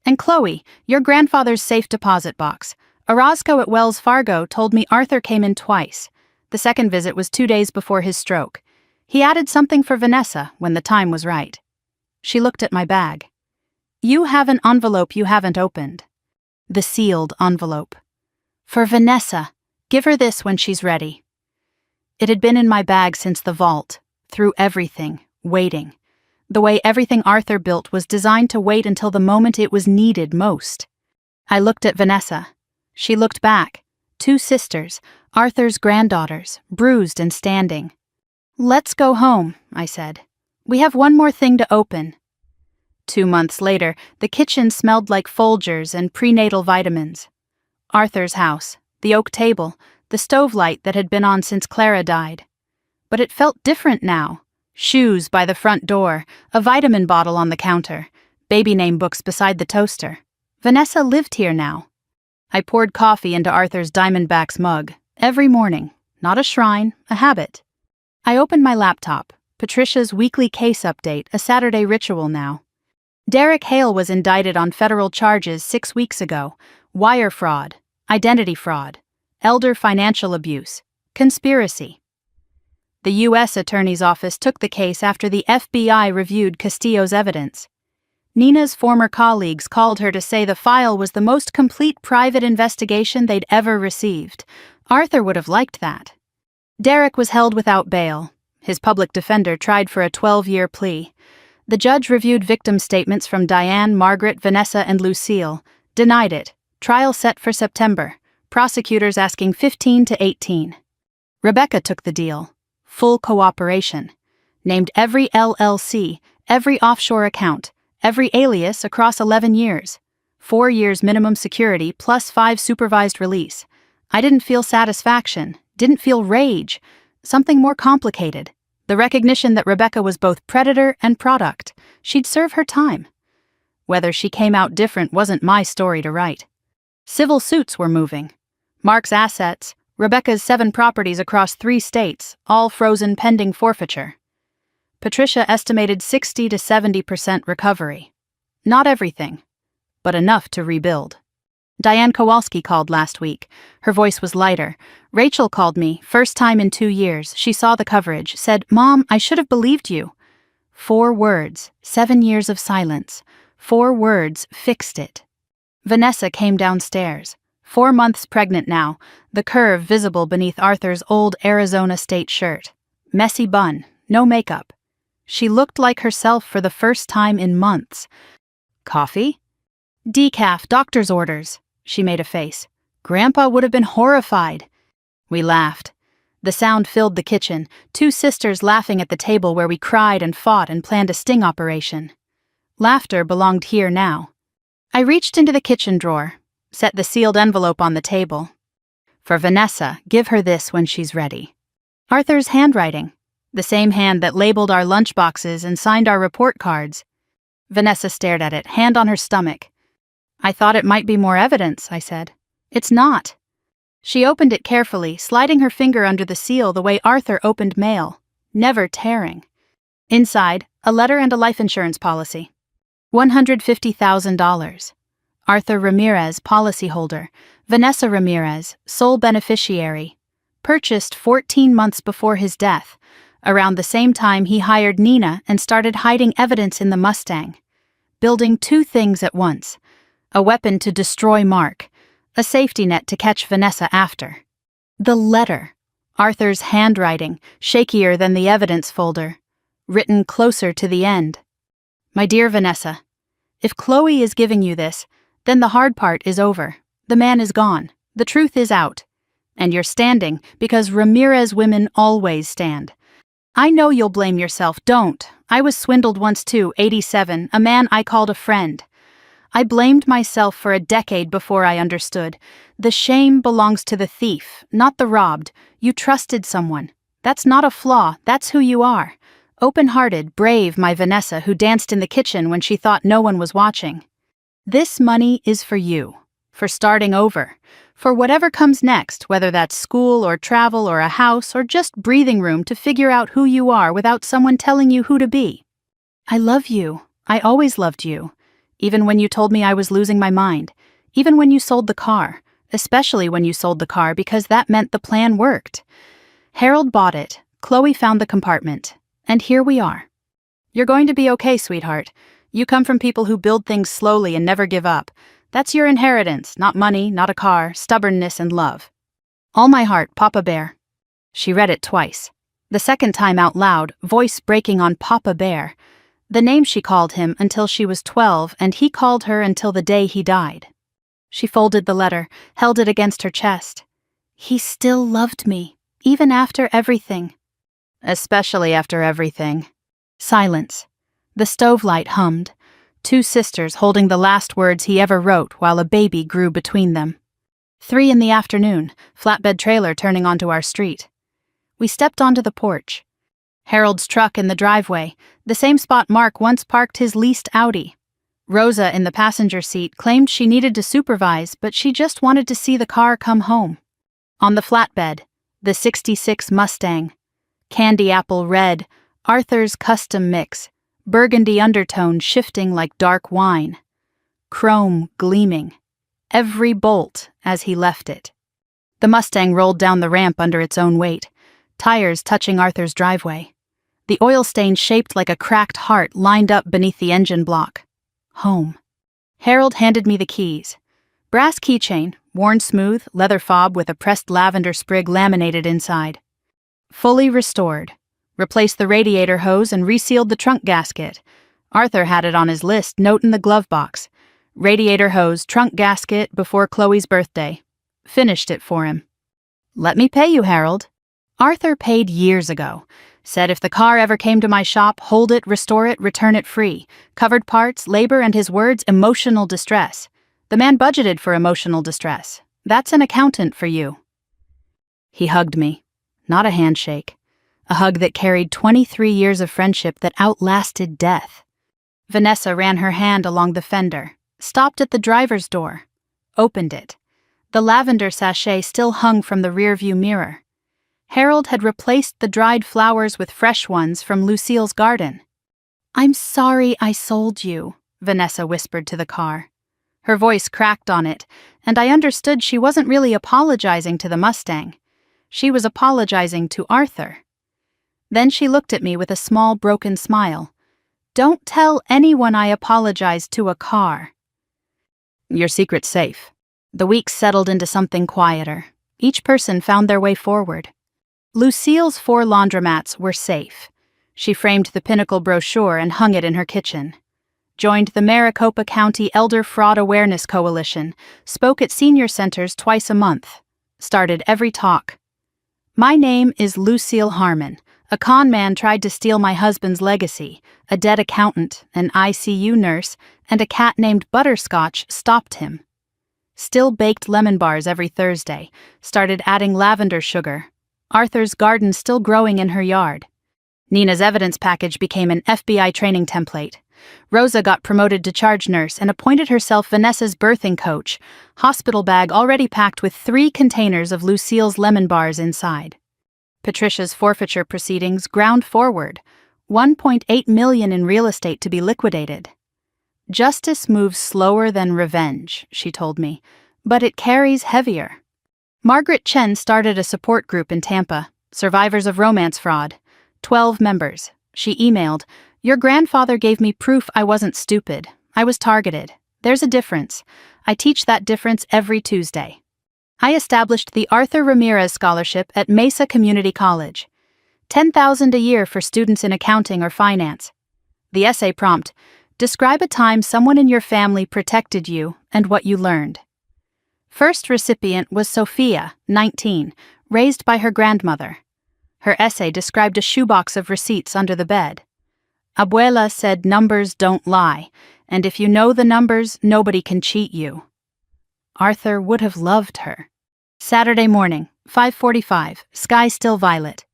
Speaker 1: "And Chloe, your grandfather's safe deposit box. Orozco at Wells Fargo told me Arthur came in twice. The second visit was 2 days before his stroke. He added something for Vanessa when the time was right." She looked at my bag. "You have an envelope you haven't opened." The sealed envelope. "For Vanessa. Give her this when she's ready." It had been in my bag since the vault, through everything, waiting. The way everything Arthur built was designed to wait until the moment it was needed most. I looked at Vanessa. She looked back. 2 sisters, Arthur's granddaughters, bruised and standing. "Let's go home," I said. "We have one more thing to open." 2 months later, the kitchen smelled like Folgers and prenatal vitamins. Arthur's house, the oak table, the stove light that had been on since Clara died. But it felt different now. Shoes by the front door, a vitamin bottle on the counter, baby name books beside the toaster. Vanessa lived here now. I poured coffee into Arthur's Diamondbacks mug, every morning. Not a shrine, a habit. I opened my laptop. Patricia's weekly case update, a Saturday ritual now. Derek Hale was indicted on federal charges 6 weeks ago. Wire fraud, identity fraud, elder financial abuse, conspiracy. The U.S. Attorney's Office took the case after the FBI reviewed Castillo's evidence. Nina's former colleagues called her to say the file was the most complete private investigation they'd ever received. Arthur would have liked that. Derek was held without bail. His public defender tried for a 12-year plea. The judge reviewed victim statements from Diane, Margaret, Vanessa, and Lucille. Denied it. Trial set for September. Prosecutors asking 15 to 18. Rebecca took the deal. Full cooperation. Named every LLC, every offshore account, every alias across 11 years. 4 years minimum security plus 5 supervised release. I didn't feel satisfaction, didn't feel rage. Something more complicated. The recognition that Rebecca was both predator and product. She'd serve her time. Whether she came out different wasn't my story to write. Civil suits were moving. Mark's assets, Rebecca's 7 properties across 3 states, all frozen pending forfeiture. Patricia estimated 60 to 70% recovery. Not everything, but enough to rebuild. Diane Kowalski called last week. Her voice was lighter. Rachel called me, first time in 2 years. She saw the coverage, said, "Mom, I should have believed you." 4 words, 7 years of silence. 4 words fixed it. Vanessa came downstairs. 4 months pregnant now, the curve visible beneath Arthur's old Arizona State shirt. Messy bun, no makeup. She looked like herself for the first time in months. "Coffee?" "Decaf, doctor's orders." She made a face. "Grandpa would have been horrified." We laughed. The sound filled the kitchen, 2 sisters laughing at the table where we cried and fought and planned a sting operation. Laughter belonged here now. I reached into the kitchen drawer, set the sealed envelope on the table. "For Vanessa, give her this when she's ready." Arthur's handwriting, the same hand that labeled our lunchboxes and signed our report cards. Vanessa stared at it, hand on her stomach. "I thought it might be more evidence," I said. "It's not." She opened it carefully, sliding her finger under the seal the way Arthur opened mail, never tearing. Inside, a letter and a life insurance policy. $150,000. Arthur Ramirez, policyholder. Vanessa Ramirez, sole beneficiary. Purchased 14 months before his death, around the same time he hired Nina and started hiding evidence in the Mustang. Building 2 things at once. A weapon to destroy Mark, a safety net to catch Vanessa after. The letter. Arthur's handwriting, shakier than the evidence folder. Written closer to the end. "My dear Vanessa, if Chloe is giving you this, then the hard part is over. The man is gone. The truth is out. And you're standing because Ramirez women always stand. I know you'll blame yourself. Don't. I was swindled once too, 87, a man I called a friend. I blamed myself for a decade before I understood. The shame belongs to the thief, not the robbed. You trusted someone. That's not a flaw, that's who you are. Open-hearted, brave, my Vanessa who danced in the kitchen when she thought no one was watching. This money is for you, for starting over, for whatever comes next, whether that's school or travel or a house or just breathing room to figure out who you are without someone telling you who to be. I love you. I always loved you. Even when you told me I was losing my mind. Even when you sold the car. Especially when you sold the car because that meant the plan worked. Harold bought it. Chloe found the compartment. And here we are. You're going to be okay, sweetheart. You come from people who build things slowly and never give up. That's your inheritance, not money, not a car, stubbornness and love. All my heart, Papa Bear. She read it twice. The second time out loud, voice breaking on Papa Bear. The name she called him until she was 12, and he called her until the day he died. She folded the letter, held it against her chest. He still loved me, even after everything. Especially after everything. Silence. The stove light hummed. 2 sisters holding the last words he ever wrote while a baby grew between them. 3 in the afternoon, flatbed trailer turning onto our street. We stepped onto the porch. Harold's truck in the driveway, the same spot Mark once parked his leased Audi. Rosa in the passenger seat claimed she needed to supervise, but she just wanted to see the car come home. On the flatbed, the '66 Mustang. Candy apple red, Arthur's custom mix, burgundy undertone shifting like dark wine. Chrome gleaming. Every bolt as he left it. The Mustang rolled down the ramp under its own weight, tires touching Arthur's driveway. The oil stain shaped like a cracked heart lined up beneath the engine block. Home. Harold handed me the keys. Brass keychain, worn smooth, leather fob with a pressed lavender sprig laminated inside. Fully restored. Replaced the radiator hose and resealed the trunk gasket. Arthur had it on his list, note in the glove box. Radiator hose, trunk gasket before Chloe's birthday. Finished it for him. "Let me pay you, Harold." Arthur paid years ago. Said if the car ever came to my shop, hold it, restore it, return it free. Covered parts, labor, and his words, emotional distress. The man budgeted for emotional distress. That's an accountant for you. He hugged me. Not a handshake. A hug that carried 23 years of friendship that outlasted death. Vanessa ran her hand along the fender, stopped at the driver's door, opened it. The lavender sachet still hung from the rearview mirror. Harold had replaced the dried flowers with fresh ones from Lucille's garden. "I'm sorry I sold you," Vanessa whispered to the car. Her voice cracked on it, and I understood she wasn't really apologizing to the Mustang. She was apologizing to Arthur. Then she looked at me with a small broken smile. "Don't tell anyone I apologized to a car." "Your secret's safe." The weeks settled into something quieter. Each person found their way forward. Lucille's 4 laundromats were safe. She framed the Pinnacle brochure and hung it in her kitchen. Joined the Maricopa County Elder Fraud Awareness Coalition, spoke at senior centers twice a month, started every talk. "My name is Lucille Harmon. A con man tried to steal my husband's legacy. A dead accountant, an ICU nurse, and a cat named Butterscotch stopped him. Still baked lemon bars every Thursday, started adding lavender sugar. Arthur's garden still growing in her yard. Nina's evidence package became an FBI training template. Rosa got promoted to charge nurse and appointed herself Vanessa's birthing coach, hospital bag already packed with 3 containers of Lucille's lemon bars inside. Patricia's forfeiture proceedings ground forward, $1.8 million in real estate to be liquidated. Justice moves slower than revenge, she told me, but it carries heavier. Margaret Chen started a support group in Tampa, Survivors of Romance Fraud, 12 members. She emailed, "Your grandfather gave me proof I wasn't stupid. I was targeted. There's a difference. I teach that difference every Tuesday." I established the Arthur Ramirez Scholarship at Mesa Community College. $10,000 a year for students in accounting or finance. The essay prompt, describe a time someone in your family protected you and what you learned. First recipient was Sophia, 19, raised by her grandmother. Her essay described a shoebox of receipts under the bed. Abuela said numbers don't lie, and if you know the numbers, nobody can cheat you. Arthur would have loved her. Saturday morning, 5:45, sky still violet.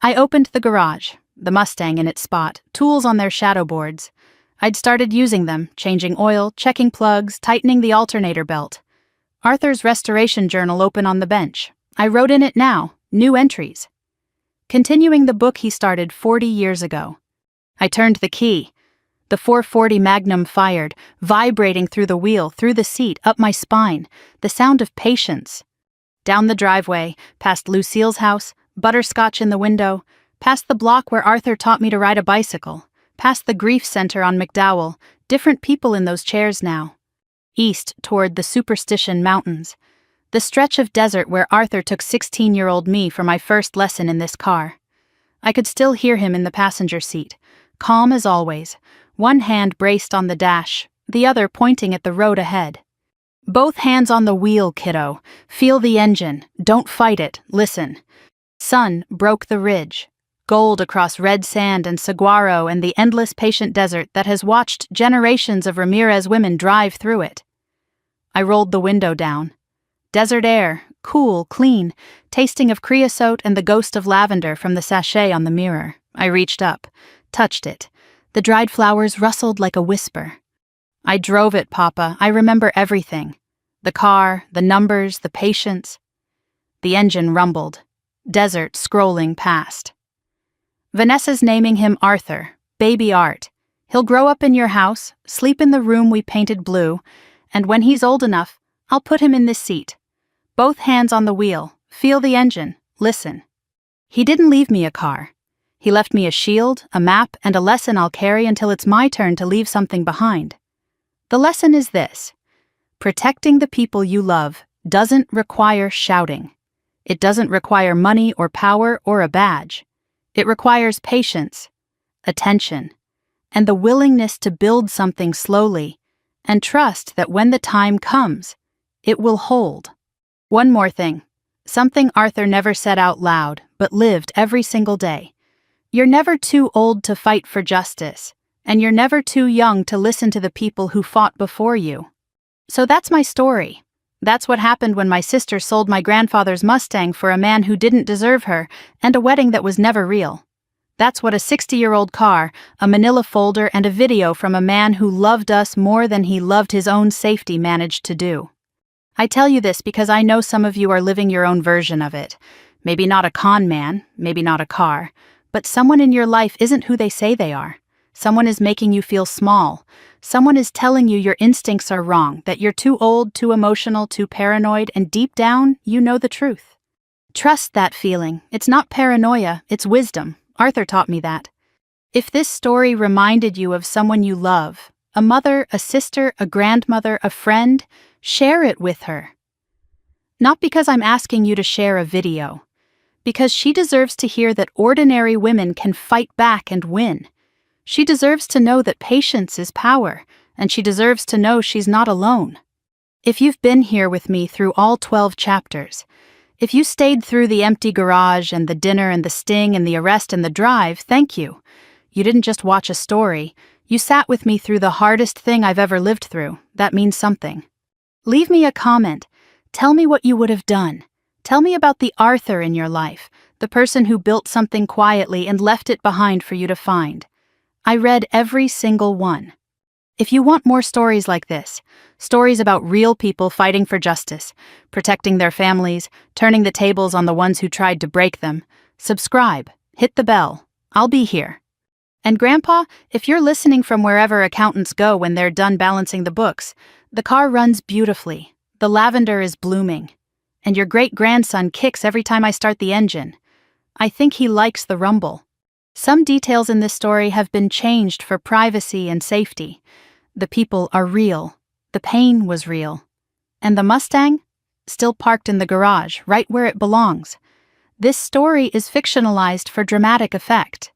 Speaker 1: I opened the garage, the Mustang in its spot, tools on their shadow boards. I'd started using them, changing oil, checking plugs, tightening the alternator belt. Arthur's restoration journal open on the bench. I wrote in it now, new entries. Continuing the book he started 40 years ago. I turned the key. The 440 Magnum fired, vibrating through the wheel, through the seat, up my spine, the sound of patience. Down the driveway, past Lucille's house, Butterscotch in the window, past the block where Arthur taught me to ride a bicycle, past the grief center on McDowell, different people in those chairs now. East toward the Superstition Mountains, the stretch of desert where Arthur took 16-year-old me for my first lesson in this car. I could still hear him in the passenger seat, calm as always, one hand braced on the dash, the other pointing at the road ahead. "Both hands on the wheel, kiddo. Feel the engine. Don't fight it. Listen." Sun broke the ridge. Gold across red sand and saguaro and the endless patient desert that has watched generations of Ramirez women drive through it. I rolled the window down. Desert air, cool, clean, tasting of creosote and the ghost of lavender from the sachet on the mirror. I reached up, touched it. The dried flowers rustled like a whisper. "I drove it, Papa. I remember everything. The car, the numbers, the patience." The engine rumbled. Desert scrolling past. "Vanessa's naming him Arthur, baby Art. He'll grow up in your house, sleep in the room we painted blue, and when he's old enough, I'll put him in this seat. Both hands on the wheel, feel the engine, listen." He didn't leave me a car. He left me a shield, a map, and a lesson I'll carry until it's my turn to leave something behind. The lesson is this: protecting the people you love doesn't require shouting. It doesn't require money or power or a badge. It requires patience, attention, and the willingness to build something slowly and trust that when the time comes, it will hold. One more thing, something Arthur never said out loud but lived every single day. You're never too old to fight for justice, and you're never too young to listen to the people who fought before you. So that's my story. That's what happened when my sister sold my grandfather's Mustang for a man who didn't deserve her and a wedding that was never real. That's what a 60-year-old car, a manila folder, and a video from a man who loved us more than he loved his own safety managed to do. I tell you this because I know some of you are living your own version of it. Maybe not a con man, maybe not a car, but someone in your life isn't who they say they are. Someone is making you feel small. Someone is telling you your instincts are wrong, that you're too old, too emotional, too paranoid, and deep down, you know the truth. Trust that feeling. It's not paranoia, it's wisdom. Arthur taught me that. If this story reminded you of someone you love, a mother, a sister, a grandmother, a friend, share it with her. Not because I'm asking you to share a video, because she deserves to hear that ordinary women can fight back and win. She deserves to know that patience is power, and she deserves to know she's not alone. If you've been here with me through all 12 chapters, if you stayed through the empty garage and the dinner and the sting and the arrest and the drive, thank you. You didn't just watch a story, you sat with me through the hardest thing I've ever lived through. That means something. Leave me a comment. Tell me what you would have done. Tell me about the Arthur in your life, the person who built something quietly and left it behind for you to find. I read every single one. If you want more stories like this, stories about real people fighting for justice, protecting their families, turning the tables on the ones who tried to break them, subscribe, hit the bell. I'll be here. And Grandpa, if you're listening from wherever accountants go when they're done balancing the books, the car runs beautifully, the lavender is blooming, and your great-grandson kicks every time I start the engine. I think he likes the rumble. Some details in this story have been changed for privacy and safety. The people are real. The pain was real. And the Mustang? Still parked in the garage, right where it belongs. This story is fictionalized for dramatic effect.